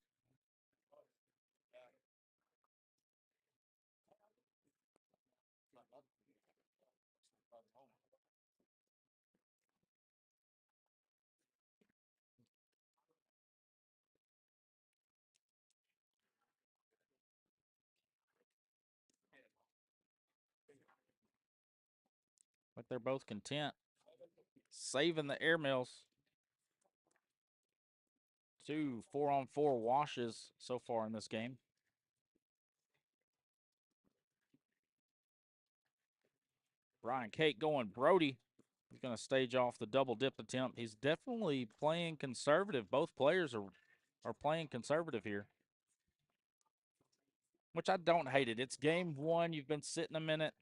But they're both content. Saving the air mills. 2 4-on-4 washes so far in this game. Brian Cake going Brody. He's going to stage off the double dip attempt. He's definitely playing conservative. Both players are playing conservative here, which I don't hate it. It's game 1. You've been sitting a minute.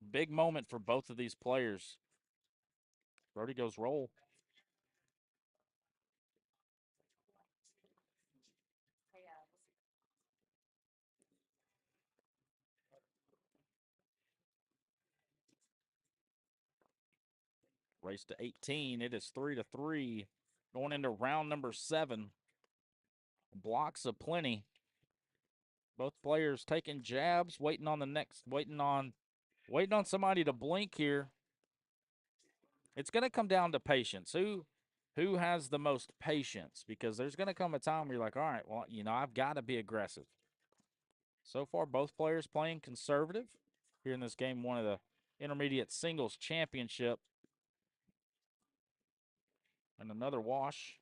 Big moment for both of these players. Brody goes roll. Race to 18. It is 3-3. Going into round number 7. Blocks aplenty. Both players taking jabs, waiting on the next, waiting on somebody to blink here. It's going to come down to patience. Who has the most patience? Because there's going to come a time where you're like, all right, well, I've got to be aggressive. So far, both players playing conservative here in this game 1 of the intermediate singles championship. And another wash.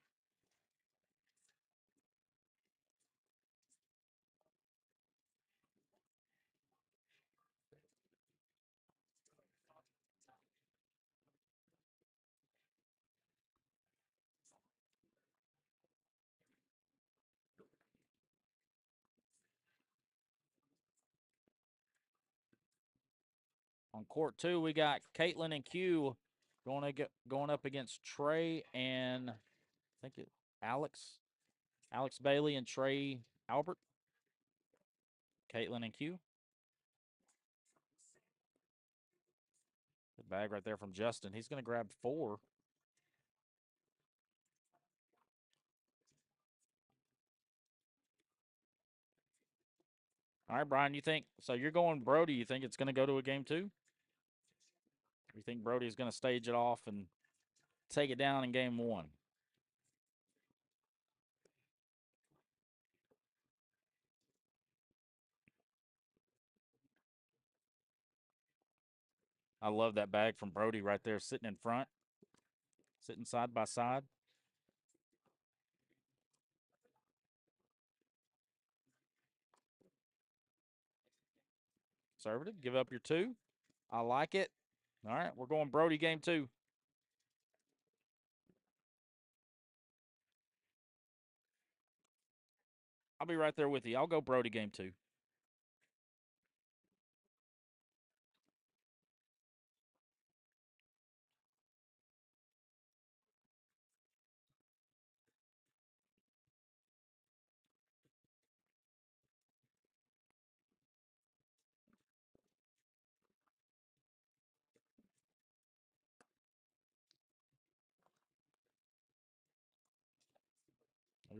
On court 2, we got Caitlin and Q going up against Trey and I think Alex Bailey and Trey Albert. Caitlin and Q. Good bag right there from Justin. He's going to grab 4. All right, Brian, you think so? You're going Brody. You think it's going to go to a game 2? You think Brody's going to stage it off and take it down in game 1? I love that bag from Brody right there, sitting in front, sitting side by side. Conservative, give up your 2. I like it. All right, we're going Brody game 2. I'll be right there with you. I'll go Brody game 2.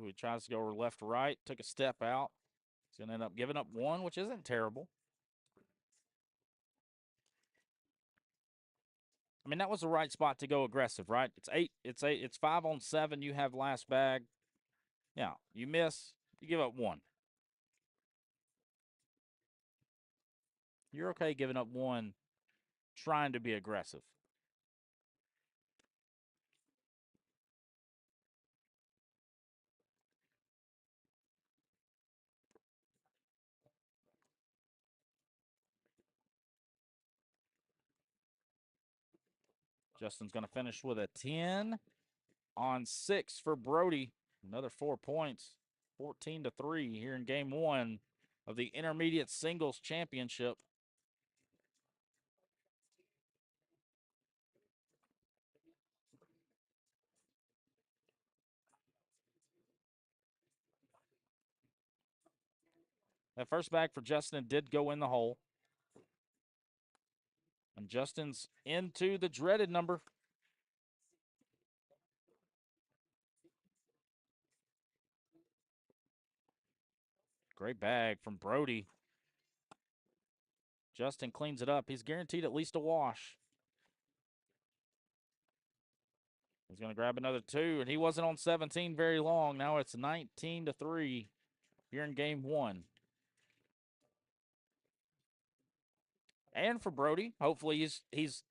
He tries to go left to right, took a step out. He's going to end up giving up 1, which isn't terrible. I mean, that was the right spot to go aggressive, right? It's 5 on 7. You have last bag. Yeah, you miss, you give up 1. You're okay giving up 1, trying to be aggressive. Justin's going to finish with a 10 on 6 for Brody. Another 4 points, 14-3 here in game 1 of the Intermediate Singles Championship. That first bag for Justin did go in the hole. And Justin's into the dreaded number. Great bag from Brody. Justin cleans it up. He's guaranteed at least a wash. He's going to grab another 2, and he wasn't on 17 very long. Now it's 19-3 here in game 1. And for Brody, hopefully he's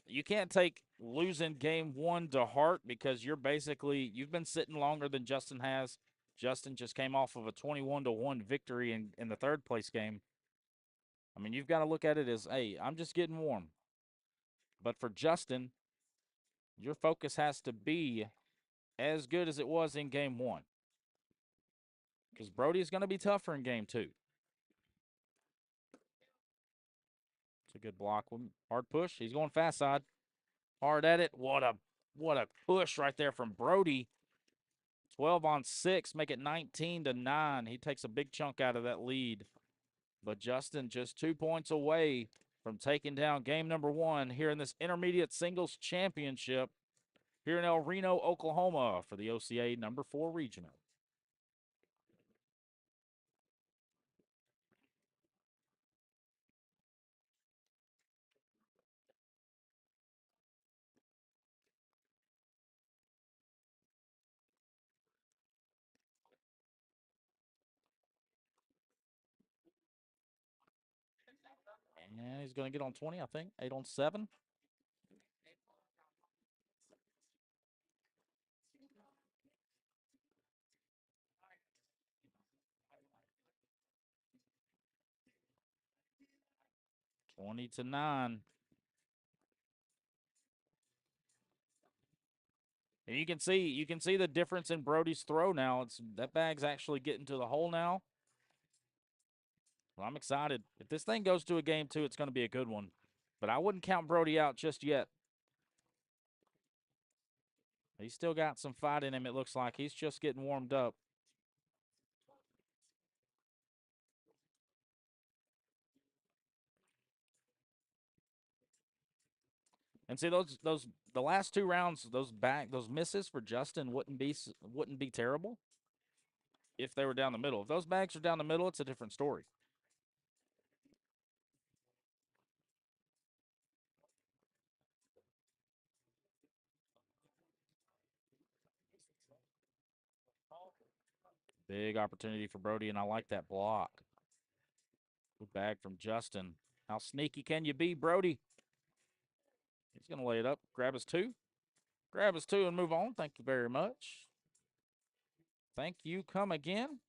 you can't take losing game 1 to heart because you've been sitting longer than Justin has. Justin just came off of a 21-1 victory in the 3rd place game. I mean, you've got to look at it as, hey, I'm just getting warm. But for Justin, your focus has to be as good as it was in game 1. Because Brody is going to be tougher in game 2. It's a good block. Hard push. He's going fast side. Hard at it. What a push right there from Brody. 12 on 6, make it 19-9. He takes a big chunk out of that lead. But Justin just 2 points away from taking down game number 1 here in this Intermediate Singles Championship here in El Reno, Oklahoma for the OCA number 4 Regional. And he's going to get on 20, I think. 8 on 7. $20-9. And you can see the difference in Brody's throw now. That bag's actually getting to the hole now. Well, I'm excited. If this thing goes to a game 2, it's going to be a good one. But I wouldn't count Brody out just yet. He's still got some fight in him, it looks like. He's just getting warmed up. And see the last 2 rounds, those misses for Justin wouldn't be terrible if they were down the middle. If those bags are down the middle, it's a different story. Big opportunity for Brody, and I like that block. Good bag from Justin. How sneaky can you be, Brody? He's going to lay it up, grab his 2. Grab his 2 and move on. Thank you very much. Thank you. Come again.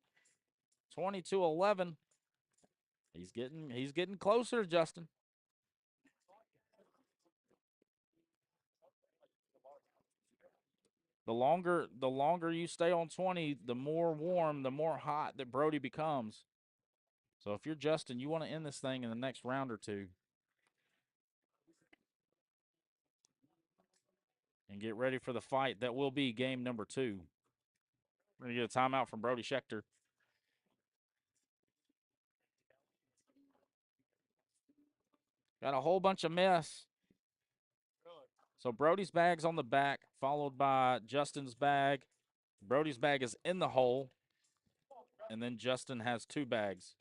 22-11. He's getting closer, Justin. The longer you stay on 20, the more warm, the more hot that Brody becomes. So if you're Justin, you want to end this thing in the next round or 2. And get ready for the fight that will be game number 2. We're going to get a timeout from Brody Schechter. Got a whole bunch of mess. So Brody's bag's on the back, followed by Justin's bag. Brody's bag is in the hole. And then Justin has 2 bags.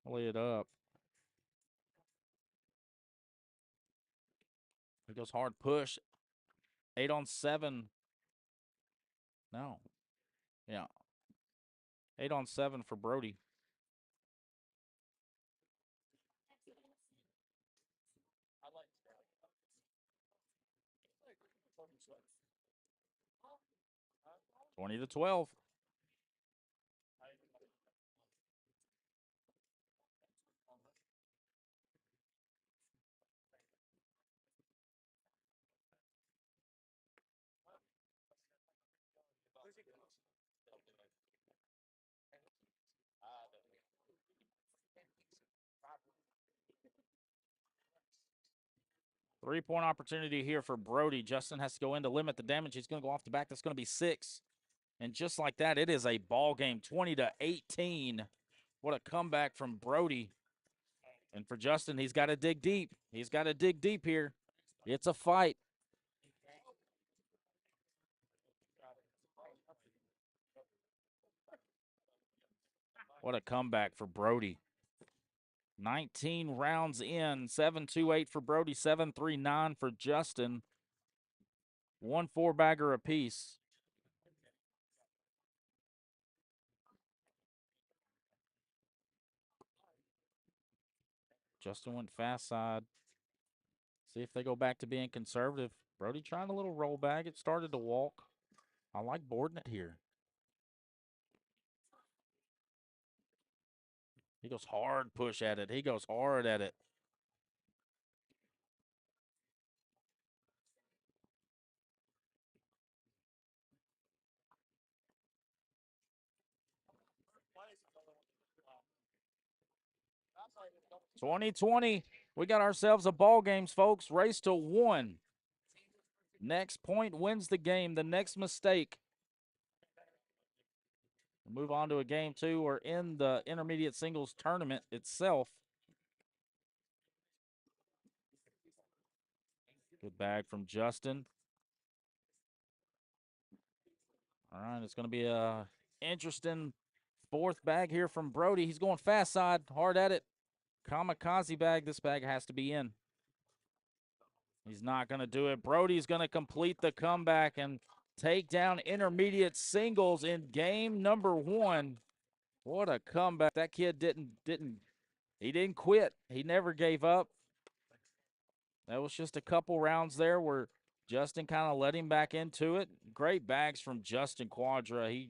Lay it up. It goes hard push. 8 on 7. No. Yeah. 8 on 7 for Brody. $20-12. 3-point opportunity here for Brody. Justin has to go in to limit the damage. He's going to go off the back. That's going to be 6. And just like that, it is a ball game, 20-18. What a comeback from Brody. And for Justin, he's got to dig deep. He's got to dig deep here. It's a fight. What a comeback for Brody. 19 rounds in, 7-2-8 for Brody, 7-3-9 for Justin. 1 4-bagger apiece. Justin went fast side. See if they go back to being conservative. Brody trying a little roll bag. It started to walk. I like boarding it here. He goes hard push at it. He goes hard at it. That's 2020. We got ourselves a ball games, folks. Race to 1. Next point wins the game. The next mistake. We'll move on to a game 2. We're in the intermediate singles tournament itself. Good bag from Justin. All right, it's going to be a interesting 4th bag here from Brody. He's going fast side, hard at it. Kamikaze bag. This bag has to be in. He's not going to do it. Brody's going to complete the comeback and take down intermediate singles in game number 1. What a comeback. That kid didn't quit. He never gave up. That was just a couple rounds there where Justin kind of let him back into it. Great bags from Justin Quadra. He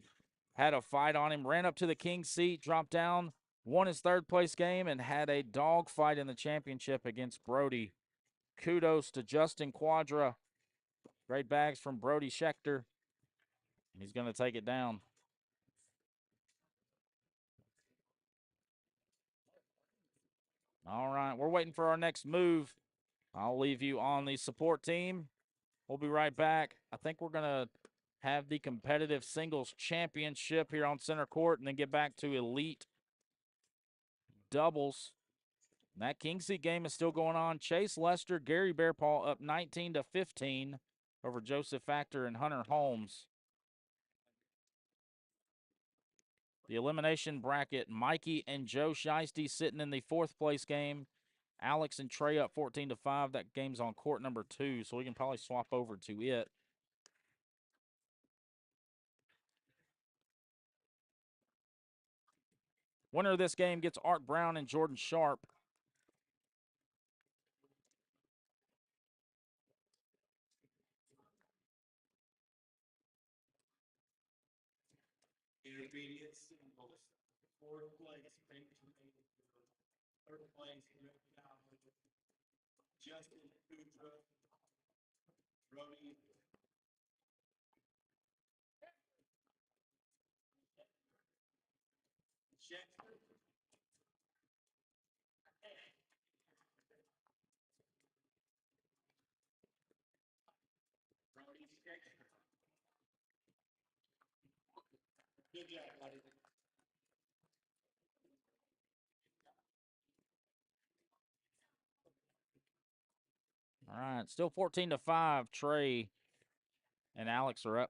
had a fight on him, ran up to the king seat, dropped down, won his 3rd place game, and had a dog fight in the championship against Brody. Kudos to Justin Quadra. Great bags from Brody Schechter. He's going to take it down. All right, we're waiting for our next move. I'll leave you on the support team. We'll be right back. I think we're going to have the competitive singles championship here on center court and then get back to elite doubles. And that king seat game is still going on. Chase Lester, Gary Bearpaw up 19-15 over Joseph Factor and Hunter Holmes. The elimination bracket, Mikey and Joe Shiesty sitting in the 4th place game. Alex and Trey up 14-5. That game's on court number 2, so we can probably swap over to it. Winner of this game gets Art Brown and Jordan Sharp. Intermediate singles. 4th place, 3rd place, Justin Kudra, Brody. Schechter. Brody Schechter. Good job, buddy. All right, still 14-5. Trey and Alex are up.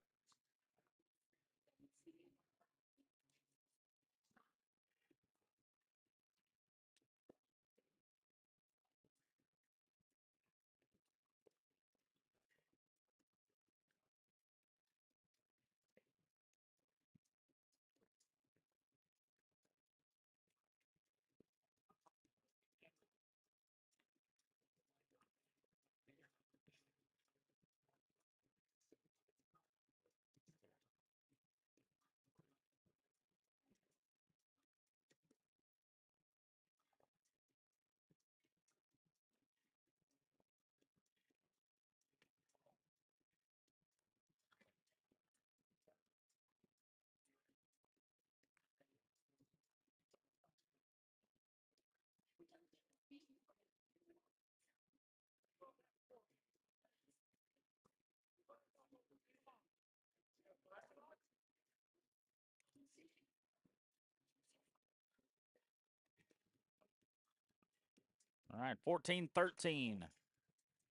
All right, 14-13.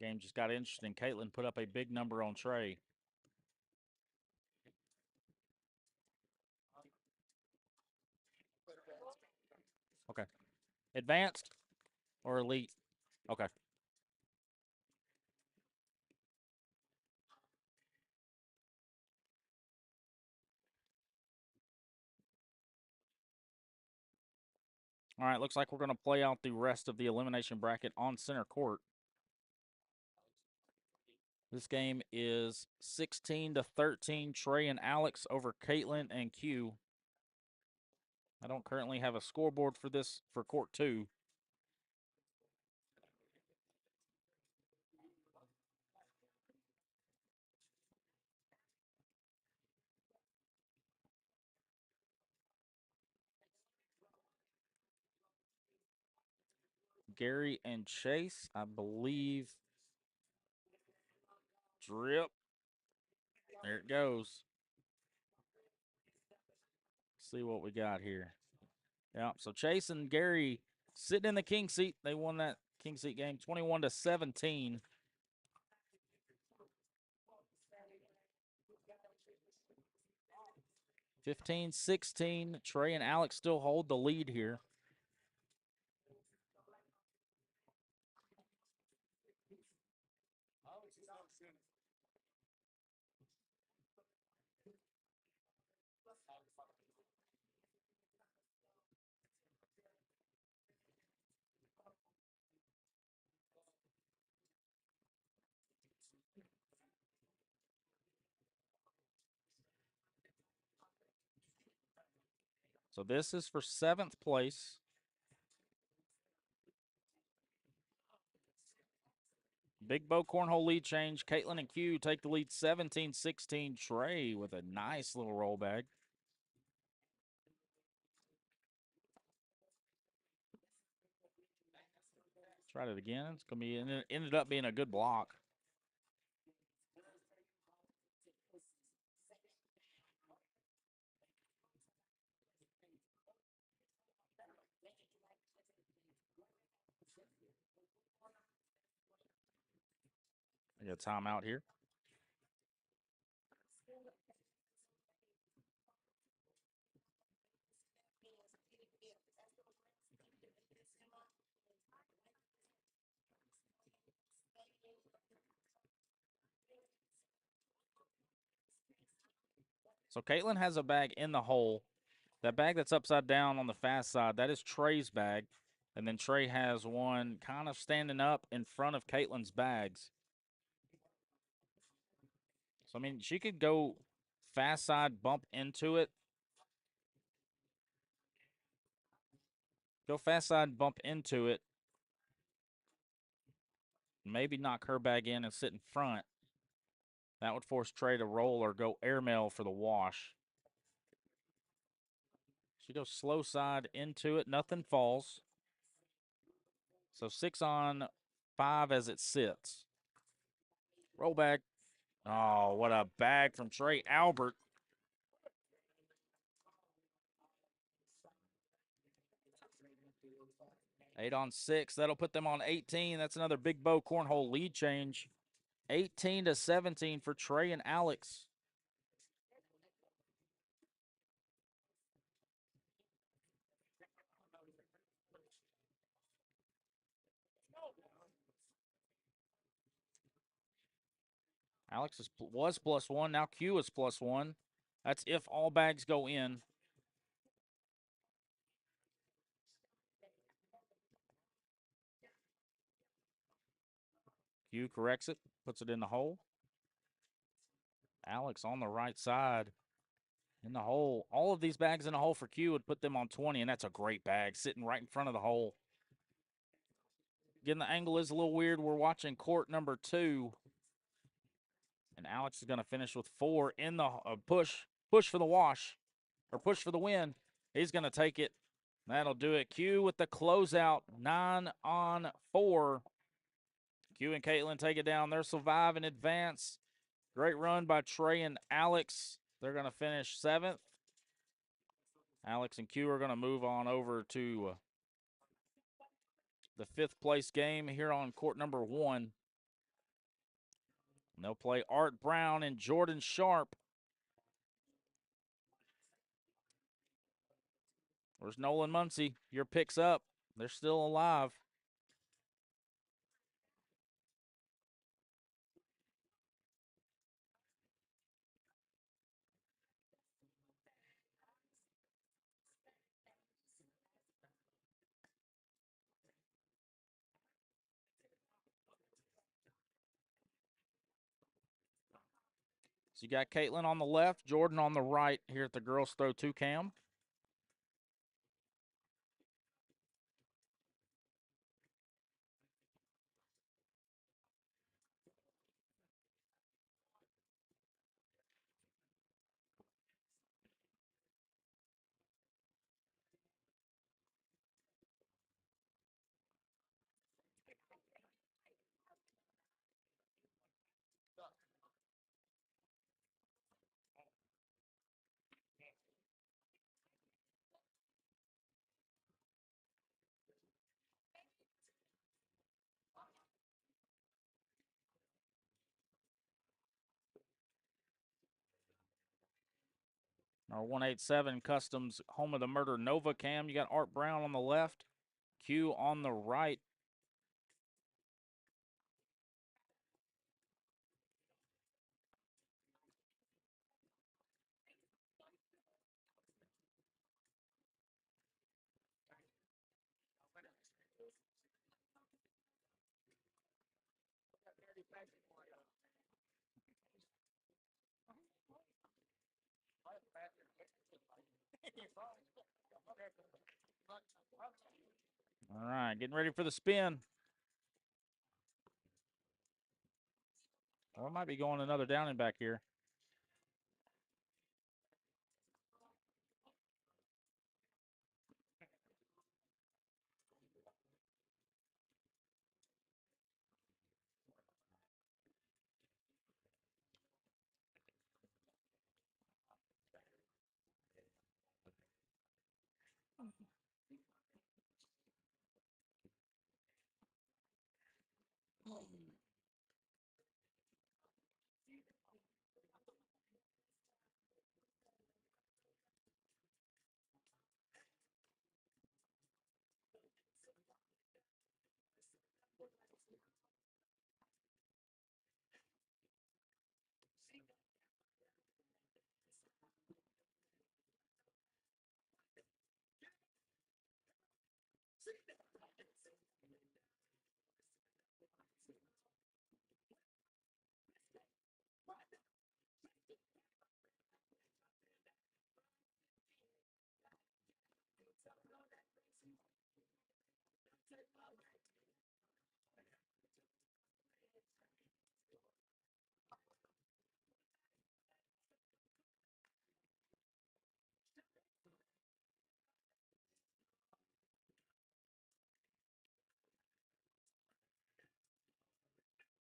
Game just got interesting. Caitlin put up a big number on Trey. Okay. Advanced or elite? Okay. All right, looks like we're going to play out the rest of the elimination bracket on center court. This game is 16-13, Trey and Alex over Caitlin and Q. I don't currently have a scoreboard for this for court 2. Gary and Chase, I believe. Drip. There it goes. See what we got here. Yeah, so Chase and Gary sitting in the king seat. They won that king seat game 21-17. (15-16). Trey and Alex still hold the lead here. So this is for 7th place. Big Bow cornhole lead change. Caitlin and Q take the lead 17-16. Trey with a nice little roll bag. Tried it again. It's going to be, and it ended up being a good block. I got a timeout here. So Caitlin has a bag in the hole. That bag that's upside down on the fast side, that is Trey's bag. And then Trey has one kind of standing up in front of Caitlin's bags. So, I mean, she could go fast side, bump into it. Go fast side, bump into it. Maybe knock her bag in and sit in front. That would force Trey to roll or go airmail for the wash. She goes slow side into it. Nothing falls. So 6 on 5 as it sits. Roll back. Oh, what a bag from Trey Albert. Eight on 6. That'll put them on 18. That's another Big Bow cornhole lead change. 18-17 for Trey and Alex. Alex was +1. Now Q is +1. That's if all bags go in. Q corrects it, puts it in the hole. Alex on the right side in the hole. All of these bags in the hole for Q would put them on 20, and that's a great bag sitting right in front of the hole. Again, the angle is a little weird. We're watching court number 2. And Alex is going to finish with 4 in the push for the wash, or push for the win. He's going to take it. That'll do it. Q with the closeout, 9 on 4. Q and Caitlin take it down. They're survive and advance. Great run by Trey and Alex. They're going to finish 7th. Alex and Q are going to move on over to the 5th place game here on court number 1. And they'll play Art Brown and Jordan Sharp. There's Nolan Muncie. Your pick's up. They're still alive. So you got Caitlin on the left, Jordan on the right here at the girls' throw 2 cam. Our 187 Customs Home of the Murder Nova cam. You got Art Brown on the left, Q on the right. All right, getting ready for the spin. Or it might be going another down and back here.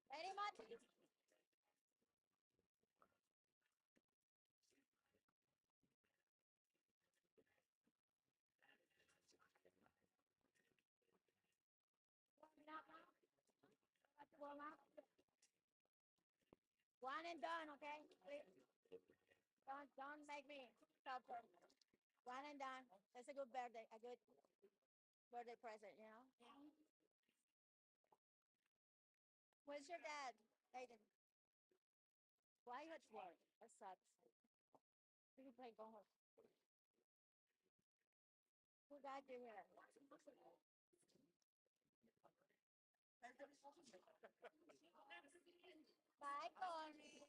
Ready, Monty? Warm up. One and done, okay? Don't make me stop her. One and done. That's a good birthday present, you know? Where's your dad, Aiden? Why you at work? That sucks. You can play golf. Who got you here? Bye, Connie.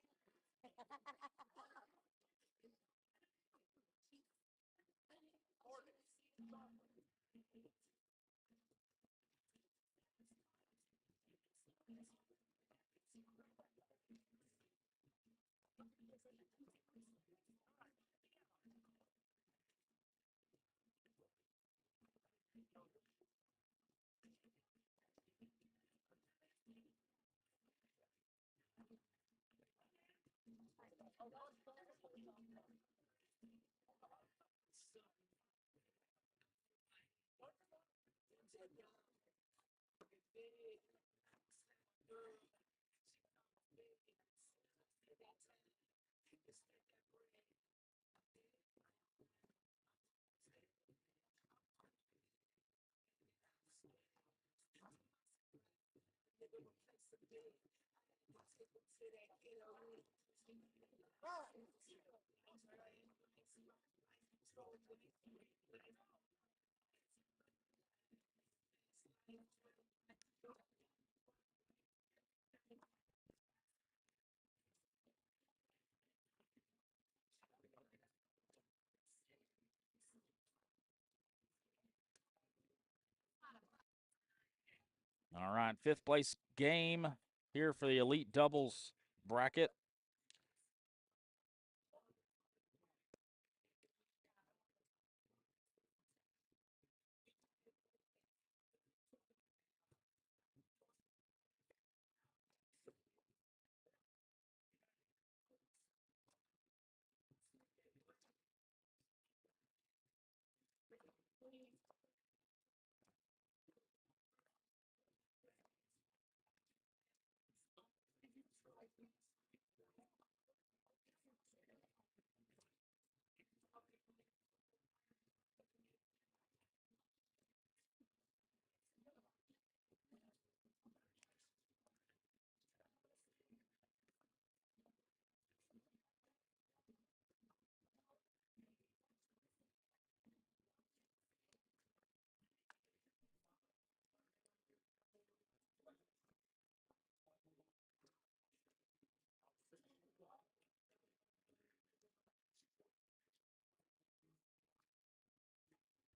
All right, fifth place game here for the Elite Doubles bracket.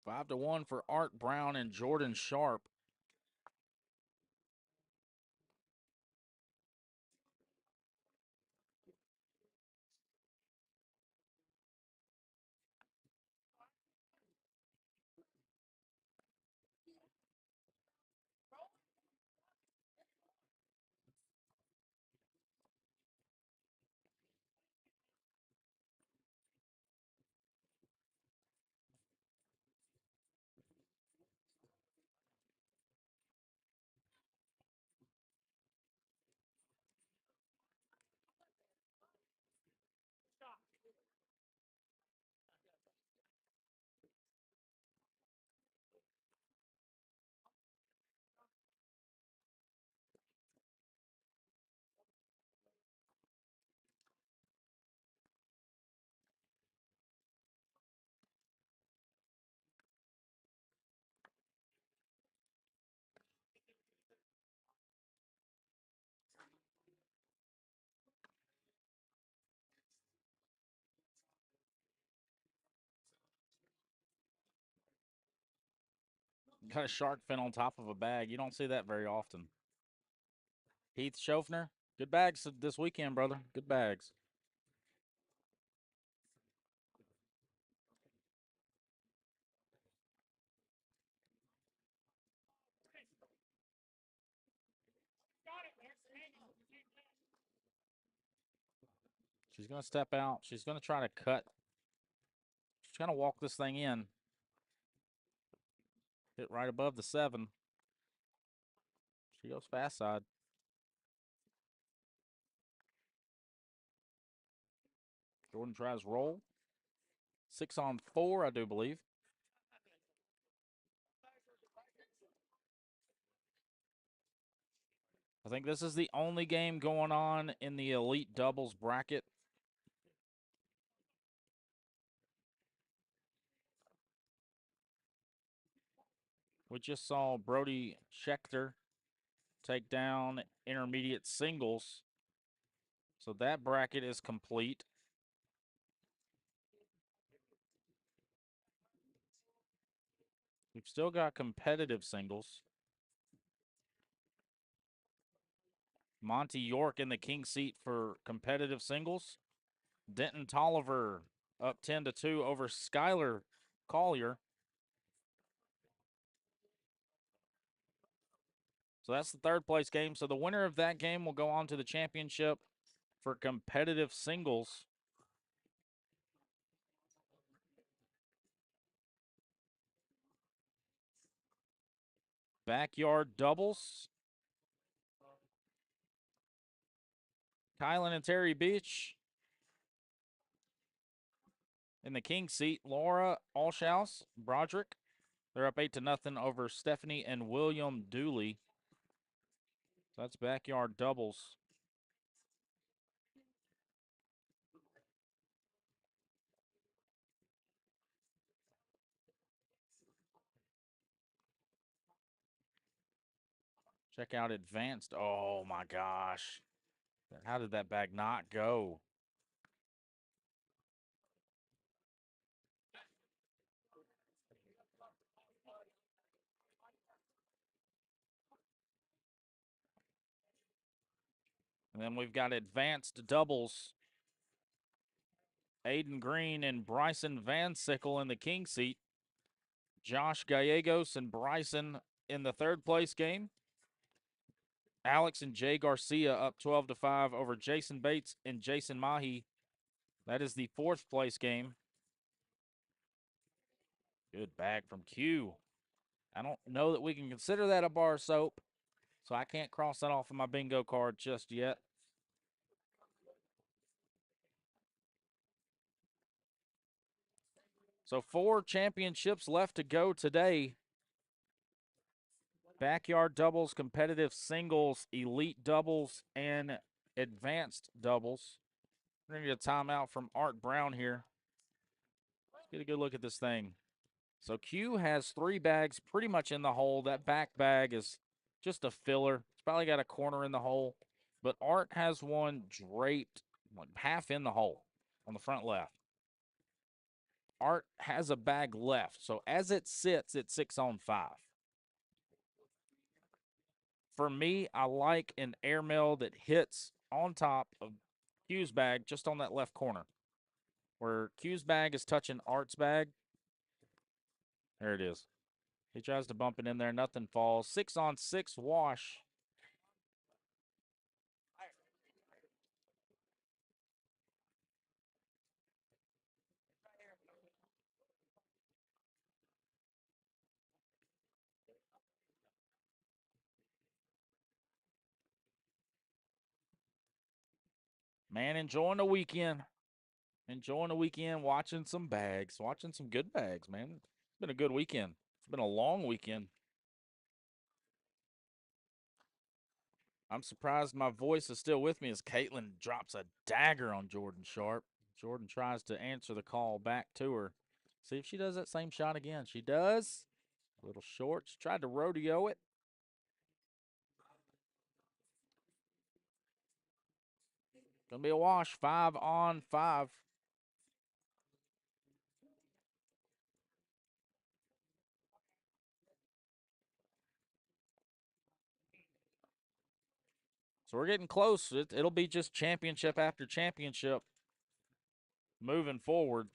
Five to one for Art Brown and Jordan Sharp. Got a shark fin on top of a bag. You don't see that very often. Heath Schofner, good bags this weekend, brother. Good bags. She's going to step out. She's going to try to cut. She's going to walk this thing in. Hit right above the 7. She goes fast side. Jordan tries roll. 6 on 4, I do believe. I think this is the only game going on in the Elite Doubles bracket. We just saw Brody Schechter take down intermediate singles. So that bracket is complete. We've still got competitive singles. Monty York in the king seat for competitive singles. Denton Tolliver up 10-2 over Skylar Collier. So that's the third place game. So the winner of that game will go on to the championship for competitive singles. Backyard doubles. Kylan and Terry Beach. In the king seat, Laura Alshaus, Broderick. They're up 8-0 over Stephanie and William Dooley. So that's backyard doubles. Check out advanced. Oh my gosh. How did that bag not go? And then we've got advanced doubles. Aiden Green and Bryson Van Sickle in the king seat. Josh Gallegos and Bryson in the third place game. Alex and Jay Garcia up 12-5 over Jason Bates and Jason Mahi. That is the fourth place game. Good bag from Q. I don't know that we can consider that a bar soap, so I can't cross that off of my bingo card just yet. So 4 championships left to go today. Backyard doubles, competitive singles, elite doubles, and advanced doubles. We're going to get a timeout from Art Brown here. Let's get a good look at this thing. So Q has 3 bags pretty much in the hole. That back bag is just a filler. It's probably got a corner in the hole. But Art has one draped like half in the hole on the front left. Art has a bag left. So as it sits, it's 6 on 5. For me, I like an airmail that hits on top of Q's bag just on that left corner. Where Q's bag is touching Art's bag. There it is. He tries to bump it in there. Nothing falls. 6 on 6 wash. Man, enjoying the weekend. Enjoying the weekend, watching some bags, watching some good bags, man. It's been a good weekend. It's been a long weekend. I'm surprised my voice is still with me as Caitlin drops a dagger on Jordan Sharp. Jordan tries to answer the call back to her. See if she does that same shot again. She does. A little short. She tried to rodeo it. Gonna be a wash. 5 on 5. So we're getting close. It'll be just championship after championship moving forward.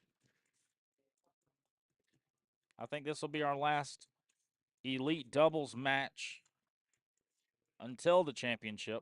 I think this will be our last elite doubles match until the championship.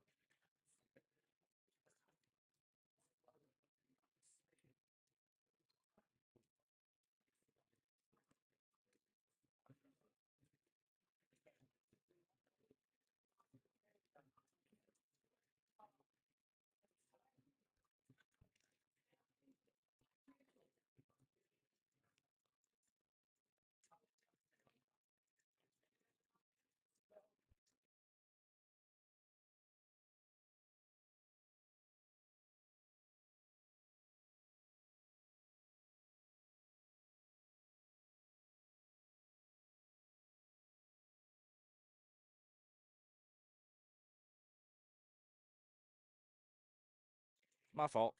My fault.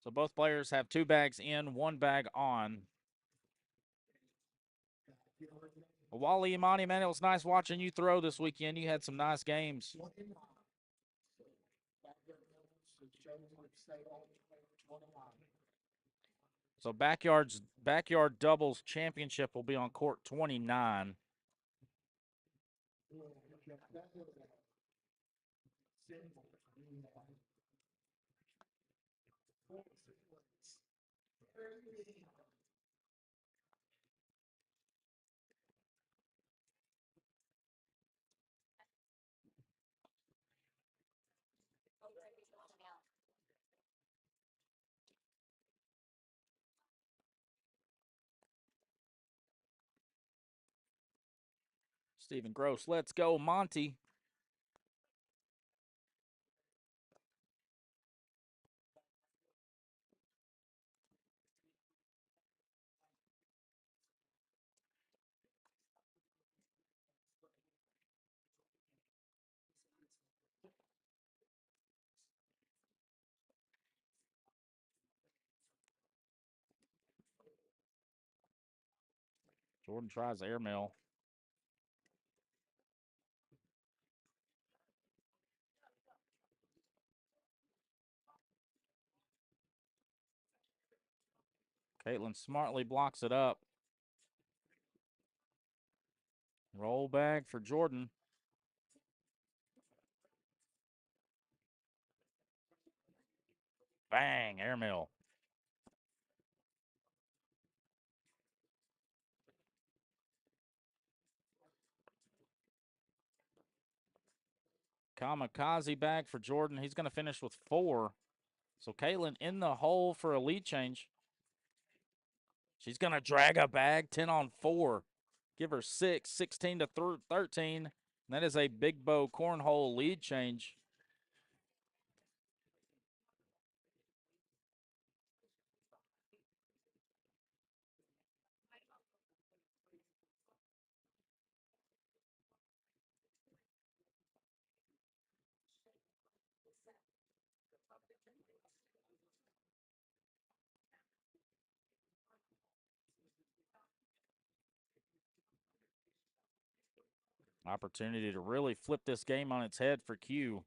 So both players have 2 bags in, 1 bag on. Well, Wally Imani, man, it was nice watching you throw this weekend. You had some nice games. So backyard doubles championship will be on court 29. Stephen Gross, let's go, Monty. Jordan tries airmail. Caitlin smartly blocks it up. Roll bag for Jordan. Bang, airmail. Kamikaze bag for Jordan. He's going to finish with 4. So Caitlin in the hole for a lead change. She's going to drag a bag 10 on 4. Give her 6, 16 to 13. And that is a big bow cornhole lead change. Opportunity to really flip this game on its head for Q.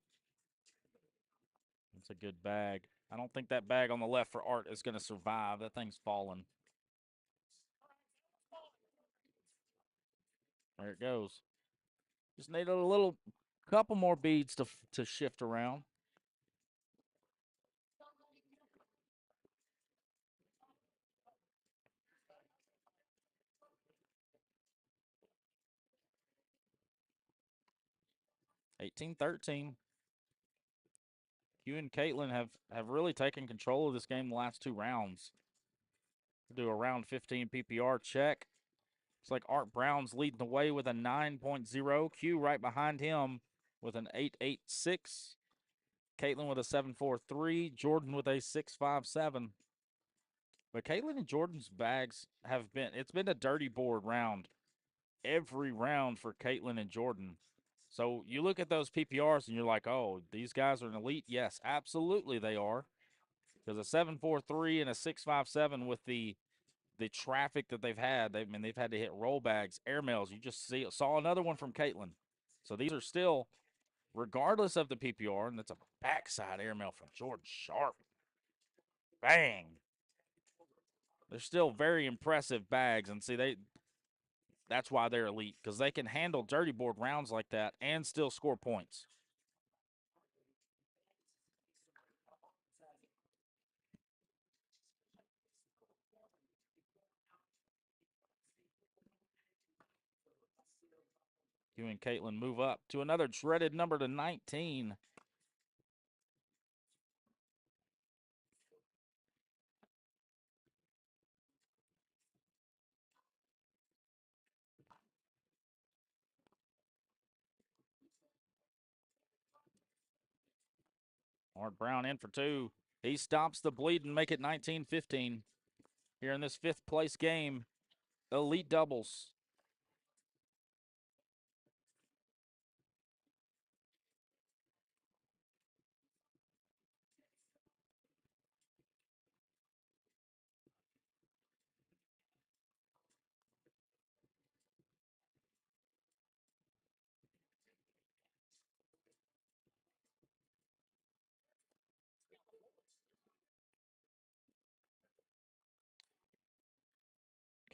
It's a good bag. I don't think that bag on the left for Art is going to survive. That thing's falling. There it goes. Just needed a little couple more beads to shift around. (18-13). Q and Caitlin have really taken control of this game the last 2 rounds. We'll do a round 15 PPR check. Looks like Art Brown's leading the way with a 9.0. Q right behind him with an 8.86. Caitlin with a 7.43. Jordan with a 6.57. But Caitlin and Jordan's bags it's been a dirty board round. Every round for Caitlin and Jordan. So you look at those PPRs and you're like, oh, these guys are an elite. Yes, absolutely they are. Because a 7.43 and a 6.57 with the traffic that they've had, they've had to hit roll bags, airmails. You just saw another one from Caitlin. So these are still, regardless of the PPR, and that's a backside airmail from Jordan Sharp. Bang. They're still very impressive bags, and see, that's why they're elite, because they can handle dirty board rounds like that and still score points. You and Caitlin move up to another dreaded number to 19. Art Brown in for 2. He stops the bleed and make it 19-15 here in this 5th place game. Elite doubles.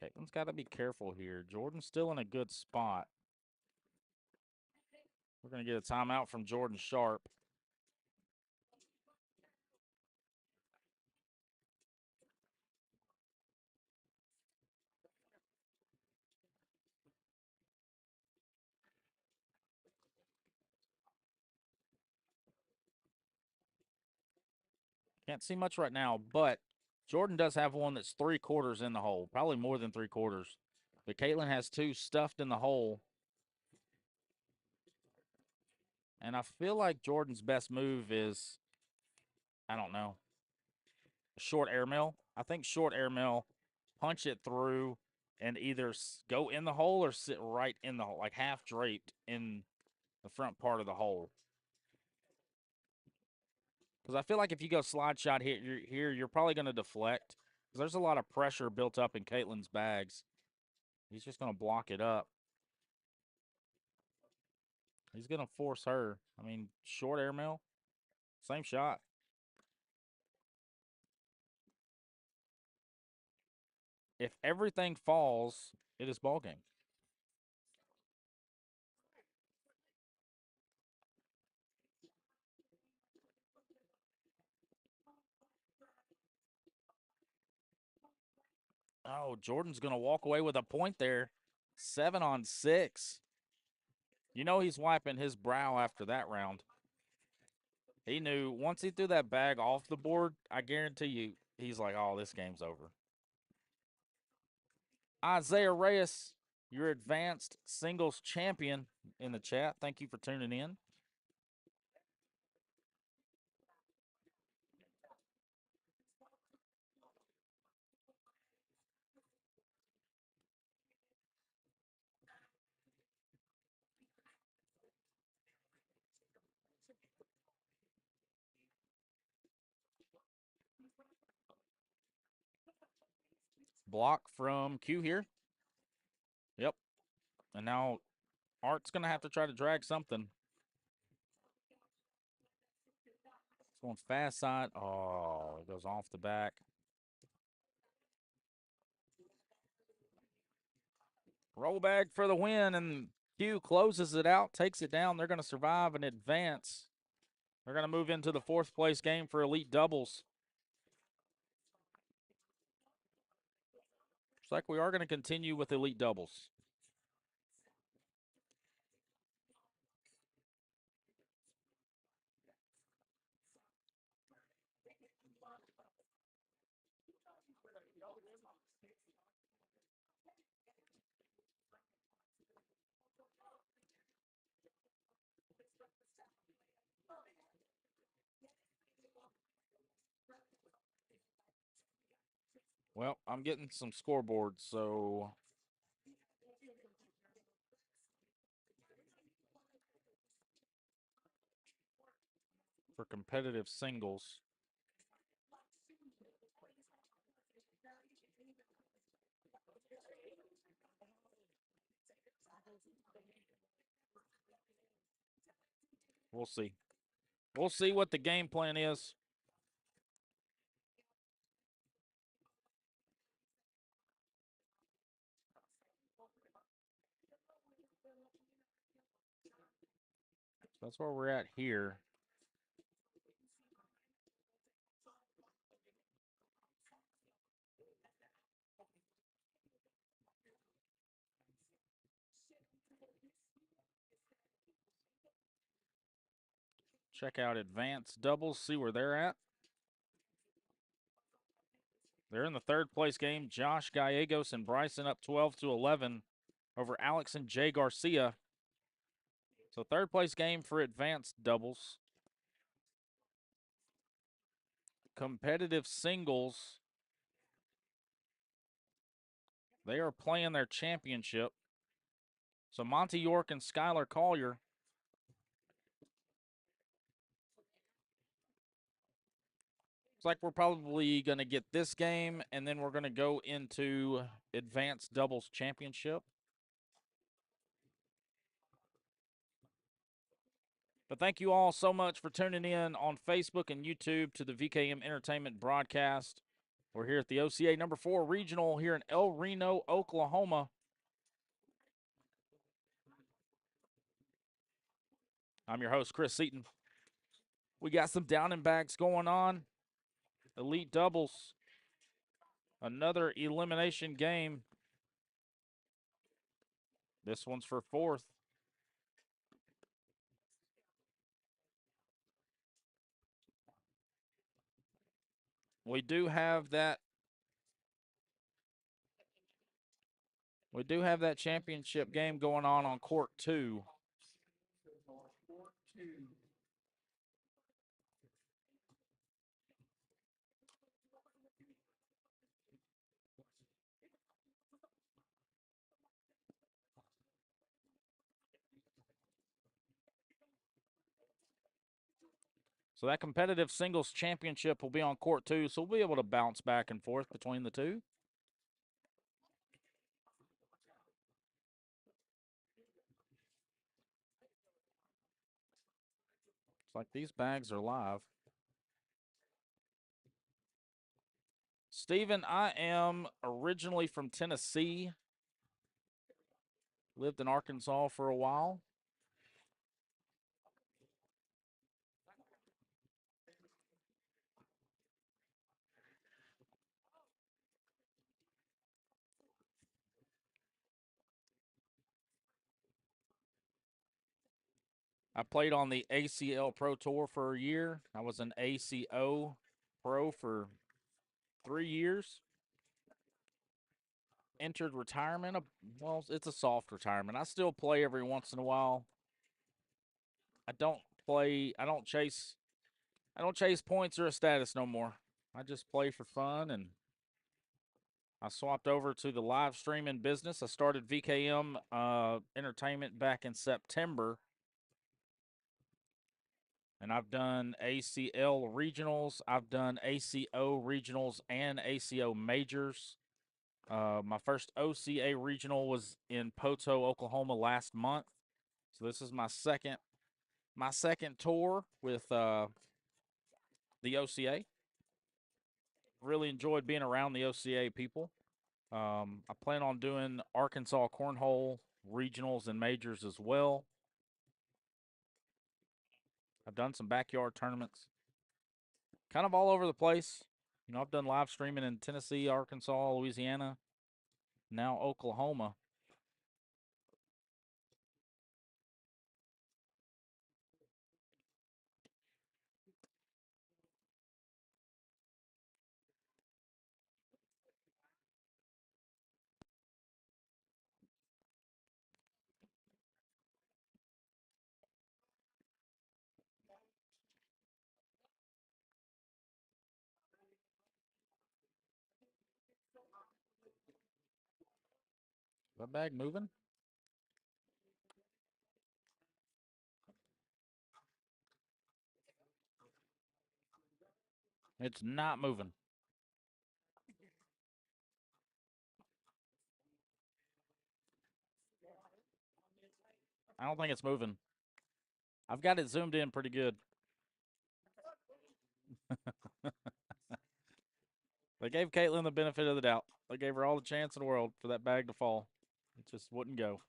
Caitlin's got to be careful here. Jordan's still in a good spot. We're going to get a timeout from Jordan Sharp. Can't see much right now, but Jordan does have one that's 3/4 in the hole, probably more than 3/4. But Caitlin has 2 stuffed in the hole. And I feel like Jordan's best move is, I don't know, short airmail. I think short airmail, punch it through, and either go in the hole or sit right in the hole, like half draped in the front part of the hole. Because I feel like if you go slide shot here, you're probably going to deflect. Because there's a lot of pressure built up in Caitlin's bags. He's just going to block it up. He's going to force her. I mean, short airmail, same shot. If everything falls, it is ball game. Oh, Jordan's going to walk away with a point there. 7 on 6. You know he's wiping his brow after that round. He knew once he threw that bag off the board, I guarantee you, he's like, oh, this game's over. Isaiah Reyes, your advanced singles champion in the chat. Thank you for tuning in. Block from Q here. Yep. And now Art's going to have to try to drag something. It's going fast side. Oh, it goes off the back. Roll bag for the win, and Q closes it out, takes it down. They're going to survive and advance. They're going to move into the 4th place game for Elite Doubles. Looks like we are going to continue with Elite Doubles. Well, I'm getting some scoreboards, so for competitive singles. We'll see. We'll see what the game plan is. So that's where we're at here. Check out advanced doubles, see where they're at. They're in the 3rd place game. Josh Gallegos and Bryson up 12-11 over Alex and Jay Garcia. So 3rd place game for advanced doubles. Competitive singles. They are playing their championship. So Monty York and Skylar Collier. Looks like we're probably going to get this game, and then we're going to go into advanced doubles championship. But thank you all so much for tuning in on Facebook and YouTube to the VKM Entertainment broadcast. We're here at the OCA number 4 regional here in El Reno, Oklahoma. I'm your host, Chris Seaton. We got some downing bags going on. Elite doubles. Another elimination game. This one's for 4th. We do have that. We do have that championship game going on court 2. So that competitive singles championship will be on court 2, so we'll be able to bounce back and forth between the two. like these bags are live. Steven, I am originally from Tennessee. Lived in Arkansas for a while. I played on the ACL Pro Tour for a year. I was an ACO Pro for 3 years. Entered retirement. Well, it's a soft retirement. I still play every once in a while. I don't play. I don't chase points or a status no more. I just play for fun, and I swapped over to the live streaming business. I started VKM Entertainment back in September, and I've done ACL regionals. I've done ACO regionals and ACO majors. My first OCA regional was in Poto, Oklahoma last month. So this is my second tour with the OCA. Really enjoyed being around the OCA people. I plan on doing Arkansas Cornhole regionals and majors as well. I've done some backyard tournaments, kind of all over the place. You know, I've done live streaming in Tennessee, Arkansas, Louisiana, now Oklahoma. Is that bag moving? It's not moving. I don't think it's moving. I've got it zoomed in pretty good. They gave Caitlin the benefit of the doubt. They gave her all the chance in the world for that bag to fall. It just wouldn't go.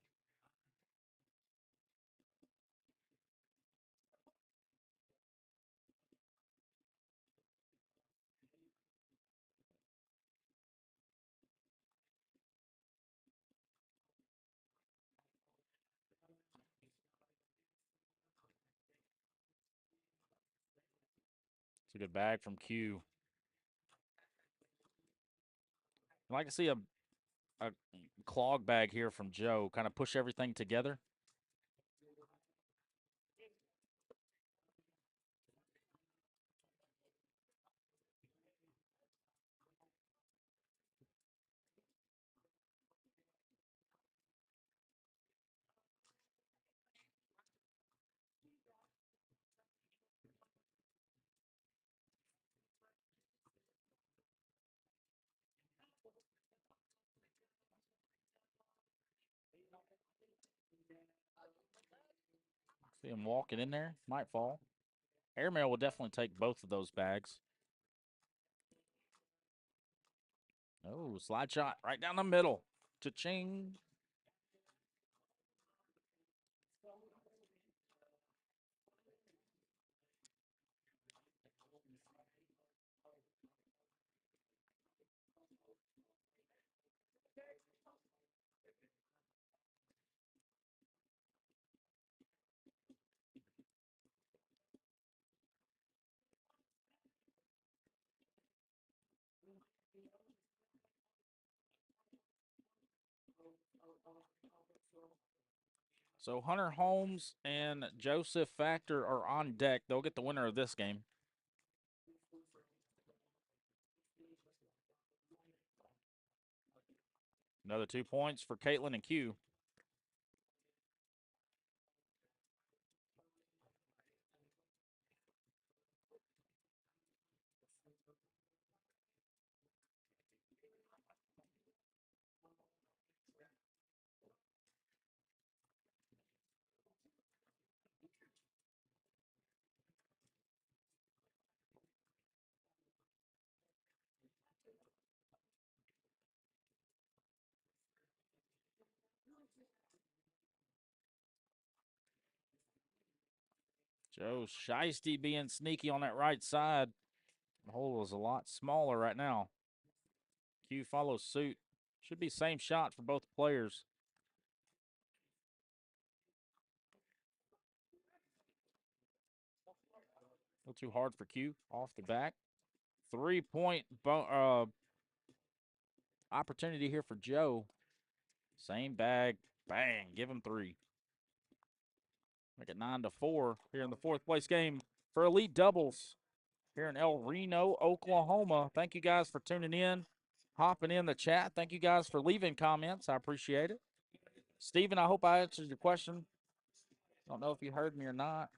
It's a good bag from Q. I'd like to see a clog bag here from Joe, kind of push everything together. See him walking in there. Might fall. Airmail will definitely take both of those bags. Oh, slide shot right down the middle. Cha-ching. So Hunter Holmes and Joseph Factor are on deck. They'll get the winner of this game. Another 2 points for Caitlin and Q. Joe Shiesty being sneaky on that right side. The hole is a lot smaller right now. Q follows suit. Should be same shot for both players. A little too hard for Q. Off the back. 3-point opportunity here for Joe. Same bag. Bang. Give him 3. Make it 9-4 here in the 4th place game for Elite Doubles here in Reno, Oklahoma. Thank you guys for tuning in, hopping in the chat. Thank you guys for leaving comments. I appreciate it. Steven, I hope I answered your question. Don't know if you heard me or not.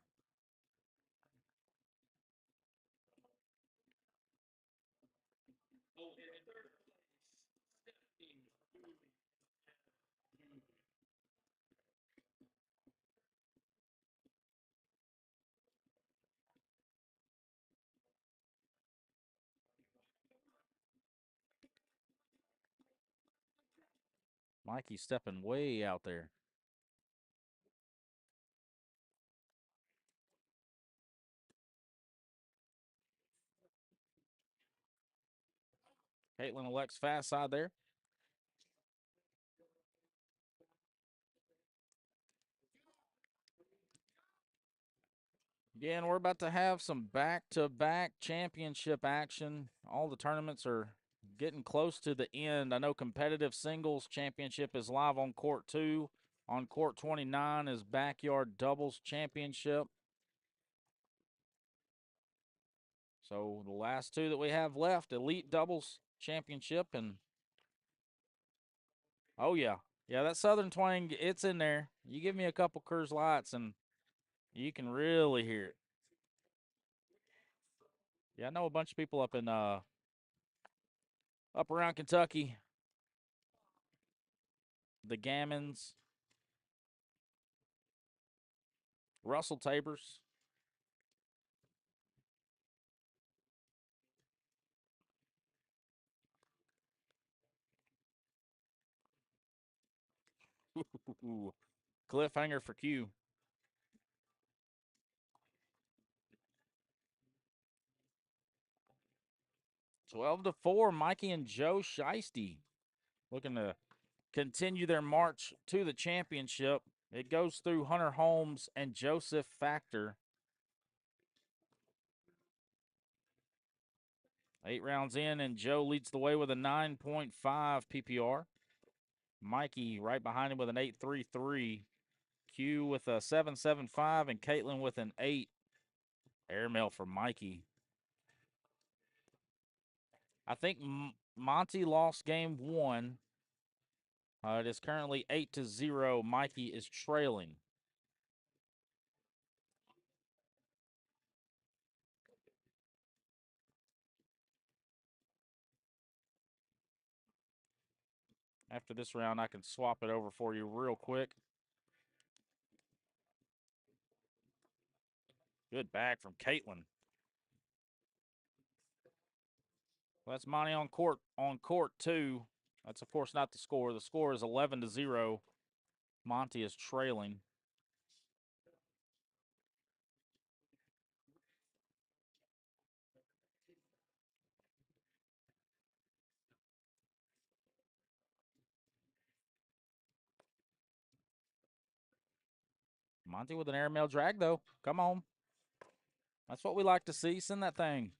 Mikey's stepping way out there. Caitlin elects fast side there. Yeah, and we're about to have some back-to-back championship action. All the tournaments are getting close to the end. I know competitive singles championship is live on court 2. On court 29 is backyard doubles championship. So the last 2 that we have left, elite doubles championship and oh yeah. Yeah, that Southern twang, it's in there. You give me a couple Coors Lights and you can really hear it. Yeah, I know a bunch of people up in up around Kentucky. The Gammons, Russell Tabers. Cliffhanger for Q. Twelve to 4, Mikey and Joe Shiesty looking to continue their march to the championship. It goes through Hunter Holmes and Joseph Factor. 8 rounds in, and Joe leads the way with a 9.5 PPR. Mikey right behind him with an 8.33. Q with a 7.75, and Caitlin with an 8. Airmail for Mikey. I think Monty lost game 1. It is currently 8-0. Mikey is trailing. After this round, I can swap it over for you real quick. Good bag from Caitlin. Well, that's Monty on court 2. That's, of course, not the score. The score is 11-0. Monty is trailing. Monty with an airmail drag, though. Come on. That's what we like to see. Send that thing.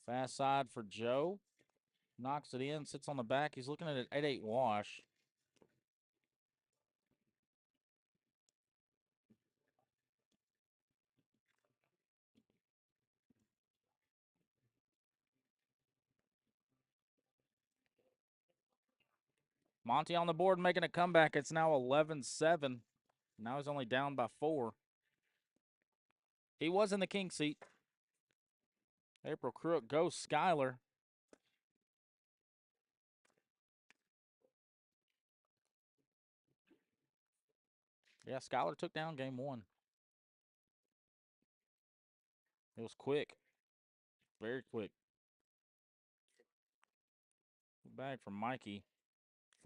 Fast side for Joe. Knocks it in, sits on the back. He's looking at an 8-8 wash. Monty on the board making a comeback. It's now 11-7. Now he's only down by 4. He was in the king seat. April Crook goes Skyler. Yeah, Skyler took down game 1. It was quick. Very quick. Bag from Mikey.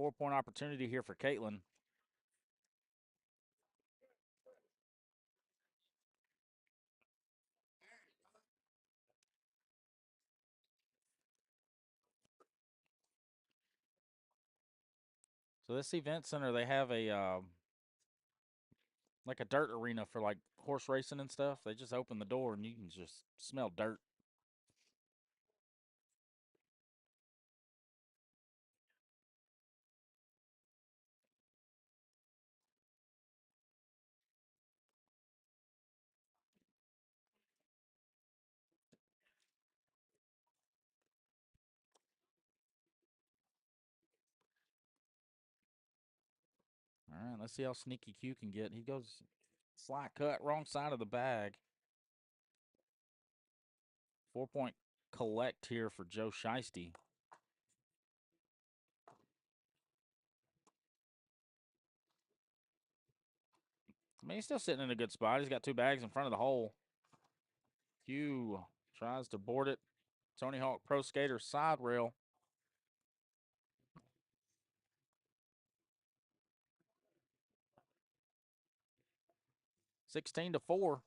4-point opportunity here for Caitlin. So this event center, they have a like a dirt arena for like horse racing and stuff. They just open the door and you can just smell dirt. All right, let's see how sneaky Q can get. He goes slide cut, wrong side of the bag. 4-point collect here for Joe Shiesty. I mean, he's still sitting in a good spot. He's got 2 bags in front of the hole. Q tries to board it. Tony Hawk Pro Skater side rail. $16-4.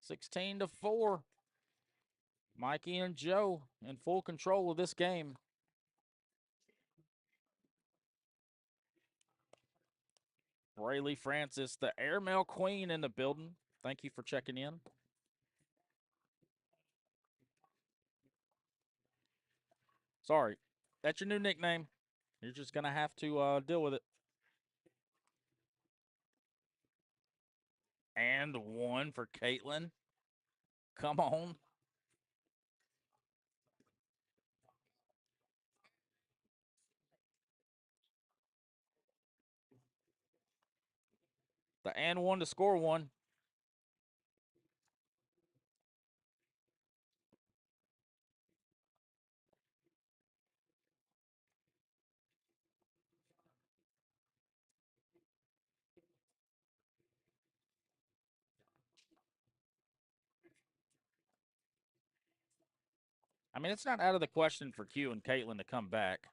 $16-4. Mikey and Joe in full control of this game. Braylee Francis, the airmail queen in the building. Thank you for checking in. Sorry, that's your new nickname. You're just going to have to deal with it. And 1 for Caitlin. Come on. The and 1 to score 1. I mean, it's not out of the question for Q and Caitlin to come back.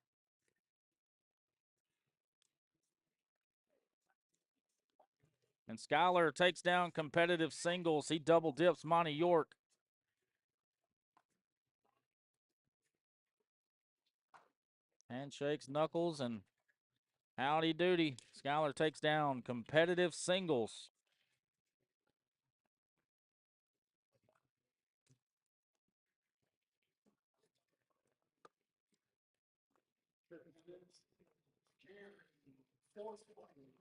And Skyler takes down competitive singles. He double dips Monty York. Handshakes, knuckles, and howdy doody. Skyler takes down competitive singles. Fourth place.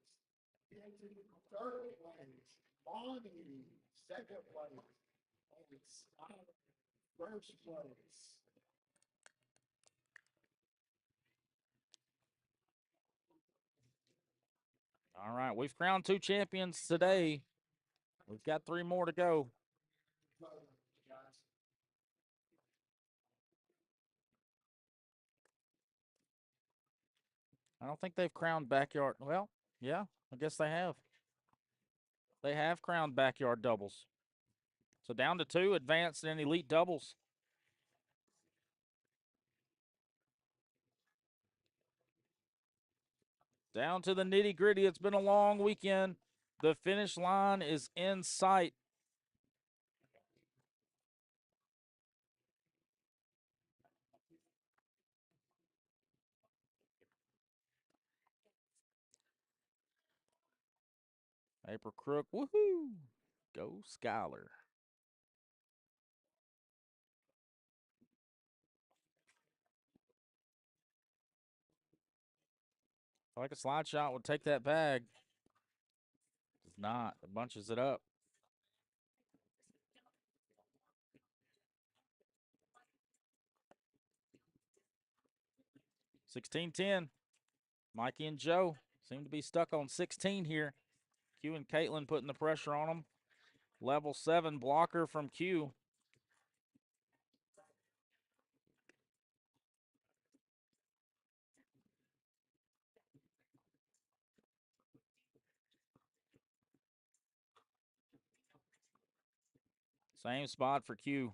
Anthony, third place. Bonnie, second place. And Scott, first place. All right, we've crowned 2 champions today. We've got 3 more to go. I don't think they've crowned backyard. Well, yeah, I guess they have. They have crowned backyard doubles. So down to 2 advanced and elite doubles. Down to the nitty gritty. It's been a long weekend. The finish line is in sight. April Crook, woohoo! Go Skyler. I like a slide shot would take that bag. Does not. It bunches it up. 16-10. Mikey and Joe seem to be stuck on 16 here. Q and Caitlin putting the pressure on them. Level 7 blocker from Q. Same spot for Q.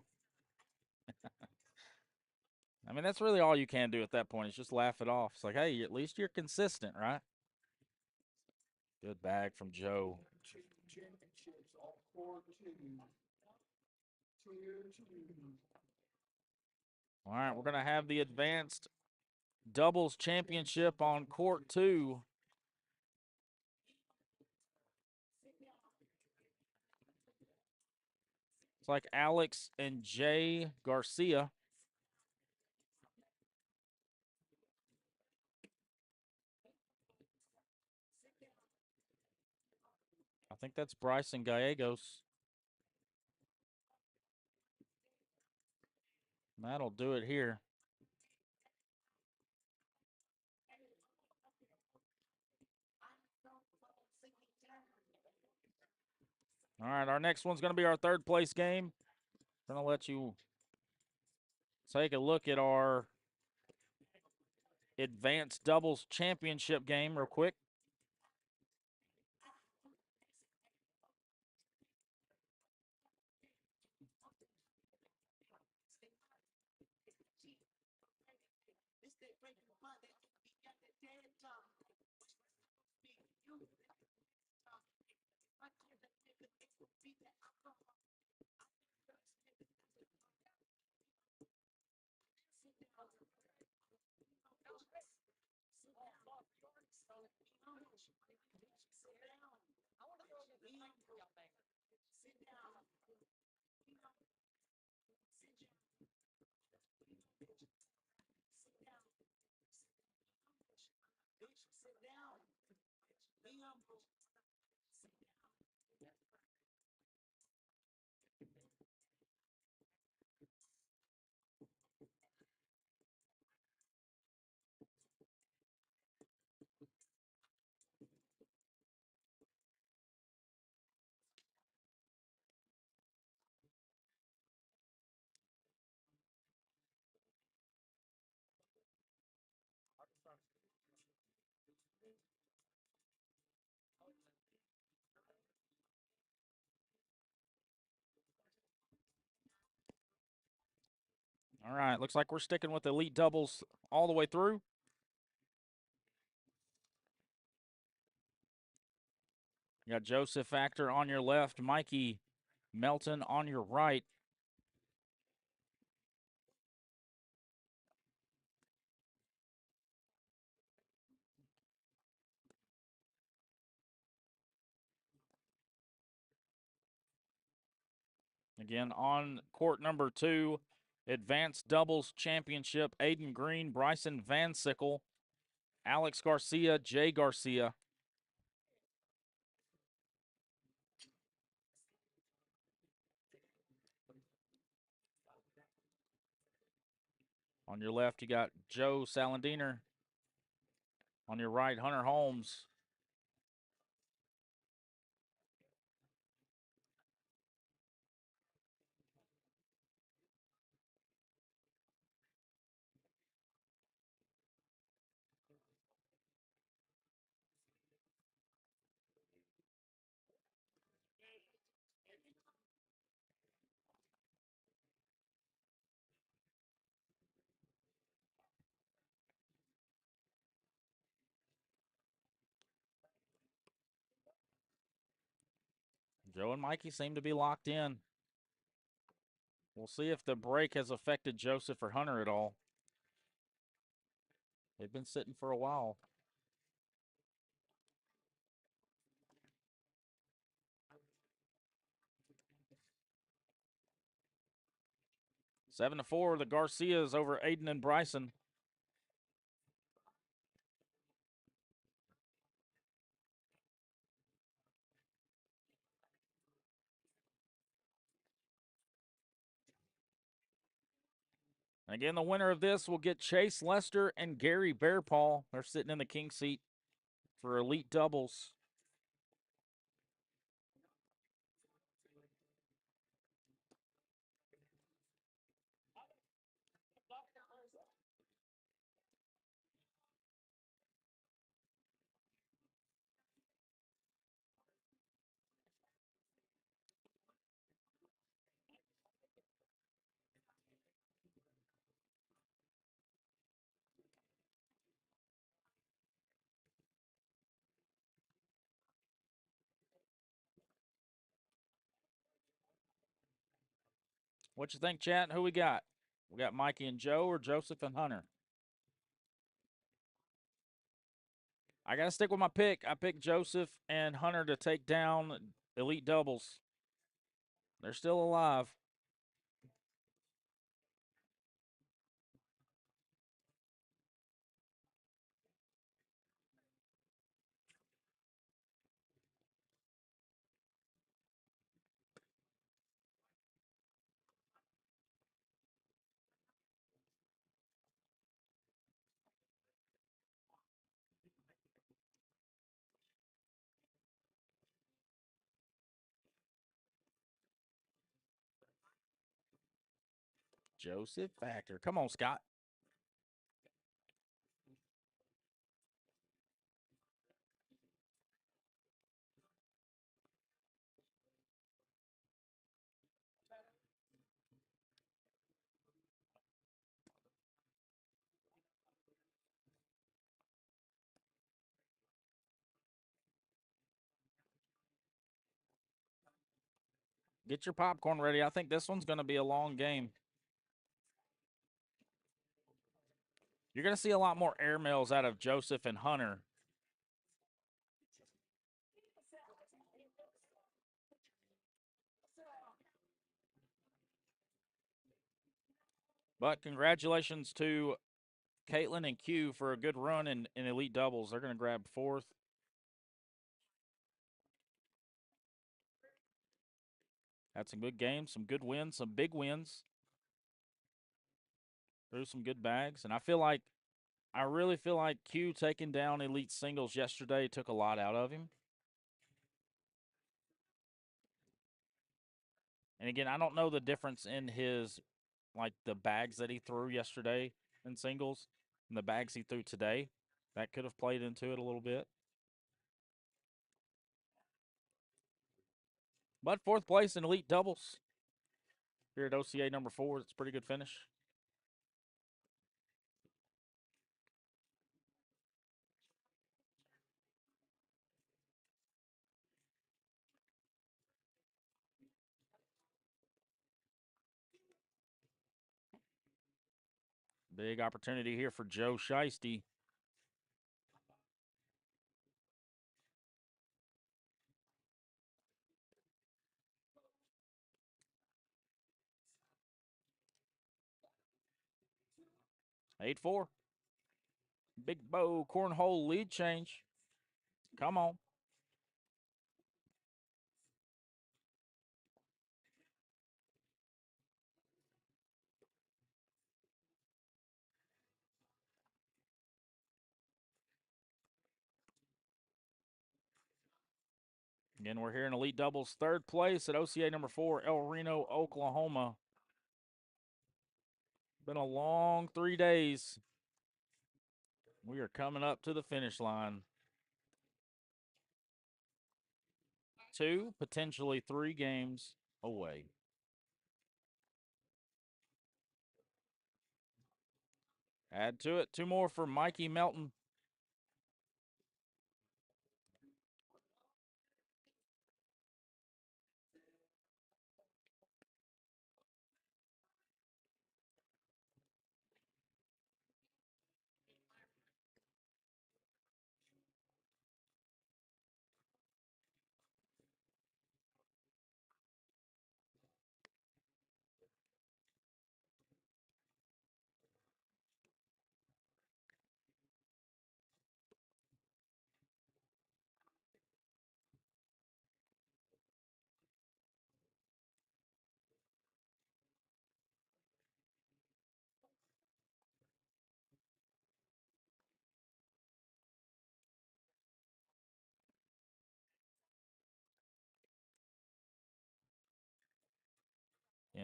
I mean, that's really all you can do at that point is just laugh it off. It's like, hey, at least you're consistent, right? Good bag from Joe. Championships, all 4-2. Tier 2. All right, we're going to have the advanced doubles championship on court 2. It's like Alex and Jay Garcia. I think that's Bryson Gallegos. That'll do it here. All right, our next one's going to be our third place game. Going to let you take a look at our advanced doubles championship game real quick. All right, looks like we're sticking with elite doubles all the way through. You got Joseph Actor on your left, Mikey Melton on your right. Again, on court number 2, advanced doubles championship, Aiden Green, Bryson Van Sickle, Alex Garcia, Jay Garcia. On your left, you got Joe Salandiner. On your right, Hunter Holmes. Joe and Mikey seem to be locked in. We'll see if the break has affected Joseph or Hunter at all. They've been sitting for a while. Seven to 4, the Garcias over Aiden and Bryson. And again, the winner of this will get Chase Lester and Gary Bearpaw. They're sitting in the king seat for Elite Doubles. What you think, chat? Who we got? We got Mikey and Joe or Joseph and Hunter? I got to stick with my pick. I picked Joseph and Hunter to take down Elite Doubles. They're still alive. Joseph Factor. Come on, Scott. Get your popcorn ready. I think this one's going to be a long game. You're going to see a lot more airmails out of Joseph and Hunter. But congratulations to Caitlin and Q for a good run in Elite Doubles. They're going to grab fourth. Had some good games, some good wins, some big wins. Threw some good bags. And I really feel like Q taking down Elite Singles yesterday took a lot out of him. And again, I don't know the difference in his, like the bags that he threw yesterday in singles and the bags he threw today. That could have played into it a little bit. But fourth place in Elite Doubles here at OCA number 4. It's a pretty good finish. Big opportunity here for Joe Shiesty. Eight four. Big Bow cornhole lead change. Come on. Again, we're here in Elite Doubles, third place at OCA number 4, El Reno, Oklahoma. Been a long 3 days. We are coming up to the finish line. 2, potentially 3 games away. Add to it, 2 more for Mikey Melton.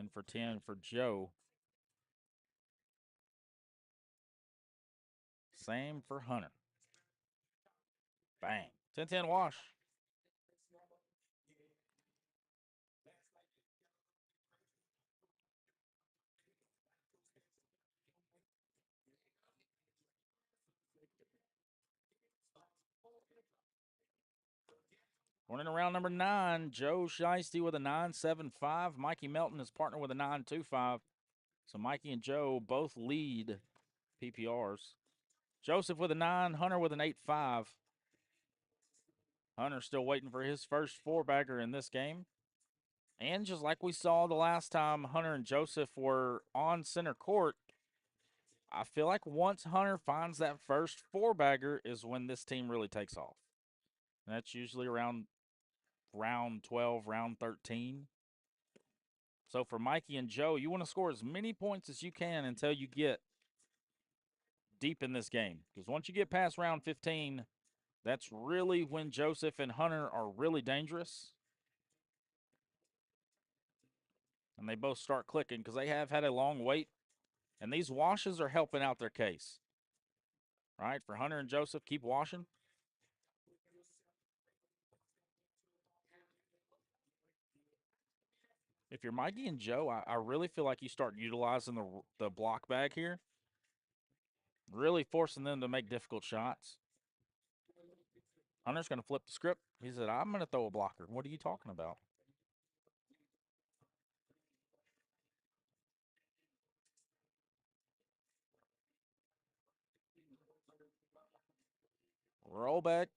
10 for 10 for Joe. Same for Hunter. Bang. 10-10 wash. Running around number 9, Joe Shiesty with a 9.75. Mikey Melton, his partner, with a 9.25. So Mikey and Joe both lead PPRs. Joseph with a 9, Hunter with an 8.5. Hunter still waiting for his first 4-bagger in this game. And just like we saw the last time Hunter and Joseph were on center court, I feel like once Hunter finds that first 4-bagger is when this team really takes off. And that's usually around round 12, round 13. So for Mikey and Joe, you want to score as many points as you can until you get deep in this game. Because once you get past round 15, that's really when Joseph and Hunter are really dangerous. And they both start clicking because they have had a long wait. And these washes are helping out their case. Right? For Hunter and Joseph, keep washing. If you're Mikey and Joe, I really feel like you start utilizing the block bag here. Really forcing them to make difficult shots. Hunter's going to flip the script. He said, I'm going to throw a blocker. What are you talking about? Roll back.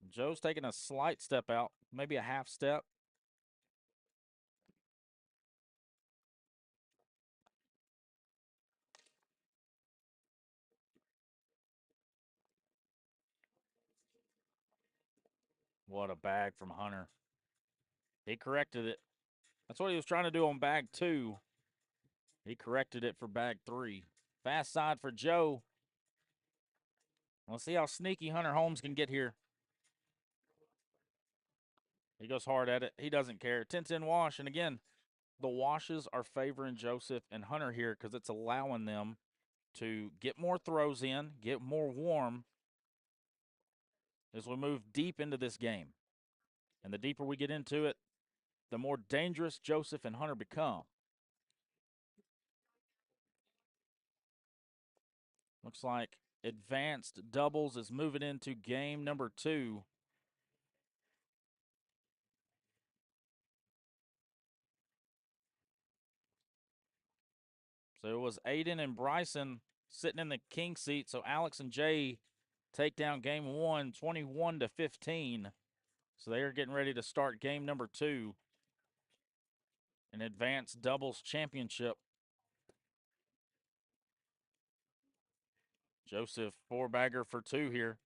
Joe's taking a slight step out, maybe a half step. What a bag from Hunter. He corrected it. That's what he was trying to do on bag 2. He corrected it for bag 3. Fast side for Joe. Let's see how sneaky Hunter Holmes can get here. He goes hard at it. He doesn't care. 10-10 wash. And again, the washes are favoring Joseph and Hunter here because it's allowing them to get more throws in, get more warm as we move deep into this game. And the deeper we get into it, the more dangerous Joseph and Hunter become. Looks like advanced doubles is moving into game number 2. So it was Aiden and Bryson sitting in the king seat. So Alex and Jay take down game 1, 21-15. So they are getting ready to start game number 2, an advanced doubles championship. Joseph 4-bagger for 2 here.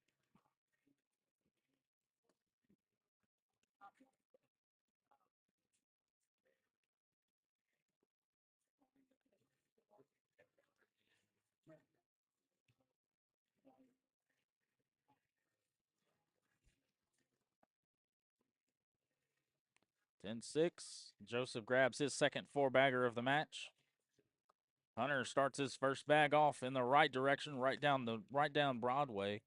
Ten 6. Joseph grabs his second 4-bagger of the match. Hunter starts his first bag off in the right direction, right down Broadway.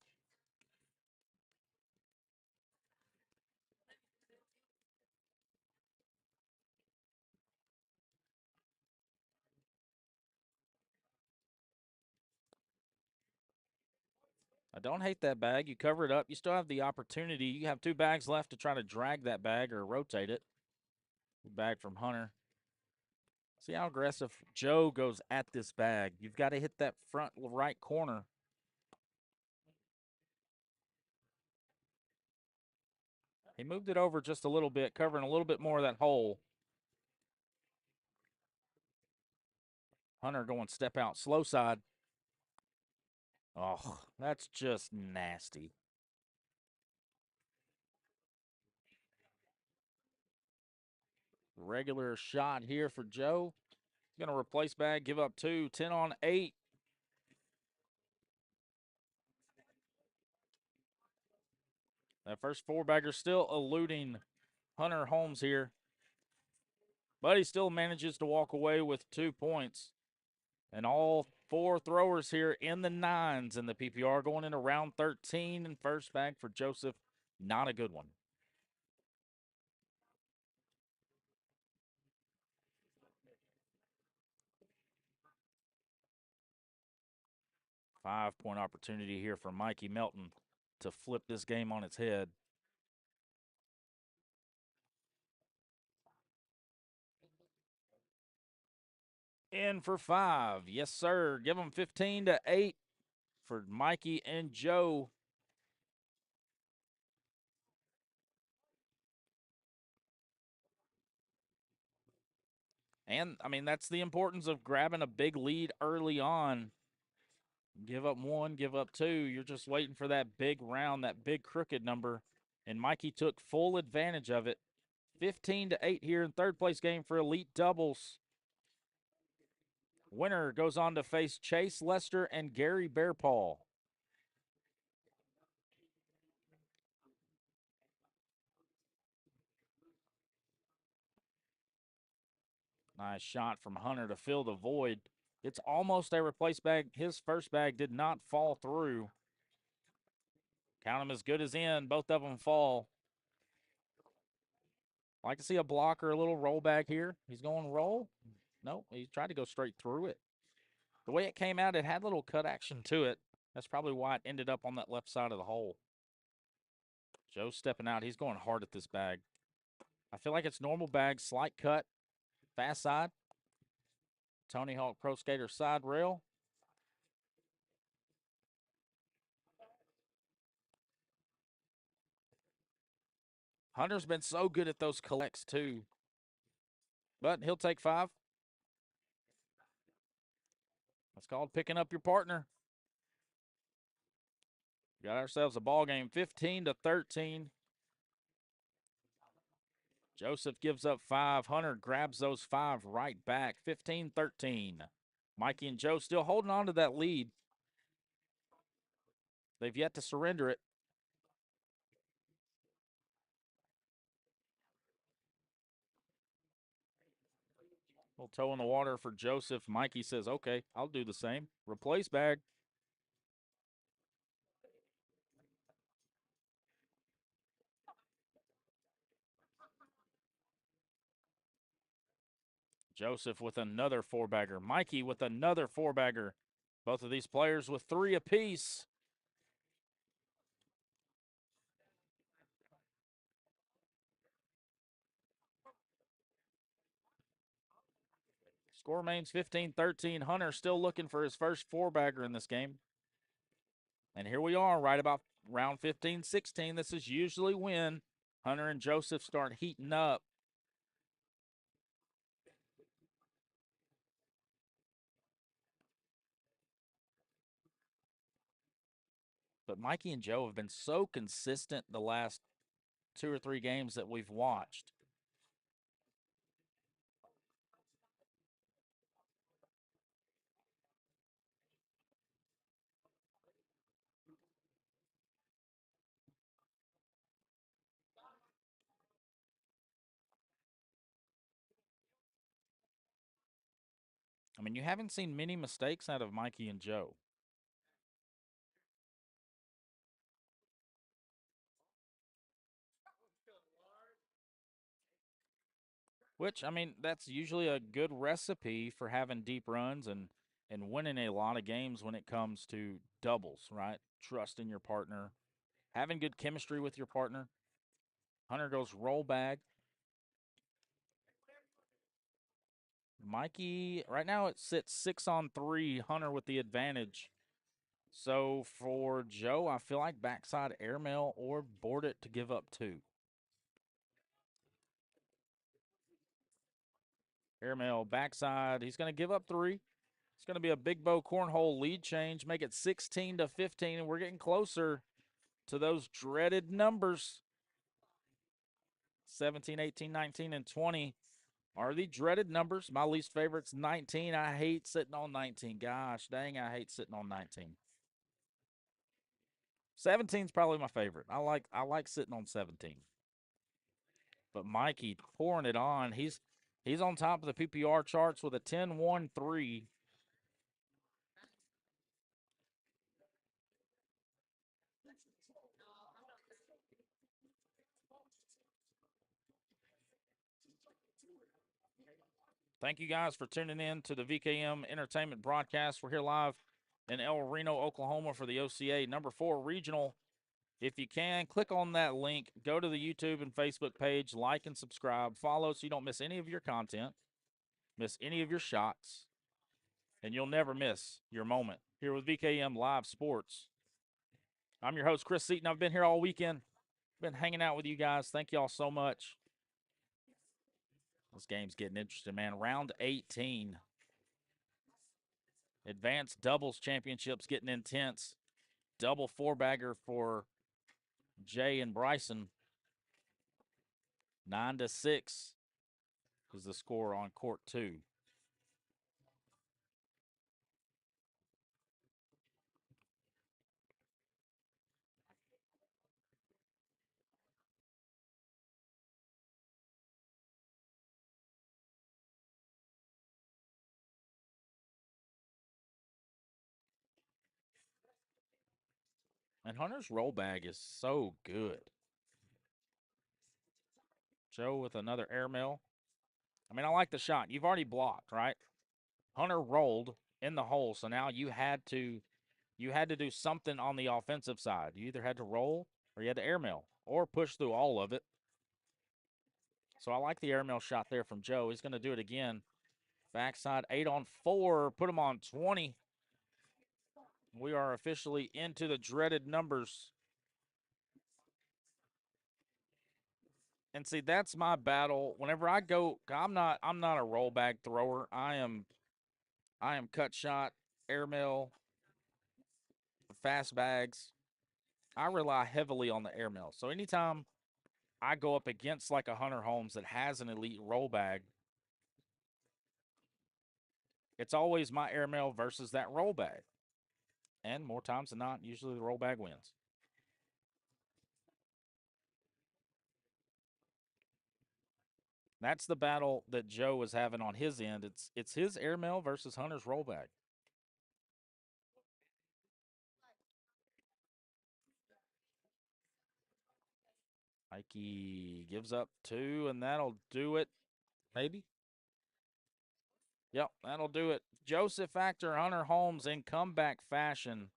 I don't hate that bag. You cover it up. You still have the opportunity. You have 2 bags left to try to drag that bag or rotate it. Good bag from Hunter. See how aggressive Joe goes at this bag. You've got to hit that front right corner. He moved it over just a little bit, covering a little bit more of that hole. Hunter going step out, slow side. Oh, that's just nasty. Regular shot here for Joe. Going to replace bag, give up 2, 10 on 8. That first 4-bagger still eluding Hunter Holmes here. But he still manages to walk away with 2 points. And all 4 throwers here in the 9s in the PPR going into round 13. And first bag for Joseph, not a good one. Five-point opportunity here for Mikey Melton to flip this game on its head. In for 5. Yes, sir. Give them 15-8 for Mikey and Joe. And, I mean, that's the importance of grabbing a big lead early on. Give up 1, give up 2. You're just waiting for that big round, that big crooked number. And Mikey took full advantage of it. 15-8 here in third place game for Elite Doubles. Winner goes on to face Chase Lester and Gary Bearpaw. Nice shot from Hunter to fill the void. It's almost a replace bag. His first bag did not fall through. Count them as good as in. Both of them fall. Like to see a block or a little roll back here. He's going roll. No, he tried to go straight through it. The way it came out, it had a little cut action to it. That's probably why it ended up on that left side of the hole. Joe's stepping out. He's going hard at this bag. I feel like it's normal bag, slight cut, fast side. Tony Hawk Pro Skater side rail. Hunter's been so good at those collects too. But he'll take 5. That's called picking up your partner. Got ourselves a ball game, 15-13. Joseph gives up 5. Hunter grabs those 5 right back, 15-13. Mikey and Joe still holding on to that lead. They've yet to surrender it. Little toe in the water for Joseph. Mikey says, okay, I'll do the same. Replace bag. Joseph with another 4-bagger. Mikey with another 4-bagger. Both of these players with 3 apiece. Score remains 15-13. Hunter still looking for his first 4-bagger in this game. And here we are, right about round 15-16. This is usually when Hunter and Joseph start heating up. But Mikey and Joe have been so consistent the last 2 or 3 games that we've watched. I mean, you haven't seen many mistakes out of Mikey and Joe. Which, I mean, that's usually a good recipe for having deep runs and winning a lot of games when it comes to doubles, right? Trusting your partner, having good chemistry with your partner. Hunter goes roll bag. Mikey, right now it sits 6-on-3. Hunter with the advantage. So for Joe, I feel like backside airmail or board it to give up 2. Airmail backside. He's going to give up 3. It's going to be a big bow cornhole lead change, make it 16-15, and we're getting closer to those dreaded numbers. 17, 18, 19, and 20 are the dreaded numbers. My least favorite's 19. I hate sitting on 19. Gosh dang, I hate sitting on 19. 17's probably my favorite. I like sitting on 17. But Mikey pouring it on. He's on top of the PPR charts with a 10-1-3. Thank you guys for tuning in to the VKM Entertainment broadcast. We're here live in El Reno, Oklahoma for the OCA #4 Regional. If you can, click on that link, go to the YouTube and Facebook page, like and subscribe, follow so you don't miss any of your content, miss any of your shots, and you'll never miss your moment here with VKM Live Sports. I'm your host, Chris Seaton. I've been here all weekend, been hanging out with you guys. Thank y'all so much. This game's getting interesting, man. Round 18. Advanced doubles championships getting intense. Double four-bagger for Jay and Bryson. 9-6 is the score on court 2. And Hunter's roll bag is so good. Joe with another airmail. I mean, I like the shot. You've already blocked, right? Hunter rolled in the hole, so now you had to do something on the offensive side. You either had to roll or you had to airmail or push through all of it. So I like the airmail shot there from Joe. He's going to do it again. Backside 8-on-4, put him on 20. We are officially into the dreaded numbers. And see, that's my battle. Whenever I go, I'm not a roll bag thrower. I am cut shot, airmail, fast bags. I rely heavily on the airmail. So anytime I go up against like a Hunter Holmes that has an elite roll bag, it's always my airmail versus that roll bag. And more times than not, usually the roll bag wins. That's the battle that Joe is having on his end. It's his airmail versus Hunter's rollback. Mikey gives up 2, and that'll do it. Maybe. Yep, that'll do it. Joseph Factor, Hunter Holmes in comeback fashion.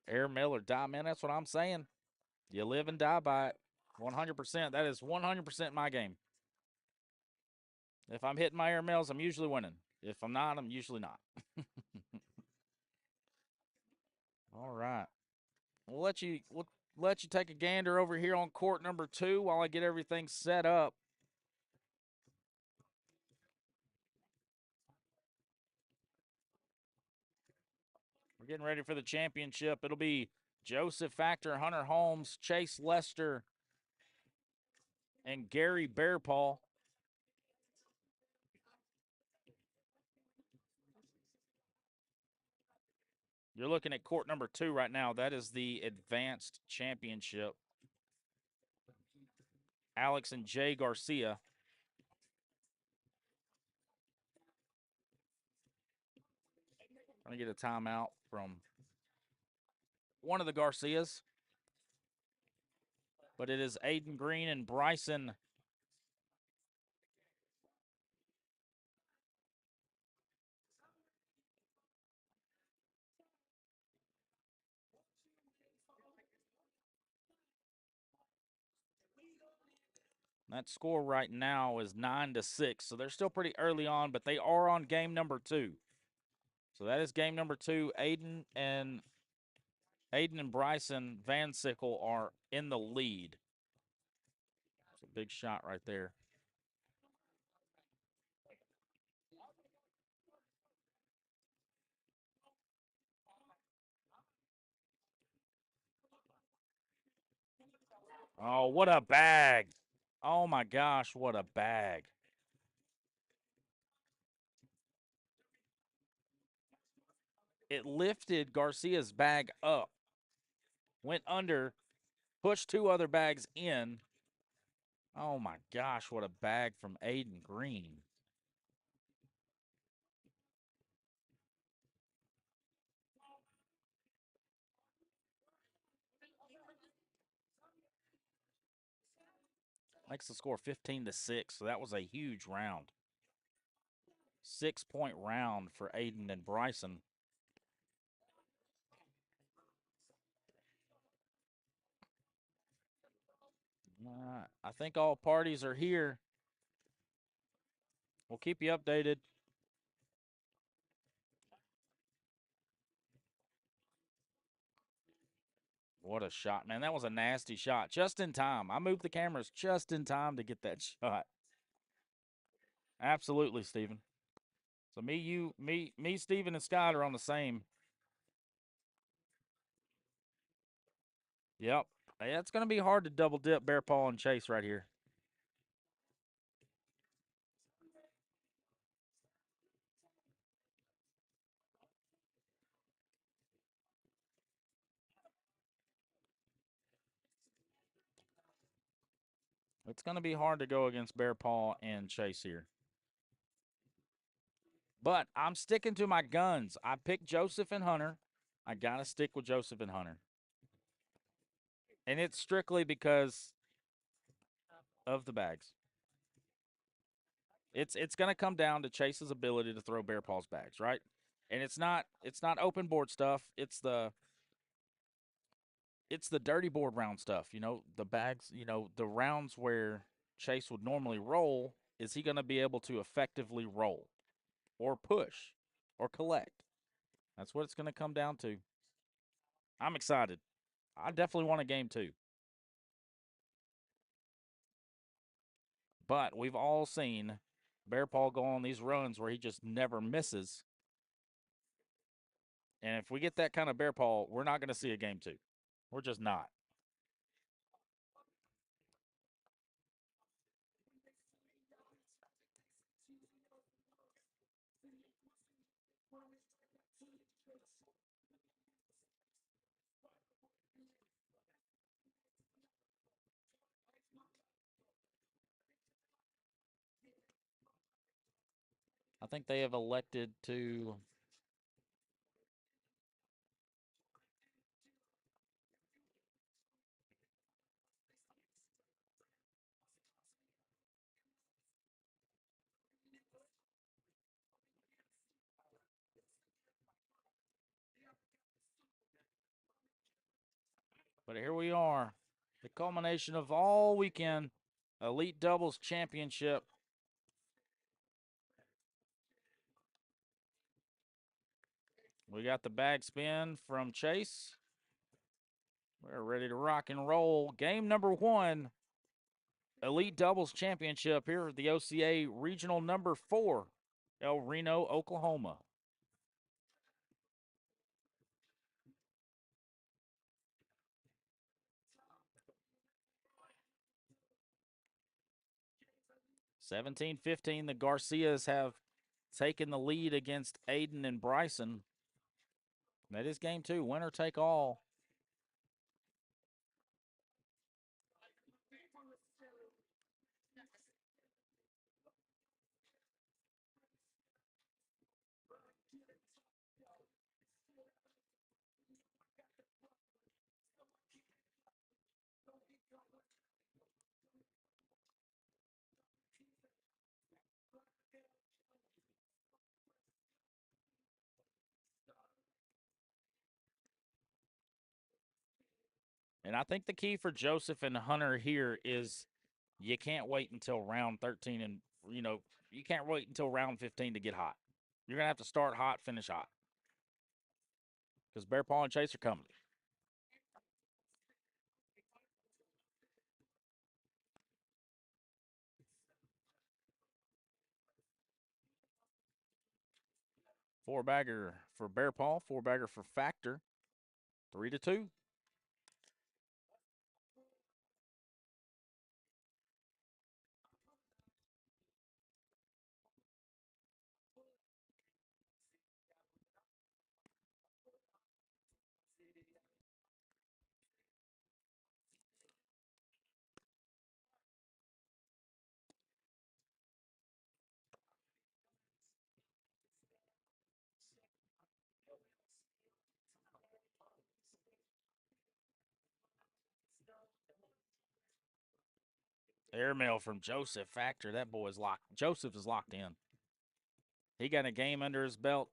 Airmail or die, man. That's what I'm saying. You live and die by it. 100%. That is 100% my game. If I'm hitting my airmails, I'm usually winning. If I'm not, I'm usually not. All right. We'll let you take a gander over here on court number 2 while I get everything set up. We're getting ready for the championship. It'll be Joseph Factor, Hunter Holmes, Chase Lester, and Gary Bearpaw. You're looking at court number 2 right now. That is the advanced championship. Alex and Jay Garcia. I'm going to get a timeout from one of the Garcias. But it is Aiden Green and Bryson. That score right now is 9-6. So they're still pretty early on, but they are on game number 2. So that is game number 2. Aiden and Bryson Van Sickle are in the lead. It's a big shot right there. Oh, what a bag. Oh, my gosh, what a bag. It lifted Garcia's bag up, went under, pushed 2 other bags in. Oh my gosh, what a bag from Aiden Green. Makes the score 15-6. So that was a huge round. 6-point round for Aiden and Bryson. I think all parties are here. We'll keep you updated. What a shot, man. That was a nasty shot. Just in time. I moved the cameras just in time to get that shot. Absolutely, Steven. So me, Steven, and Scott are on the same. Yep. Yeah, it's going to be hard to double dip Bear Paw and Chase right here. It's going to be hard to go against Bear Paw and Chase here. But I'm sticking to my guns. I picked Joseph and Hunter. I got to stick with Joseph and Hunter. And it's strictly because of the bags. It's going to come down to Chase's ability to throw Bear Paw's bags, right? And it's not open board stuff. It's the dirty board round stuff. You know, the bags, the rounds where Chase would normally roll, is he going to be able to effectively roll or push or collect? That's what it's going to come down to. I'm excited. I definitely want a game too. But we've all seen Bear Paw go on these runs where he just never misses. And if we get that kind of Bear Paw, we're not going to see a game two. We're just not. I think they have elected to. But here we are, the culmination of all weekend, Elite Doubles Championship. We got the bag spin from Chase. We're ready to rock and roll. Game number 1, Elite Doubles Championship here at the OCA Regional number 4, El Reno, Oklahoma. (17-15). The Garcias have taken the lead against Aiden and Bryson. That is game 2, winner take all. And I think the key for Joseph and Hunter here is you can't wait until round 13 and, you can't wait until round 15 to get hot. You're going to have to start hot, finish hot. Because Bear Paw and Chase are coming. Four-bagger for Bear Paw, four-bagger for Factor. 3-2. Airmail from Joseph Factor. That boy is locked. Joseph is locked in. He got a game under his belt.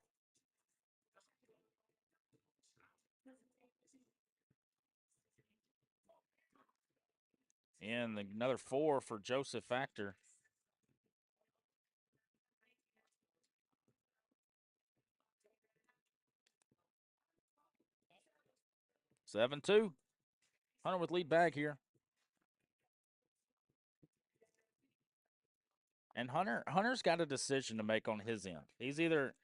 And another 4 for Joseph Factor. Seven 2. Hunter with lead bag here. And Hunter's got a decision to make on his end. He's either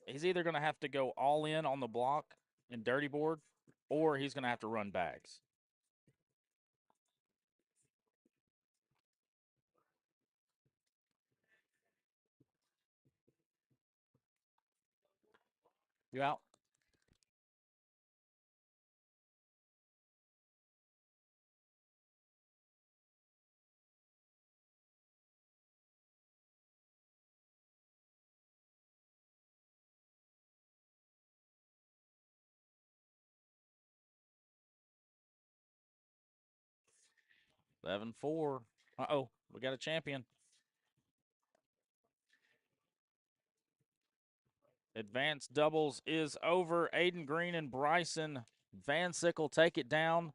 going to have to go all in on the block and dirty board, or he's going to have to run bags. You out? Seven 4. Uh-oh, we got a champion. Advanced doubles is over. Aiden Green and Bryson Van Sickle take it down.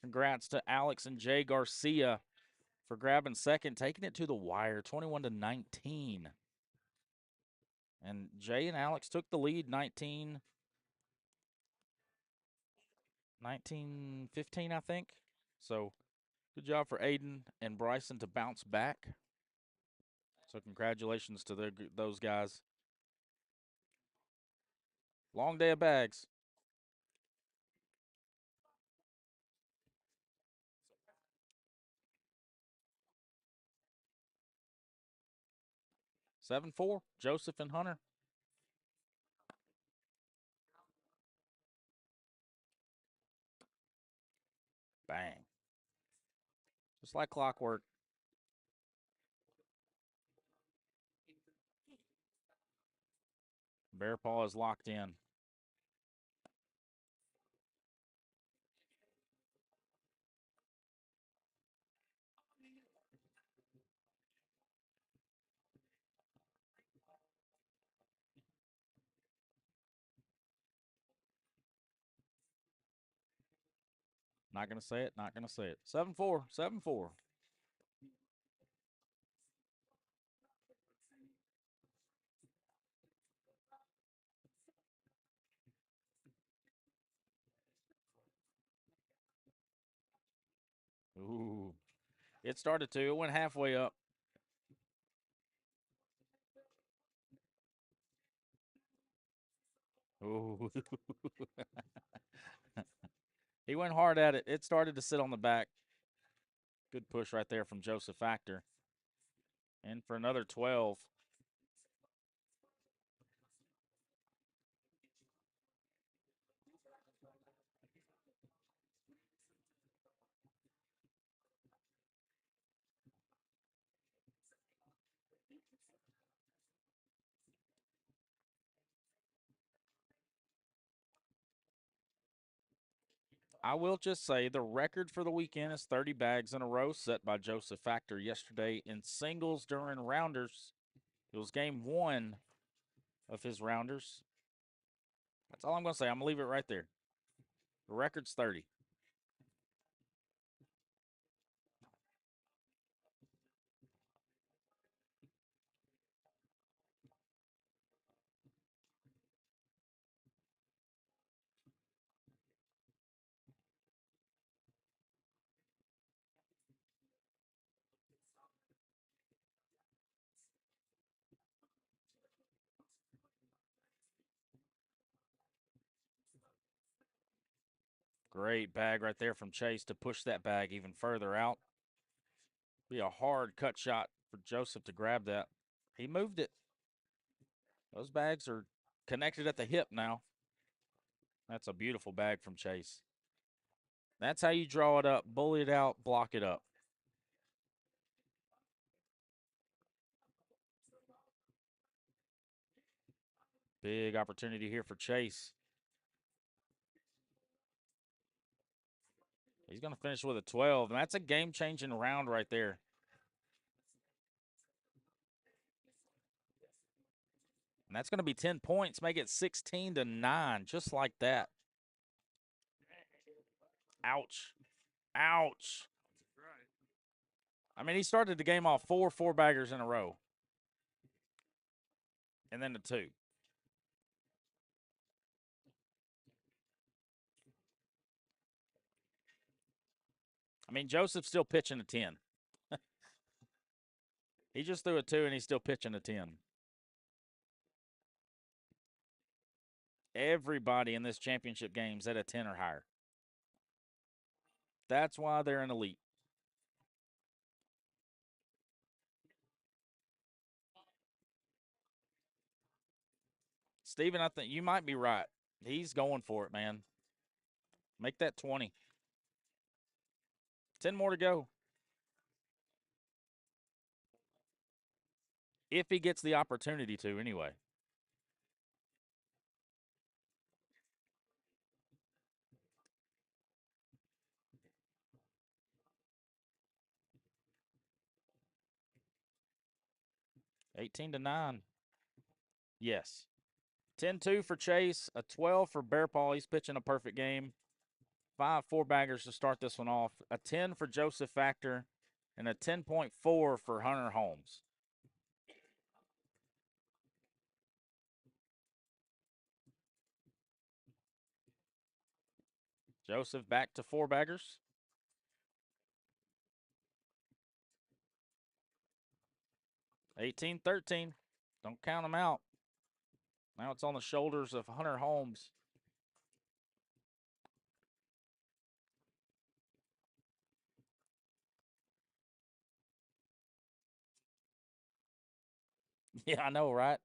Congrats to Alex and Jay Garcia for grabbing second, taking it to the wire, 21-19. And Jay and Alex took the lead 19-15, I think. So good job for Aiden and Bryson to bounce back. So congratulations to those guys. Long day of bags. Seven 4, Joseph and Hunter. Bang. Just like clockwork. Bear Paw is locked in. Not going to say it. Not going to say it. 7-4. 7-4. Ooh. It started to. It went halfway up. Ooh. He went hard at it. It started to sit on the back. Good push right there from Joseph Factor. And for another 12. I will just say the record for the weekend is 30 bags in a row set by Joseph Factor yesterday in singles during rounders. It was game 1 of his rounders. That's all I'm going to say. I'm going to leave it right there. The record's 30. Great bag right there from Chase to push that bag even further out. Be a hard cut shot for Joseph to grab that. He moved it. Those bags are connected at the hip now. That's a beautiful bag from Chase. That's how you draw it up, bully it out, block it up. Big opportunity here for Chase. He's going to finish with a 12, and that's a game-changing round right there. And that's going to be 10 points, make it 16-9, just like that. Ouch. Ouch. I mean, he started the game off 4 baggers in a row. And then the 2. I mean, Joseph's still pitching a 10. He just threw a 2, and he's still pitching a 10. Everybody in this championship game's at a 10 or higher. That's why they're an elite. Steven, I think you might be right. He's going for it, man. Make that 20. 10 more to go. If he gets the opportunity to, anyway. $18-9. Yes. 10-2 for Chase, a 12 for Bear Paw. He's pitching a perfect game. 5 4-baggers to start this one off. A 10 for Joseph Factor, and a 10.4 for Hunter Holmes. Joseph back to 4-baggers. $18-13. Don't count them out. Now it's on the shoulders of Hunter Holmes. Yeah, I know, right?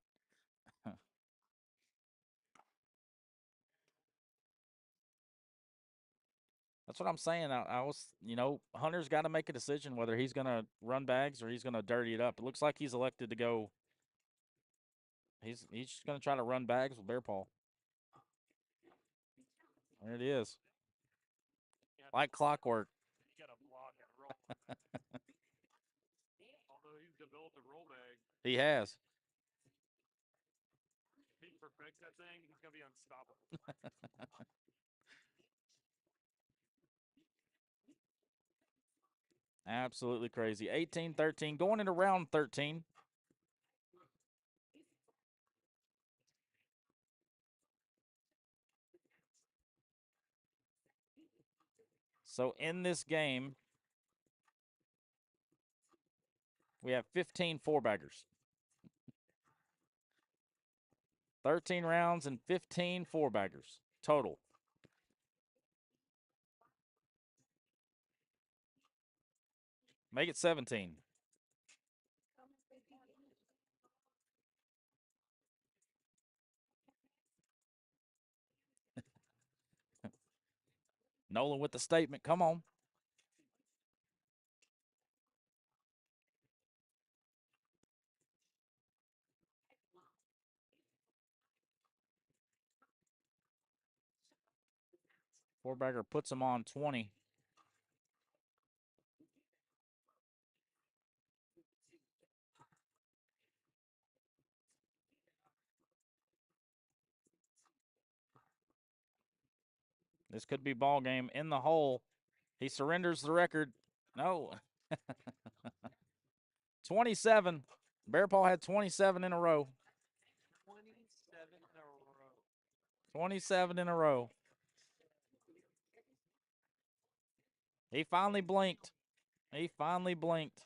That's what I'm saying. I was, Hunter's got to make a decision whether he's going to run bags or he's going to dirty it up. It looks like he's elected to go. He's just going to try to run bags with Bear Paw. There it is. Like clockwork. You got to block and roll. Although he's developed a roll bag. He has. If he perfects that thing, he's going to be unstoppable. Absolutely crazy. 18-13. Going into round 13. So in this game, we have 15 4-baggers. 13 rounds and 15 4-baggers total. Make it 17. Nolan with the statement. Come on. Four-bagger puts him on 20. This could be ball game in the hole. He surrenders the record. No. 27. Bear Paw had 27 in a row. 27 in a row. 27 in a row. He finally blinked. He finally blinked.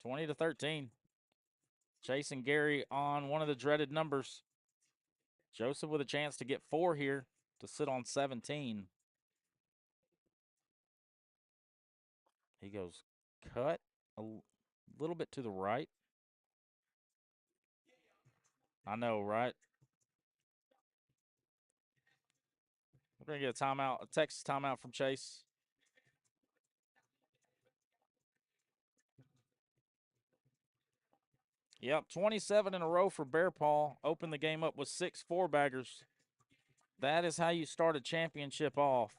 $20-13. Chase and Gary on one of the dreaded numbers. Joseph with a chance to get 4 here to sit on 17. He goes cut a little bit to the right. I know, right? We're going to get a timeout, a Texas timeout from Chase. Yep, 27 in a row for Bear Paw. Opened the game up with 6 4-baggers. That is how you start a championship off.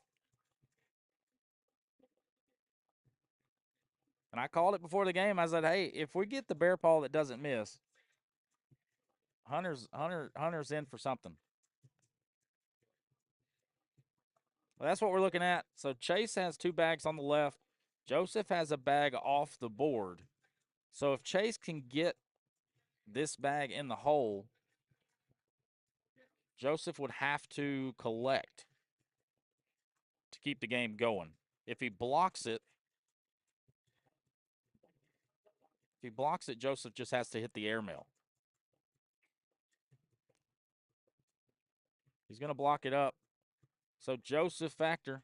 And I called it before the game. I said, hey, if we get the Bear Paw that doesn't miss, Hunter's in for something. Well, that's what we're looking at. So Chase has 2 bags on the left. Joseph has a bag off the board. So if Chase can get this bag in the hole, Joseph would have to collect to keep the game going. If he blocks it, Joseph just has to hit the airmail. He's going to block it up. So Joseph Factor,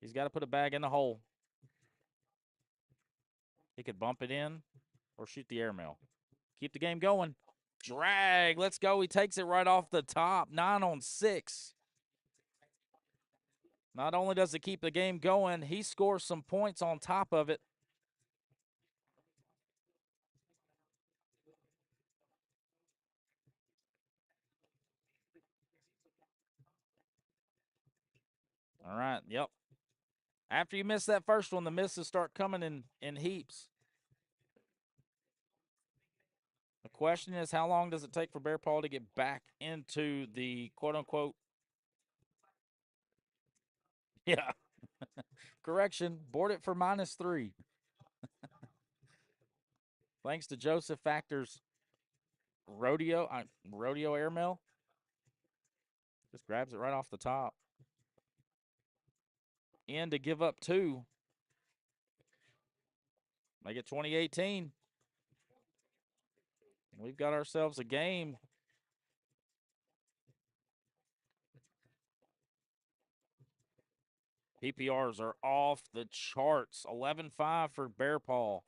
he's got to put a bag in the hole. He could bump it in or shoot the airmail. Keep the game going. Drag. Let's go. He takes it right off the top. 9 on 6. Not only does it keep the game going, he scores some points on top of it. All right, yep. After you miss that first one, the misses start coming in heaps. The question is, how long does it take for Bear Paw to get back into the quote-unquote? Yeah. Correction, board it for -3. Thanks to Joseph Factor's rodeo airmail. Just grabs it right off the top. In to give up 2. Make it 2018. We've got ourselves a game. PPRs are off the charts. 11-5 for Bear Paw.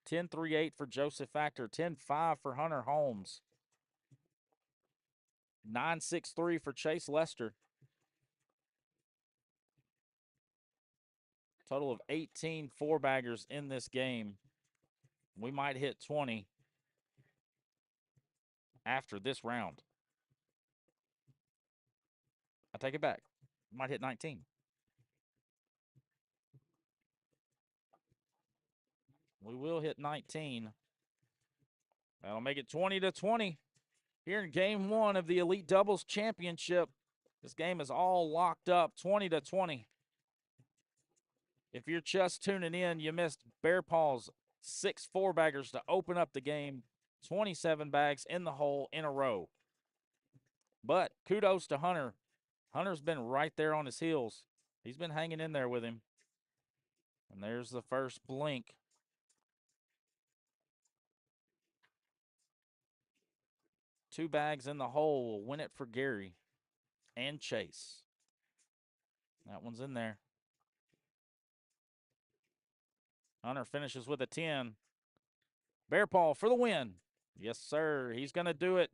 10-3-8 for Joseph Factor. 10-5 for Hunter Holmes. 9-6-3 for Chase Lester. Total of 18 4-baggers in this game. We might hit 20 after this round. I take it back. We might hit 19. We will hit 19. That'll make it 20-20 here in game 1 of the Elite Doubles Championship. This game is all locked up, 20-20. If you're just tuning in, you missed Bear Paw's 6 4-baggers to open up the game. 27 bags in the hole in a row. But kudos to Hunter. Hunter's been right there on his heels. He's been hanging in there with him. And there's the first blink. Two bags in the hole will win it for Gary and Chase. That one's in there. Hunter finishes with a 10. Bear Paw for the win. Yes, sir. He's going to do it.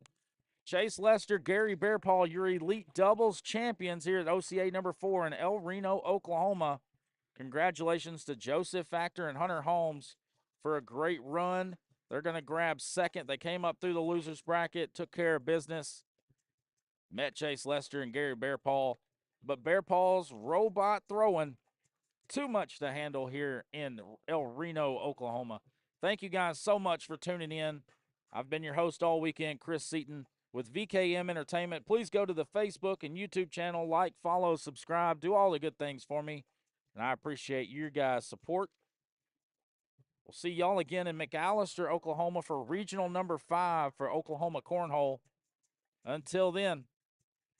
Chase Lester, Gary Bear Paw, your Elite Doubles champions here at OCA number 4 in El Reno, Oklahoma. Congratulations to Joseph Factor and Hunter Holmes for a great run. They're going to grab second. They came up through the loser's bracket, took care of business. Met Chase Lester and Gary Bear Paw. But Bear Paw's robot throwing, too much to handle here in El Reno, Oklahoma. Thank you guys so much for tuning in. I've been your host all weekend, Chris Seaton with VKM Entertainment. Please go to the Facebook and YouTube channel, like, follow, subscribe, do all the good things for me. And I appreciate your guys' support. We'll see y'all again in McAllister, Oklahoma for regional number 5 for Oklahoma Cornhole. Until then,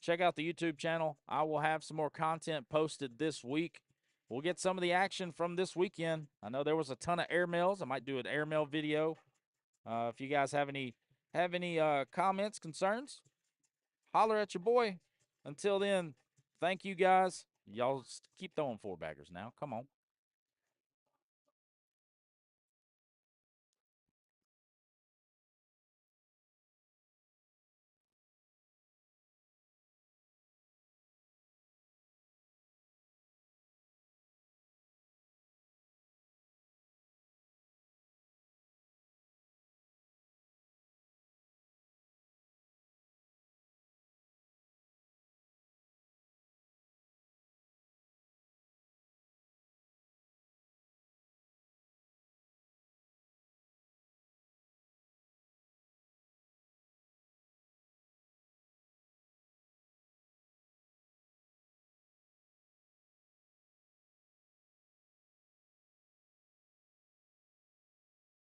check out the YouTube channel. I will have some more content posted this week. We'll get some of the action from this weekend. I know there was a ton of airmails. I might do an airmail video. If you guys have any comments, concerns, holler at your boy. Until then, thank you guys. Y'all keep throwing 4-baggers now. Come on.